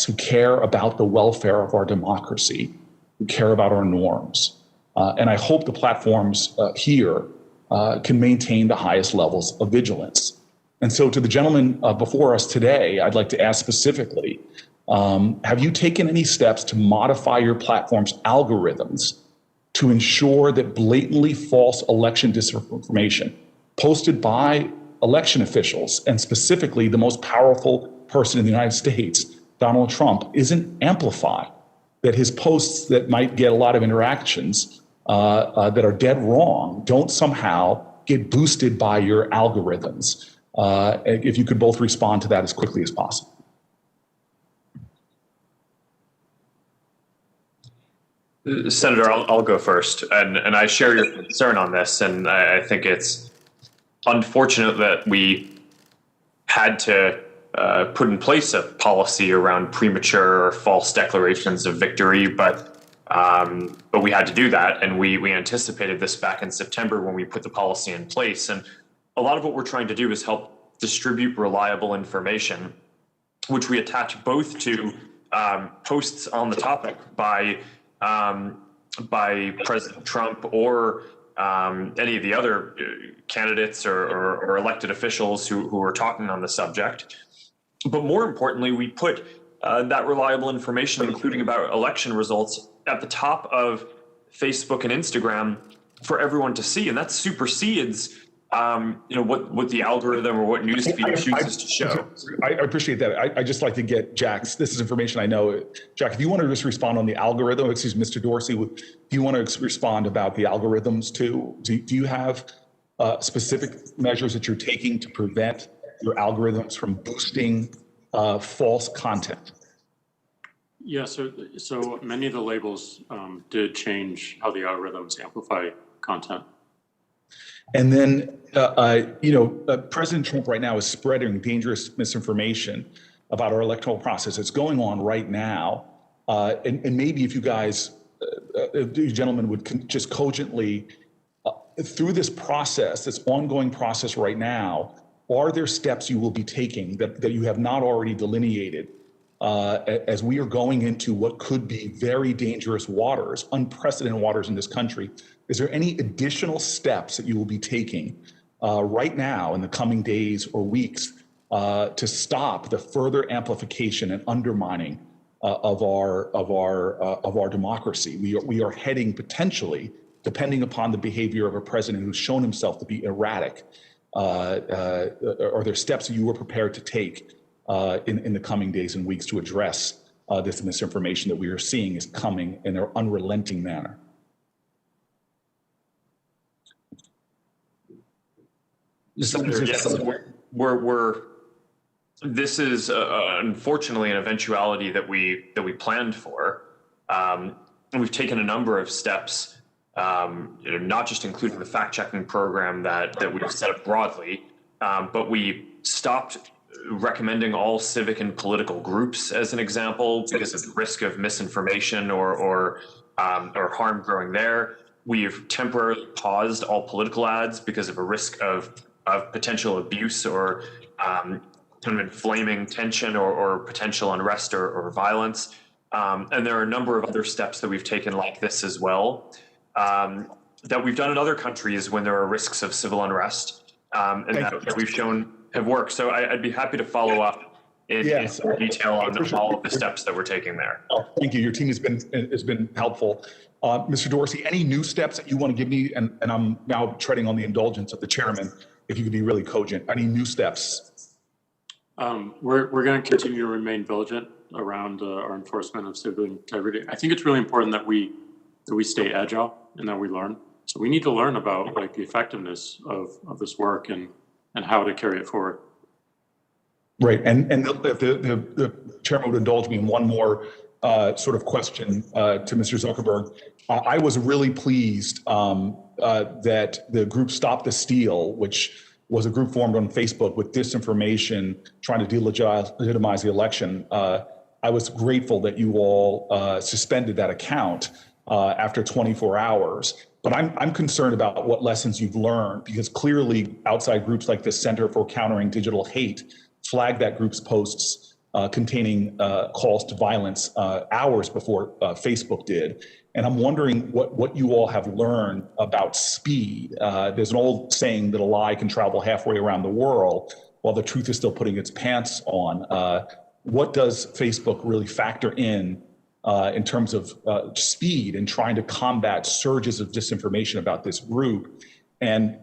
who care about the welfare of our democracy, who care about our norms. And I hope the platforms here can maintain the highest levels of vigilance. And so to the gentleman before us today, I'd like to ask specifically, have you taken any steps to modify your platform's algorithms to ensure that blatantly false election disinformation posted by election officials, and specifically the most powerful person in the United States, Donald Trump, isn't amplified, that his posts that might get a lot of interactions that are dead wrong don't somehow get boosted by your algorithms? If you could both respond to that as quickly as possible. Senator, I'll go first, and I share your concern on this, and I think it's unfortunate that we had to put in place a policy around premature or false declarations of victory, but we had to do that, and we anticipated this back in September when we put the policy in place. And a lot of what we're trying to do is help distribute reliable information, which we attach both to posts on the topic by President Trump or any of the other candidates or elected officials who are talking on the subject. But more importantly, we put that reliable information, including about election results, at the top of Facebook and Instagram for everyone to see, and that supersedes what the algorithm or what newsfeed chooses to show. I appreciate that. I just like to get Jack's, this is information I know. Jack, if you want to just respond on the algorithm, excuse me, Mr. Dorsey, do you want to respond about the algorithms too? Do you have specific measures that you're taking to prevent your algorithms from boosting false content? Yeah, so many of the labels did change how the algorithms amplify content. And then, President Trump right now is spreading dangerous misinformation about our electoral process. It's going on right now. And maybe if you guys, if you gentlemen would just cogently, through this process, this ongoing process right now, are there steps you will be taking that you have not already delineated as we are going into what could be very dangerous waters, unprecedented waters in this country? Is there any additional steps that you will be taking right now in the coming days or weeks to stop the further amplification and undermining of our democracy? We are heading potentially, depending upon the behavior of a president who's shown himself to be erratic. Are there steps that you are prepared to take in the coming days and weeks to address this misinformation that we are seeing is coming in an unrelenting manner? Senator, yes, this is unfortunately an eventuality that we planned for. And we've taken a number of steps, not just including the fact-checking program that we've set up broadly, but we stopped recommending all civic and political groups as an example because of the risk of misinformation or harm growing there. We've temporarily paused all political ads because of a risk of potential abuse or kind of inflaming tension or potential unrest or violence. And there are a number of other steps that we've taken like this as well, that we've done in other countries when there are risks of civil unrest, and that we've shown have worked. So I'd be happy to follow up in more detail on all of the steps that we're taking there. Oh, thank you. Your team has been helpful. Mr. Dorsey, any new steps that you want to give me? And I'm now treading on the indulgence of the chairman, if you could be really cogent. Any new steps? We're going to continue to remain vigilant around our enforcement of civil integrity. I think it's really important that we stay agile and that we learn. So we need to learn about like the effectiveness of this work and how to carry it forward. Right, and if the chairman would indulge me in one more sort of question to Mr. Zuckerberg. I was really pleased that the group Stop the Steal, which was a group formed on Facebook with disinformation, trying to delegitimize the election. I was grateful that you all suspended that account after 24 hours. But I'm concerned about what lessons you've learned, because clearly outside groups like the Center for Countering Digital Hate flagged that group's posts containing calls to violence hours before Facebook did. And I'm wondering what you all have learned about speed. There's an old saying that a lie can travel halfway around the world while the truth is still putting its pants on. What does Facebook really factor in terms of speed and trying to combat surges of disinformation about this group? And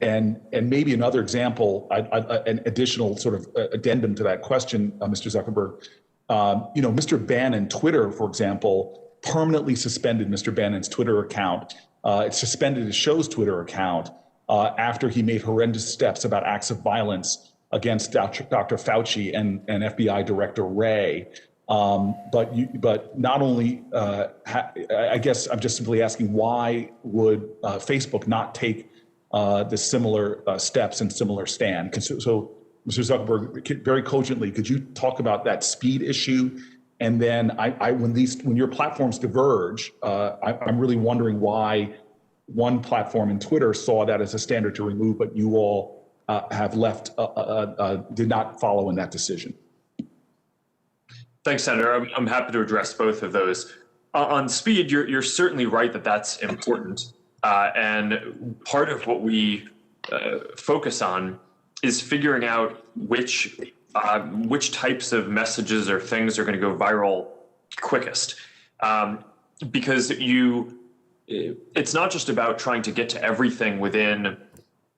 maybe another example, an additional sort of addendum to that question, Mr. Zuckerberg. Mr. Bannon, Twitter, for example, permanently suspended Mr. Bannon's Twitter account. It suspended his show's Twitter account after he made horrendous steps about acts of violence against Dr. Fauci and FBI Director Wray. But not only, I guess I'm just simply asking, why would Facebook not take the similar steps and similar stand? So, Mr. Zuckerberg, very cogently, could you talk about that speed issue? And then when your platforms diverge, I'm really wondering why one platform in Twitter saw that as a standard to remove, but you all have did not follow in that decision. Thanks, Senator. I'm happy to address both of those. On speed, you're certainly right that that's important. And part of what we focus on is figuring out which types of messages or things are going to go viral quickest. Because it's not just about trying to get to everything within,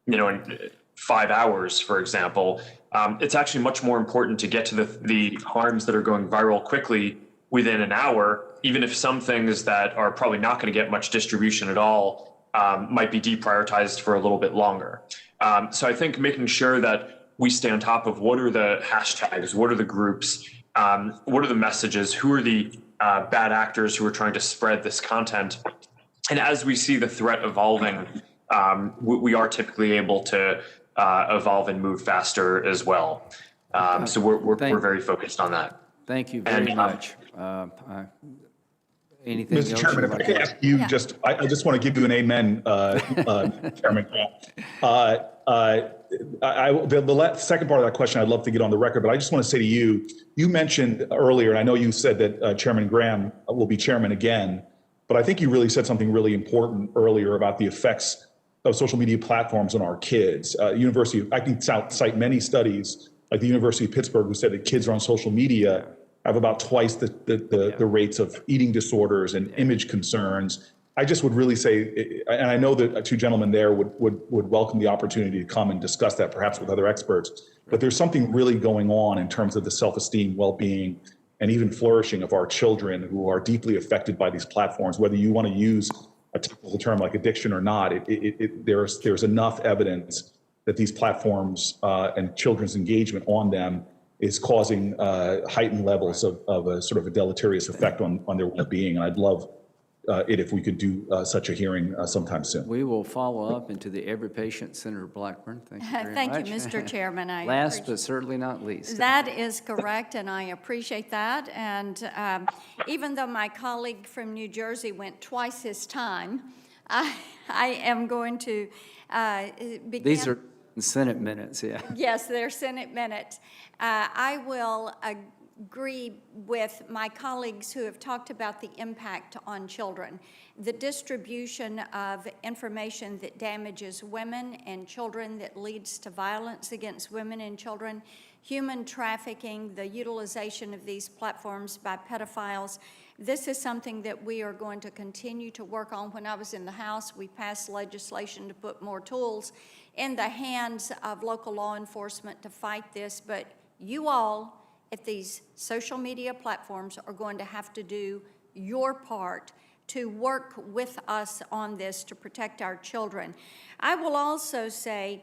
in 5 hours, for example. It's actually much more important to get to the harms that are going viral quickly within an hour, even if some things that are probably not going to get much distribution at all might be deprioritized for a little bit longer. So I think making sure that we stay on top of what are the hashtags, what are the groups, what are the messages, who are the bad actors who are trying to spread this content. And as we see the threat evolving, we are typically able to evolve and move faster as well. So we're very focused on that. Thank you very much. Anything else? Mr. Chairman, if I could ask you I just want to give you an amen, Chairman. The second part of that question, I'd love to get on the record, but I just want to say to you, you mentioned earlier, and I know you said that Chairman Graham will be chairman again, but I think you really said something really important earlier about the effects of social media platforms on our kids. I can cite many studies, like the University of Pittsburgh, who said that kids are on social media have about twice the rates of eating disorders and image concerns. I just would really say, and I know that two gentlemen there would welcome the opportunity to come and discuss that perhaps with other experts, but there's something really going on in terms of the self-esteem, well-being, and even flourishing of our children who are deeply affected by these platforms. Whether you want to use a technical term like addiction or not, there's enough evidence that these platforms and children's engagement on them is causing heightened levels of a sort of a deleterious effect on their well-being. And I'd love it if we could do such a hearing sometime soon. We will follow up into the Every Patient Center of Blackburn. Thank you very much. Thank you, Mr. Chairman. Last but certainly not least. That is correct, and I appreciate that. And even though my colleague from New Jersey went twice his time, I am going to begin. These are Senate minutes, yeah. Yes, they're Senate minutes. I will agree with my colleagues who have talked about the impact on children. The distribution of information that damages women and children, that leads to violence against women and children, human trafficking, the utilization of these platforms by pedophiles. This is something that we are going to continue to work on. When I was in the House, we passed legislation to put more tools in the hands of local law enforcement to fight this, but You all at these social media platforms are going to have to do your part to work with us on this to protect our children. I will also say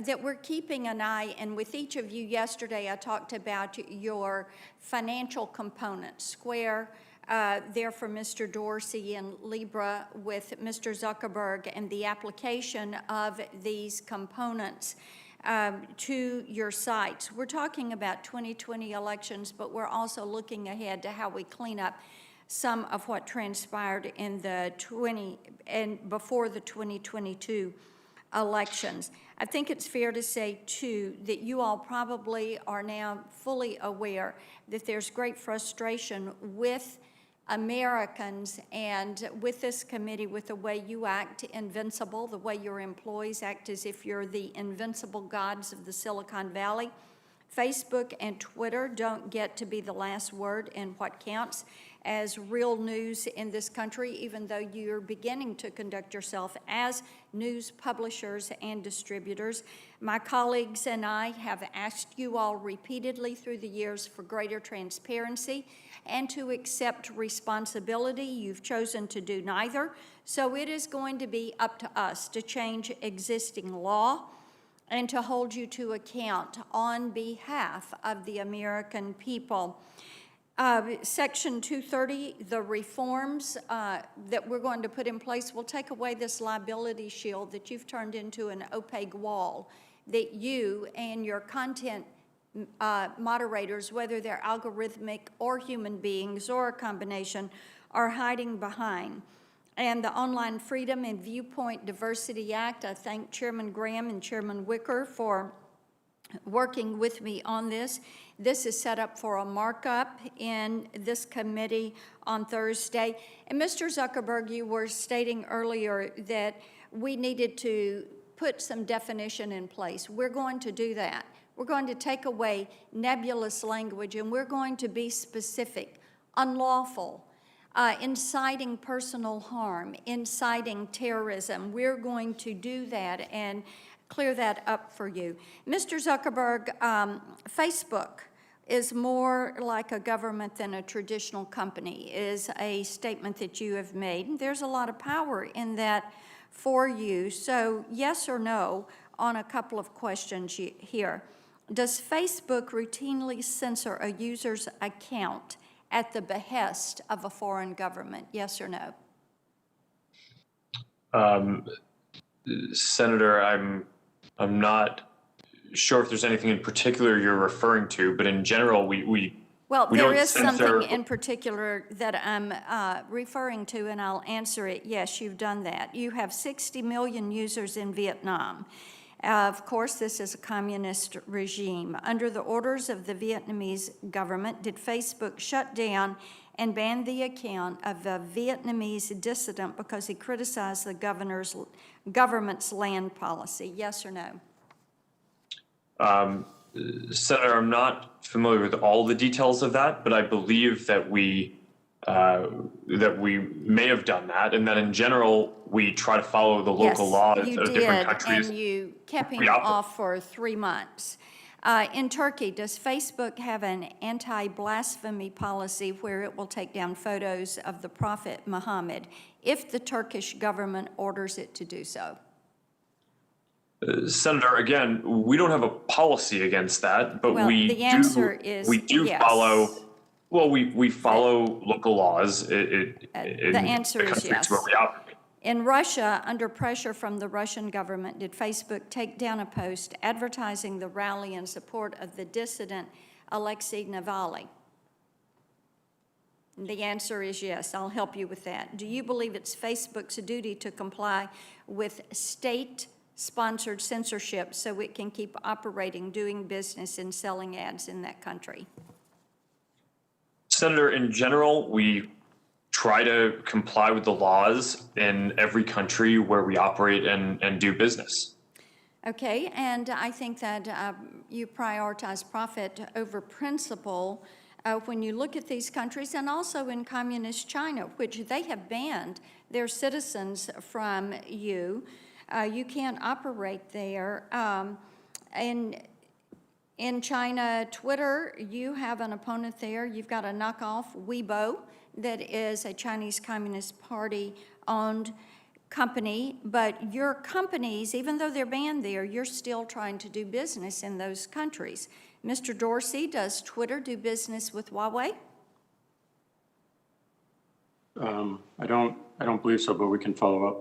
that we're keeping an eye, and with each of you yesterday, I talked about your financial components. Square, there for Mr. Dorsey, and Libra with Mr. Zuckerberg, and the application of these components to your sites. We're talking about 2020 elections, but we're also looking ahead to how we clean up some of what transpired in the before the 2022 elections. I think it's fair to say, too, that you all probably are now fully aware that there's great frustration with Americans and with this committee, with the way you act invincible, the way your employees act as if you're the invincible gods of the Silicon Valley. Facebook and Twitter don't get to be the last word in what counts as real news in this country, even though you're beginning to conduct yourself as news publishers and distributors. My colleagues and I have asked you all repeatedly through the years for greater transparency and to accept responsibility. You've chosen to do neither. So it is going to be up to us to change existing law and to hold you to account on behalf of the American people. Section 230, the reforms that we're going to put in place will take away this liability shield that you've turned into an opaque wall that you and your content moderators, whether they're algorithmic or human beings or a combination, are hiding behind. And the Online Freedom and Viewpoint Diversity Act, I thank Chairman Graham and Chairman Wicker for working with me on this. This is set up for a markup in this committee on Thursday. And Mr. Zuckerberg, you were stating earlier that we needed to put some definition in place. We're going to do that. We're going to take away nebulous language, and we're going to be specific, unlawful, inciting personal harm, inciting terrorism. We're going to do that and clear that up for you. Mr. Zuckerberg, Facebook is more like a government than a traditional company, is a statement that you have made. There's a lot of power in that for you. So yes or no on a couple of questions here. Does Facebook routinely censor a user's account at the behest of a foreign government? Yes or no? Senator, I'm not sure if there's anything in particular you're referring to, but in general, we Well, we there don't is censor. something in particular that I'm referring to, and I'll answer it. Yes, you've done that. You have 60 million users in Vietnam. Of course, this is a communist regime. Under the orders of the Vietnamese government, did Facebook shut down and ban the account of a Vietnamese dissident because he criticized the government's land policy? Yes or no? Senator, I'm not familiar with all the details of that, but I believe that we may have done that, and that in general we try to follow the local laws of different countries. And you kept him off for 3 months. In Turkey, does Facebook have an anti-blasphemy policy where it will take down photos of the Prophet Muhammad if the Turkish government orders it to do so? Senator, again, we don't have a policy against that, but Well, the answer is yes. follow. Well, we follow local laws in the answer the is countries yes. where we operate. In Russia, under pressure from the Russian government, did Facebook take down a post advertising the rally in support of the dissident Alexei Navalny? The answer is yes. I'll help you with that. Do you believe it's Facebook's duty to comply with state-sponsored censorship so it can keep operating, doing business, and selling ads in that country? Senator, in general, we try to comply with the laws in every country where we operate and do business. Okay, and I think that you prioritize profit over principle when you look at these countries, and also in communist China, which they have banned their citizens from you. You can't operate there. And In China, Twitter, you have an opponent there. You've got a knockoff, Weibo, that is a Chinese Communist Party-owned company, but your companies, even though they're banned there, you're still trying to do business in those countries. Mr. Dorsey, does Twitter do business with Huawei? I don't believe so, but we can follow up.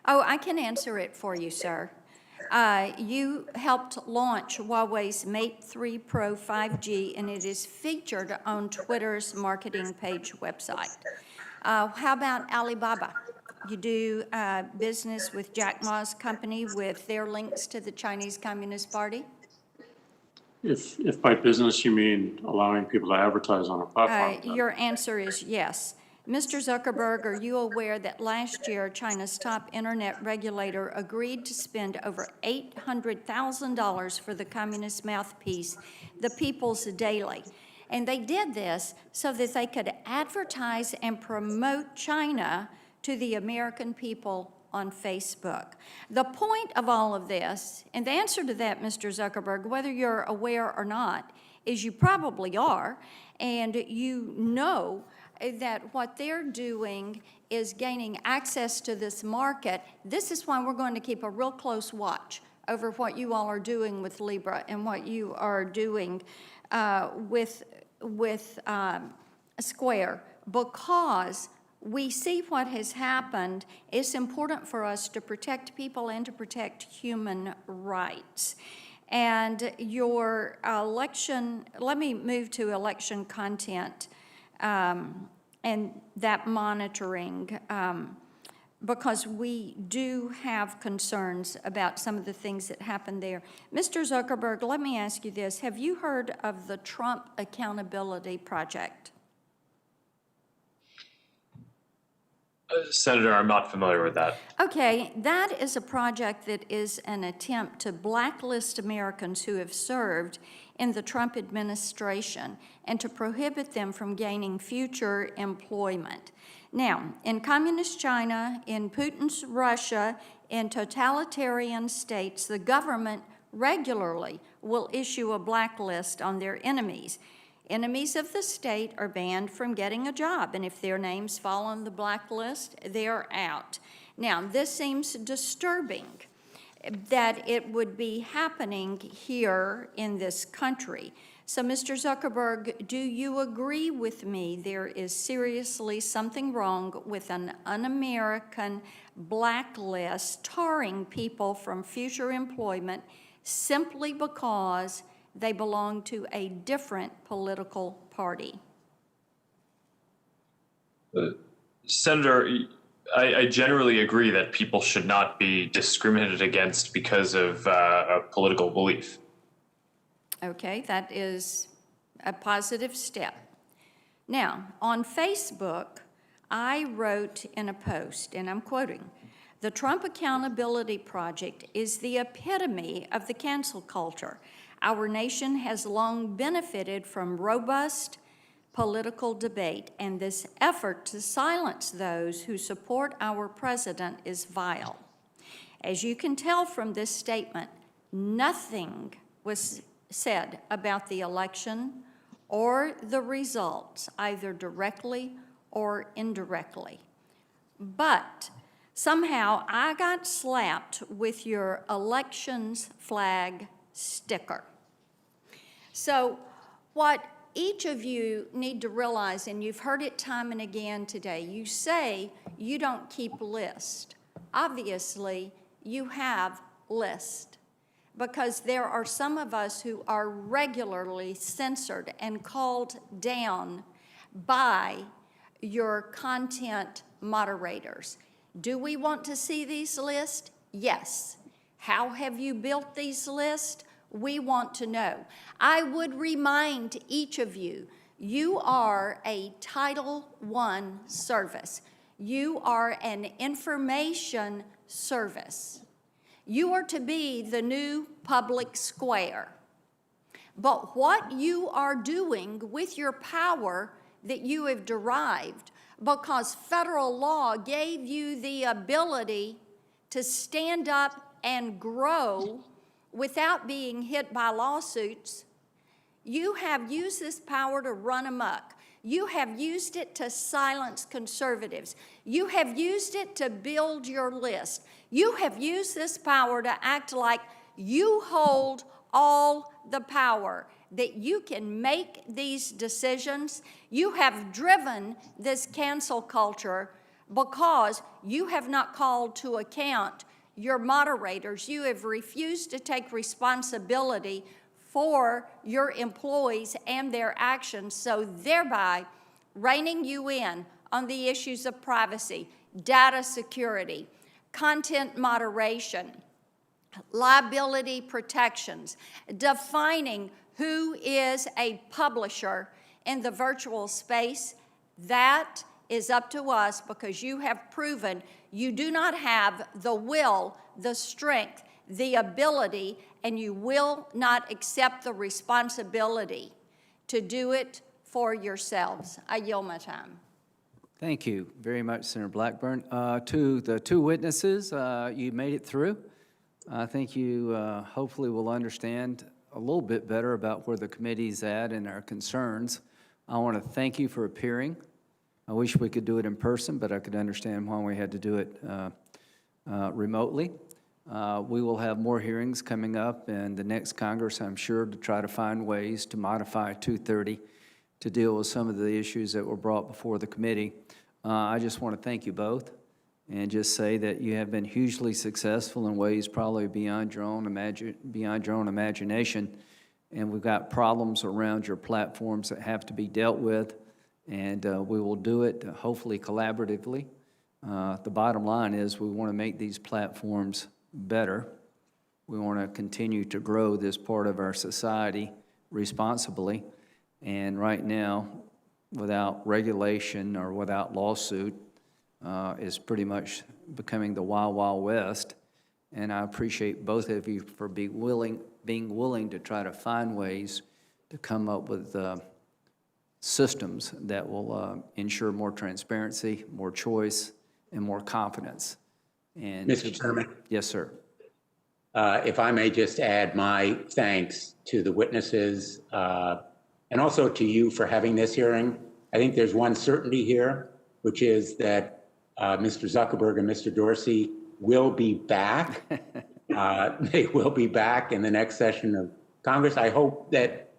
Oh, I can answer it for you, sir. You helped launch Huawei's Mate 3 Pro 5G, and it is featured on Twitter's marketing page website. How about Alibaba? You do business with Jack Ma's company with their links to the Chinese Communist Party? If by business you mean allowing people to advertise on a platform. Your answer is yes. Mr. Zuckerberg, are you aware that last year China's top internet regulator agreed to spend over $800,000 for the communist mouthpiece, the People's Daily? And they did this so that they could advertise and promote China to the American people on Facebook. The point of all of this, and the answer to that, Mr. Zuckerberg, whether you're aware or not, is you probably are, and you know that what they're doing is gaining access to this market. This is why we're going to keep a real close watch over what you all are doing with Libra and what you are doing with Square, because we see what has happened. It's important for us to protect people and to protect human rights. And your election, let me move to election content and that monitoring, because we do have concerns about some of the things that happened there. Mr. Zuckerberg, let me ask you this. Have you heard of the Trump Accountability Project? Senator, I'm not familiar with that. Okay, that is a project that is an attempt to blacklist Americans who have served in the Trump administration and to prohibit them from gaining future employment. Now, in communist China, in Putin's Russia, in totalitarian states, the government regularly will issue a blacklist on their enemies. Enemies of the state are banned from getting a job, and if their names fall on the blacklist, they're out. Now, this seems disturbing that it would be happening here in this country. So, Mr. Zuckerberg, do you agree with me there is seriously something wrong with an un-American blacklist tarring people from future employment simply because they belong to a different political party? Senator, I generally agree that people should not be discriminated against because of a political belief. Okay, that is a positive step. Now, on Facebook, I wrote in a post, and I'm quoting, "The Trump Accountability Project is the epitome of the cancel culture. Our nation has long benefited from robust political debate, and this effort to silence those who support our president is vile." As you can tell from this statement, nothing was said about the election or the results, either directly or indirectly. But somehow I got slapped with your elections flag sticker. So what each of you need to realize, and you've heard it time and again today, you say you don't keep list. Obviously, you have list, because there are some of us who are regularly censored and called down by your content moderators. Do we want to see these lists? Yes. How have you built these lists? We want to know. I would remind each of you, you are a Title I service. You are an information service. You are to be the new public square. But what you are doing with your power that you have derived, because federal law gave you the ability to stand up and grow without being hit by lawsuits, You have used this power to run amok. You have used it to silence conservatives. You have used it to build your list. You have used this power to act like you hold all the power, that you can make these decisions. You have driven this cancel culture because you have not called to account your moderators. You have refused to take responsibility for your employees and their actions, so thereby reining you in on the issues of privacy, data security, content moderation, liability protections, defining who is a publisher in the virtual space. That is up to us, because you have proven you do not have the will, the strength, the ability, and you will not accept the responsibility to do it for yourselves. I yield my time. Thank you very much, Senator Blackburn. To the two witnesses, you made it through. I think you hopefully will understand a little bit better about where the committee's at and our concerns. I want to thank you for appearing. I wish we could do it in person, but I could understand why we had to do it remotely. We will have more hearings coming up in the next Congress, I'm sure, to try to find ways to modify 230 to deal with some of the issues that were brought before the committee. I just want to thank you both and just say that you have been hugely successful in ways probably beyond your own imagination. And we've got problems around your platforms that have to be dealt with, and we will do it hopefully collaboratively. The bottom line is we want to make these platforms better. We want to continue to grow this part of our society responsibly. And right now, without regulation or without lawsuit, is pretty much becoming the Wild Wild West. And I appreciate both of you for being willing to try to find ways to come up with systems that will ensure more transparency, more choice, and more confidence. And Mr. Chairman? Yes, sir. If I may just add my thanks to the witnesses and also to you for having this hearing. I think there's one certainty here, which is that Mr. Zuckerberg and Mr. Dorsey will be back. They will be back in the next session of Congress. I hope that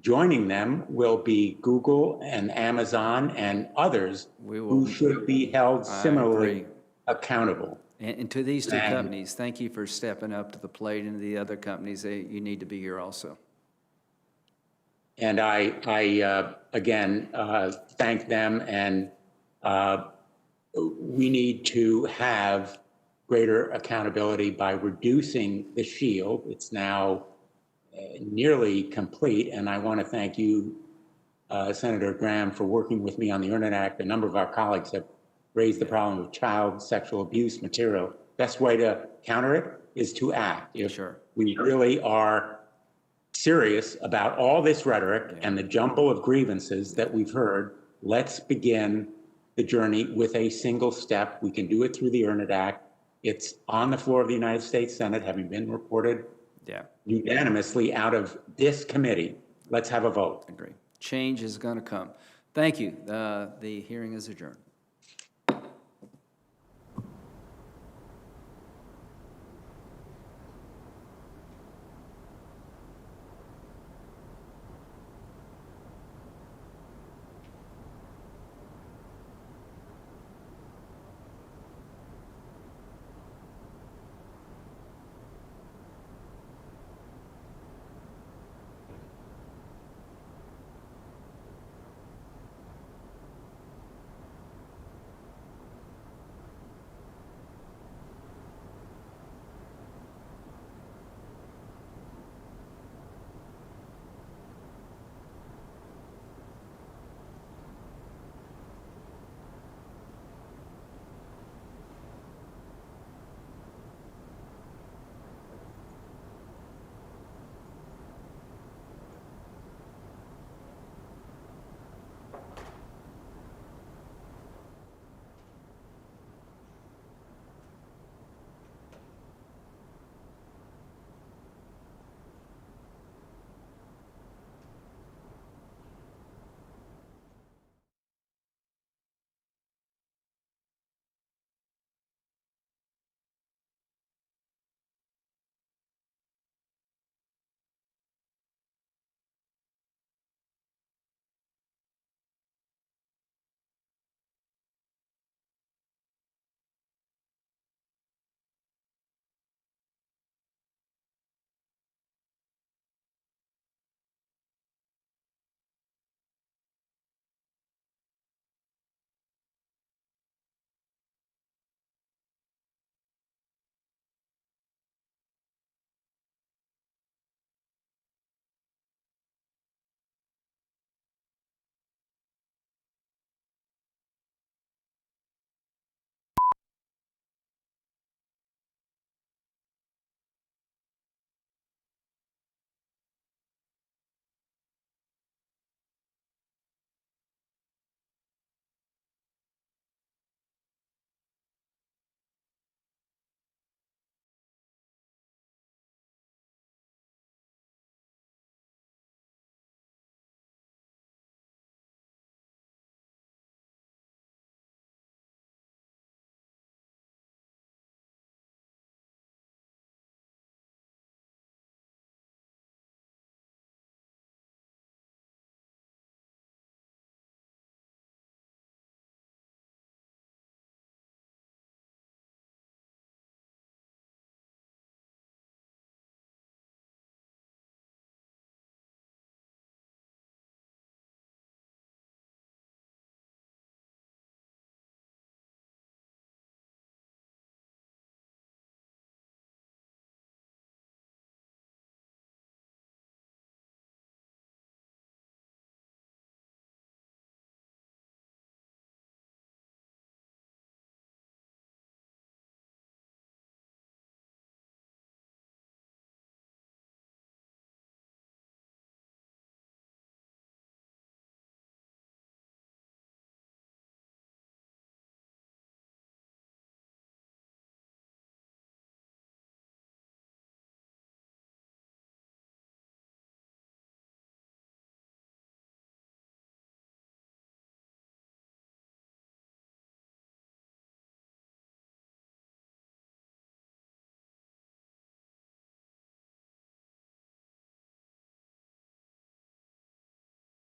joining them will be Google and Amazon and others who should be held similarly accountable. And to these two companies, thank you for stepping up to the plate, and the other companies, you need to be here also. And I again, thank them, and we need to have greater accountability by reducing the shield. It's now nearly complete, and I want to thank you, Senator Graham, for working with me on the Internet Act. A number of our colleagues have raised the problem of child sexual abuse material. Best way to counter it is to act. If we really are serious about all this rhetoric and the jumble of grievances that we've heard, let's begin the journey with a single step. We can do it through the Internet Act. It's on the floor of the United States Senate, having been reported unanimously out of this committee. Let's have a vote. Agree. Change is going to come. Thank you. The hearing is adjourned.